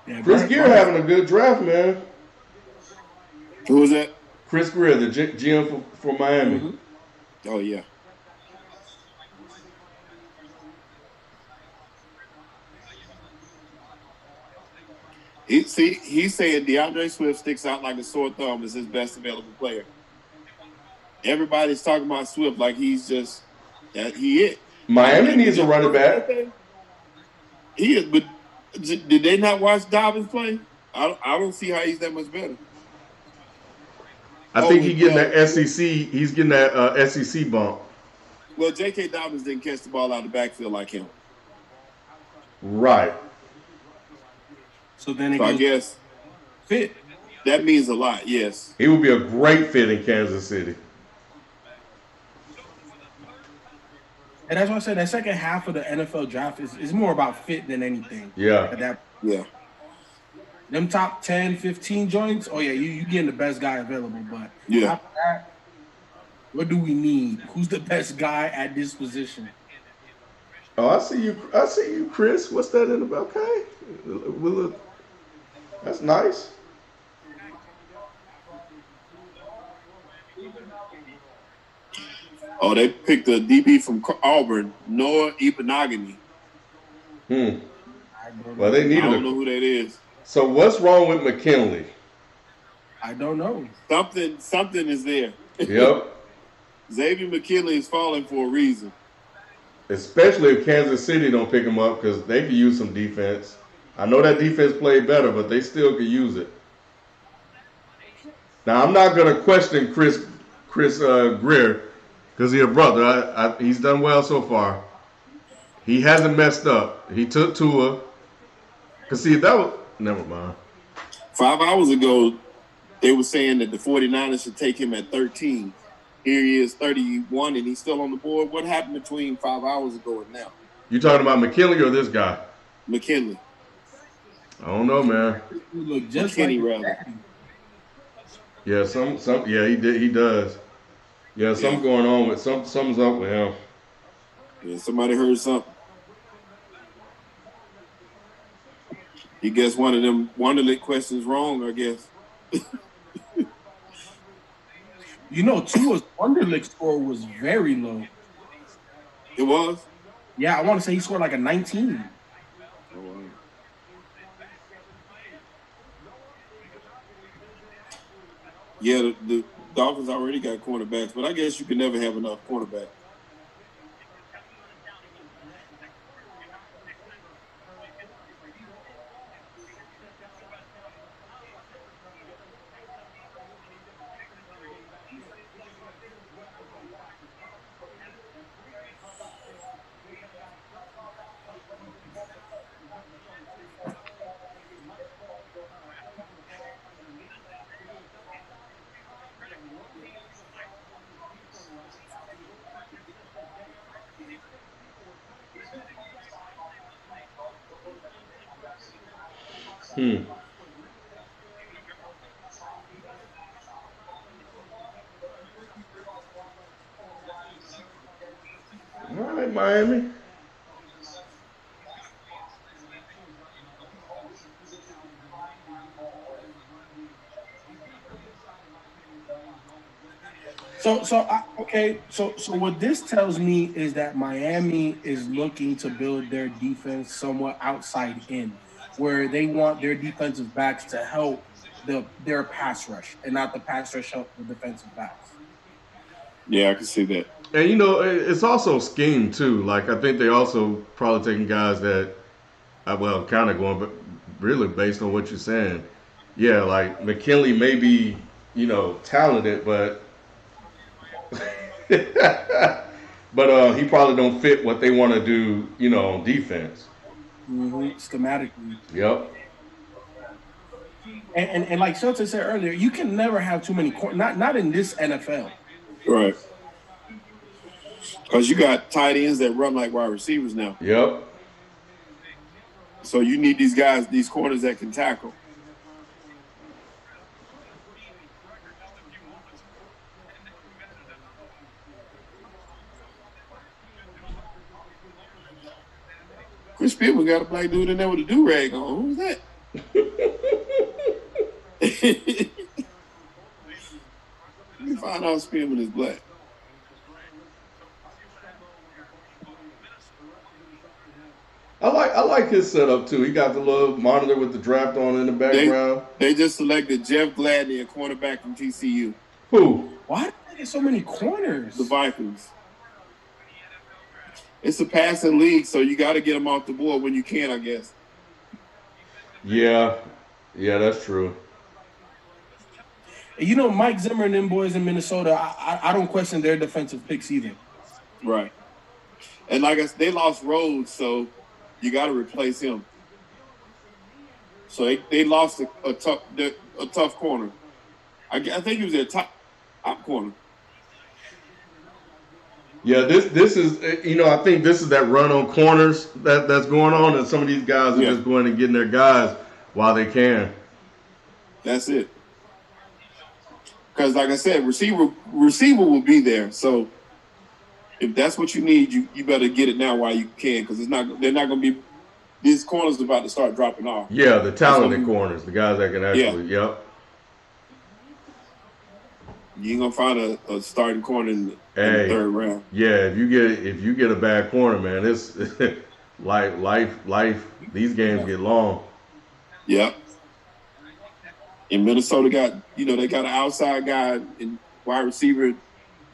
Yeah, Chris Gear having a good draft, man. Who was that? Chris Greer, the GM for Miami. Mhm. Oh yeah. He's saying DeAndre Swift sticks out like a sore thumb as his best available player. Everybody's talking about Swift like he's just he it. Miami needs a running back. He is, but did they not watch Dobbins play? I don't see how he's that much better. I think he's getting that SEC. He's getting that SEC bump. Well, J.K. Dobbins didn't catch the ball out of the backfield like him. Right. So then I guess fit. That means a lot. Yes. He would be a great fit in Kansas City. And that's why I said that second half of the NFL draft is more about fit than anything. Yeah. Yeah. Them top 10, 15 joints, oh yeah, you getting the best guy available. But yeah. After that, what do we need? Who's the best guy at this position? Oh, I see you, Chris. What's that in the okay? That's nice. Oh, they picked a DB from Auburn, Noah Ibanagani. Well, they needed. I don't know who that is. So what's wrong with McKinley? I don't know. Something is there. Yep. Xavier McKinley is falling for a reason. Especially if Kansas City don't pick him up because they could use some defense. I know that defense played better, but they still could use it. Now I'm not gonna question Chris Greer because he's a brother. He's done well so far. He hasn't messed up. He took Tua. Cause see that was never mind. 5 hours ago, they were saying that the 49ers should take him at 13. Here he is, 31, and he's still on the board. What happened between 5 hours ago and now? You talking about McKinley or this guy? McKinley. I don't know, man. You look just McKinney, like rather. Yeah, he does. Yeah, something going on with something's up with him. Yeah, somebody heard something. He guessed one of them Wonderlic questions wrong, I guess. You know, Tua's Wonderlic score was very low. It was? Yeah, I want to say he scored like a 19. Oh, wow. Yeah, the Dolphins already got cornerbacks, but I guess you can never have enough cornerbacks. All right, Miami. So what this tells me is that Miami is looking to build their defense somewhat outside in, where they want their defensive backs to help their pass rush and not the pass rush help the defensive backs. Yeah, I can see that. And it's also scheme too. Like I think they also probably taking guys that, well, kind of going, but really based on what you're saying, yeah, like McKinley may be, talented, but but he probably don't fit what they want to do, on defense. Schematically. Yep. And like Shelton said earlier, you can never have too many not in this NFL. Right. Because you got tight ends that run like wide receivers now. Yep. So you need these guys, these corners that can tackle. Chris Pittman got a black dude in there with a do-rag on. Who's that? You find out Pittman is black. I like his setup too. He got the little monitor with the draft on in the background. They just selected Jeff Gladney, a cornerback from TCU. Who? Why do they get so many corners? The Vikings. It's a passing league, so you got to get them off the board when you can, I guess. Yeah, that's true. Mike Zimmer and them boys in Minnesota, I don't question their defensive picks either. Right. And like I said, they lost Rhodes, so you got to replace him. So they lost a tough corner. I think he was their top corner. Yeah, this is I think this is that run on corners that's going on, and some of these guys are just going and getting their guys while they can. That's it. Because like I said, receiver will be there. So if that's what you need, you better get it now while you can, because they're not going to be. These corners are about to start dropping off. Yeah, the talented corners, the guys that can actually. Yeah. Yep. You ain't gonna find a starting corner in the third round. Yeah, if you get a bad corner, man, it's life. These games get long. Yep. And Minnesota got they got an outside guy in wide receiver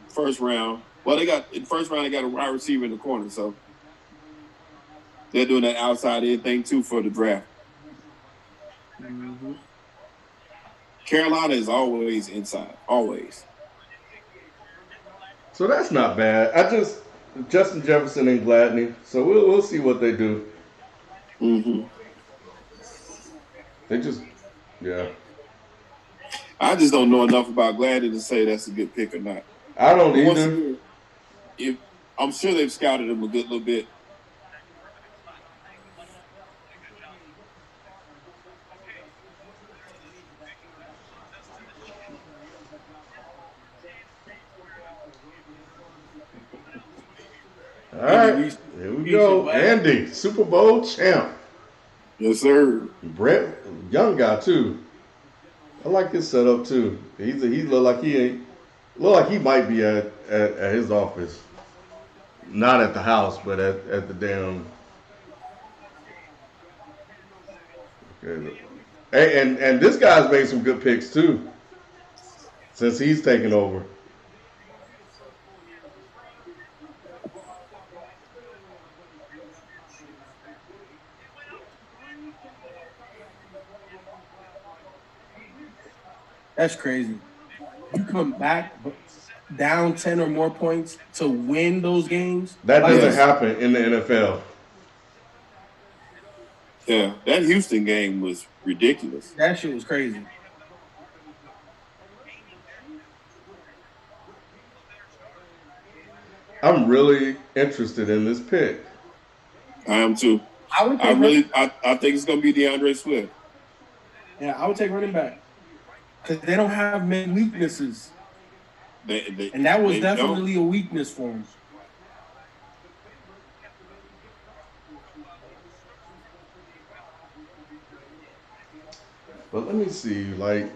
first round. Well, in first round they got a wide receiver in the corner, so they're doing that outside in thing too for the draft. Mm-hmm. Carolina is always inside, always. So that's not bad. Justin Jefferson and Gladney. So we'll see what they do. Mm-hmm. They just, yeah. I just don't know enough about Gladney to say that's a good pick or not. I don't either. I'm sure they've scouted him a good little bit. All right, here we go. Andy, Super Bowl champ. Yes, sir. Brett, young guy too. I like his setup too. He look like he might be at his office, not at the house, but at the damn. Okay. And this guy's made some good picks too, since he's taken over. That's crazy. You come back down 10 or more points to win those games. That doesn't happen in the NFL. Yeah, that Houston game was ridiculous. That shit was crazy. I'm really interested in this pick. I am too. I think it's gonna be DeAndre Swift. Yeah, I would take running back. Because they don't have many weaknesses. And that was definitely a weakness for them. But let me see, like,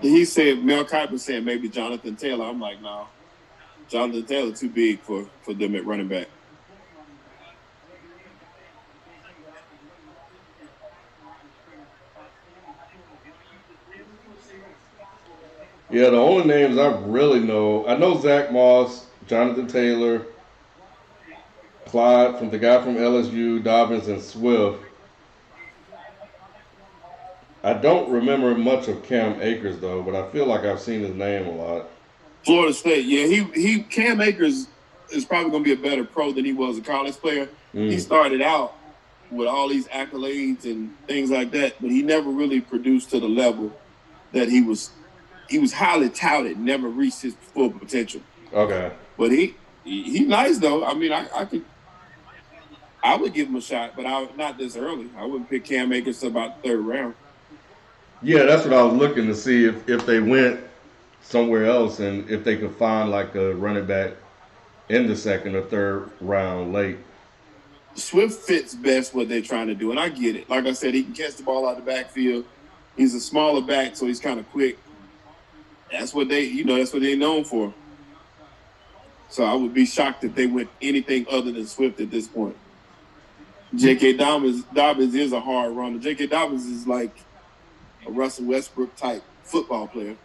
He said Mel Kiper said maybe Jonathan Taylor. I'm like, no, Jonathan Taylor too big for them at running back. Yeah, the only names I really know, I know Zach Moss, Jonathan Taylor, Clyde from the guy from LSU, Dobbins, and Swift. I don't remember much of Cam Akers though, but I feel like I've seen his name a lot. Florida State, yeah, he Cam Akers is probably going to be a better pro than he was a college player. He started out with all these accolades and things like that, but he never really produced to the level that he was highly touted, never reached his full potential. Okay. But he's nice though. I mean, I would give him a shot, but not this early. I wouldn't pick Cam Akers to about the third round. Yeah, that's what I was looking to see if they went somewhere else and if they could find like a running back in the second or third round late. Swift fits best what they're trying to do, and I get it. Like I said, he can catch the ball out the backfield. He's a smaller back, so he's kind of quick. That's what they're known for. So I would be shocked if they went anything other than Swift at this point. J.K. Dobbins is a hard runner. J.K. Dobbins is like a Russell Westbrook type football player.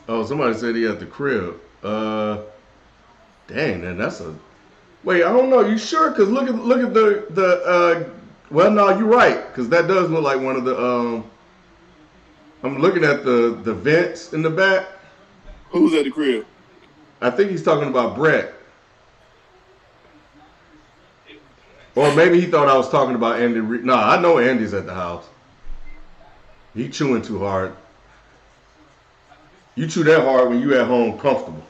Oh, somebody said he at the crib. Dang, man, that's a. Wait, I don't know. You sure? Because look at the. Well, no, you're right. Because that does look like one of the. I'm looking at the vents in the back. Who's at the crib? I think he's talking about Brett. Or maybe he thought I was talking about Andy. No, I know Andy's at the house. He chewing too hard. You chew that hard when you at home comfortable.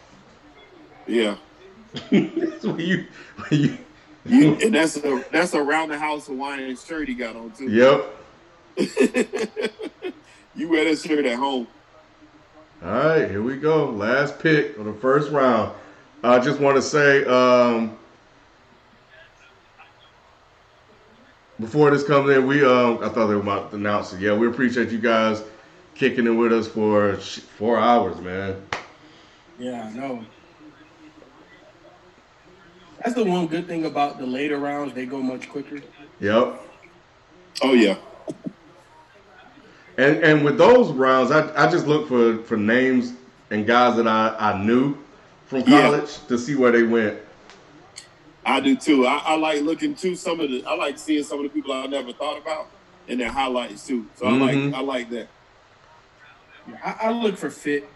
Yeah. when you and that's around the house Hawaiian shirt he got on too. Yep. You wear that shirt at home. All right, here we go. Last pick of the first round. I just want to say, before this comes in, I thought they were about to announce it. Yeah, we appreciate you guys kicking it with us for 4 hours, man. Yeah, I know. That's the one good thing about the later rounds. They go much quicker. Yep. Oh, yeah. And with those rounds, I just look for names and guys that I knew from college to see where they went. I do too. I like looking to I like seeing some of the people I never thought about in their highlights too. So I like that. Yeah, I look for fit.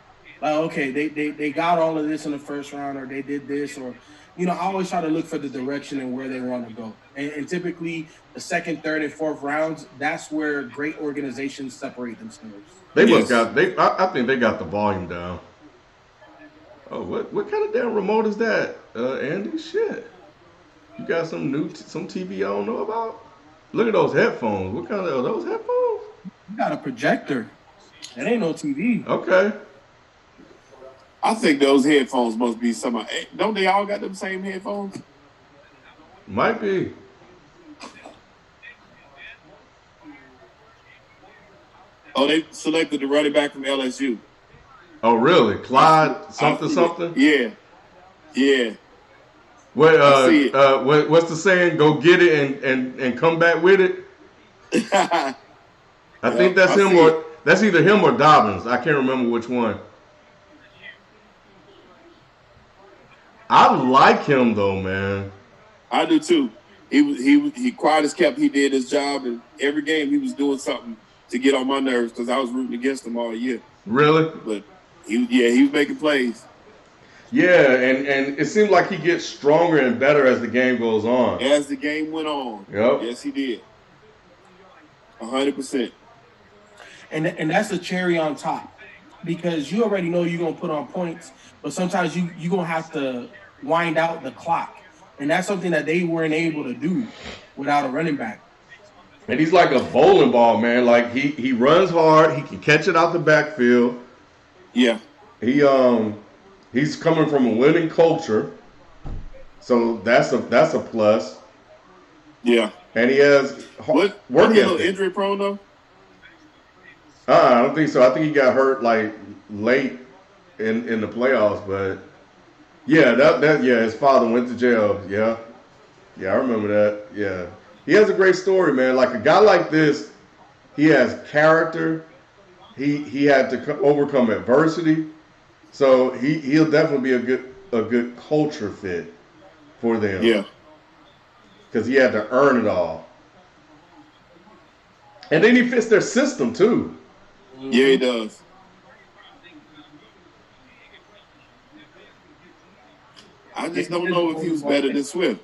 Like, okay, they got all of this in the first round, or they did this, or I always try to look for the direction and where they want to go. And typically, the second, third, and fourth rounds, that's where great organizations separate themselves. I think they got the volume down. Oh, what kind of damn remote is that, Andy? Shit, you got some TV I don't know about? Look at those headphones. What kind of are those headphones? You got a projector. That ain't no TV. Okay. I think those headphones must be don't they all got them same headphones? Might be. Oh, they selected the running back from LSU. Oh, really? Clyde something? Yeah. Yeah. What's the saying? Go get it and come back with it? I think that's him or that's either him or Dobbins. I can't remember which one. I like him though, man. I do too. He quiet as kept. He did his job, and every game he was doing something to get on my nerves because I was rooting against him all year. Really? But he was making plays. Yeah, and it seemed like he gets stronger and better as the game goes on. As the game went on. Yep. Yes, he did. 100%. And that's the cherry on top, because you already know you're gonna put on points, but sometimes you're gonna have to wind out the clock, and that's something that they weren't able to do without a running back. And he's like a bowling ball, man. Like he runs hard. He can catch it out the backfield. Yeah. He's coming from a winning culture, so that's a plus. Yeah. And he has work ethic. Injury prone though. I don't think so. I think he got hurt like late in the playoffs, but yeah, his father went to jail. Yeah, I remember that. Yeah, he has a great story, man. Like a guy like this, he has character. He had to overcome adversity, so he'll definitely be a good culture fit for them. Yeah. Because he had to earn it all, and then he fits their system too. Yeah, he does. I just don't know if he was better than Swift.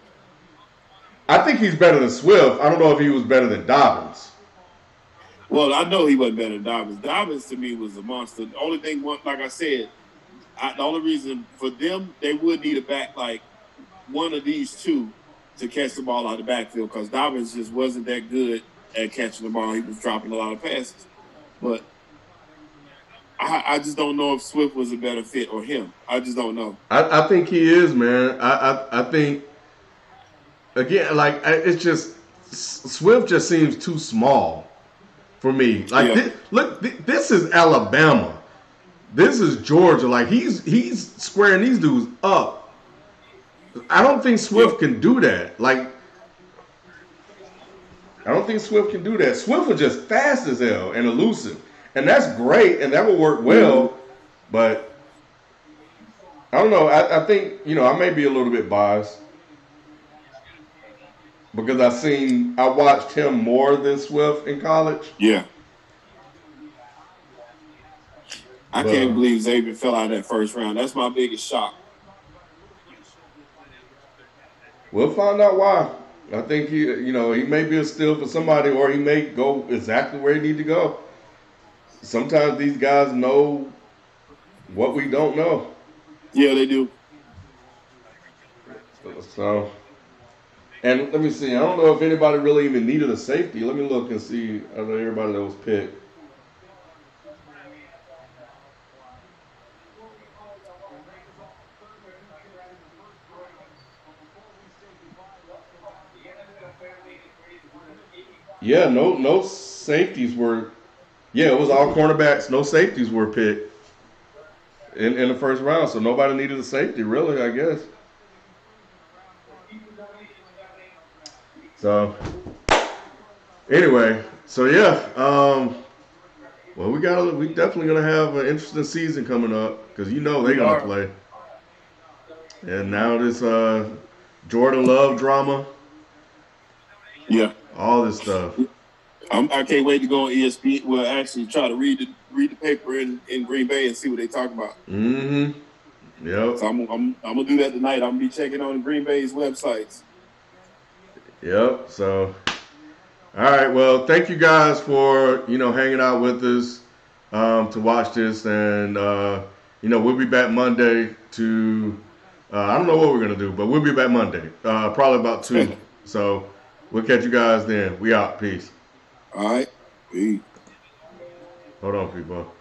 I think he's better than Swift. I don't know if he was better than Dobbins. Well, I know he wasn't better than Dobbins. Dobbins to me was a monster. The only thing, like I said, the only reason for them, they would need a back like one of these two to catch the ball out of the backfield because Dobbins just wasn't that good at catching the ball. He was dropping a lot of passes. But I just don't know if Swift was a better fit or him. I just don't know. I think he is, man. I think, again, like, it's just, Swift just seems too small for me. Like, this is Alabama. This is Georgia. Like, he's squaring these dudes up. I don't think Swift can do that. Like, I don't think Swift can do that. Swift was just fast as hell and elusive. And that's great, and that will work well. But I don't know. I think, I may be a little bit biased because I watched him more than Swift in college. Yeah. I can't believe Xavier fell out of that first round. That's my biggest shock. We'll find out why. I think he may be a steal for somebody, or he may go exactly where he need to go. Sometimes these guys know what we don't know. Yeah, they do. So, and let me see. I don't know if anybody really even needed a safety. Let me look and see everybody that was picked. Yeah, no safeties were. Yeah, it was all cornerbacks. No safeties were picked in the first round, so nobody needed a safety, really, I guess. So, anyway, well, we definitely gonna have an interesting season coming up because they're gonna play. And now this Jordan Love drama. Yeah. All this stuff. I can't wait to go on ESPN. Well, actually, try to read the paper in Green Bay and see what they talk about. Mm-hmm. Yep. So I'm gonna do that tonight. I'm gonna be checking on Green Bay's websites. Yep. So, all right. Well, thank you guys for hanging out with us to watch this, and we'll be back Monday to. I don't know what we're gonna do, but we'll be back Monday, probably about 2. So we'll catch you guys then. We out. Peace. All right. Peace. Hold on, people.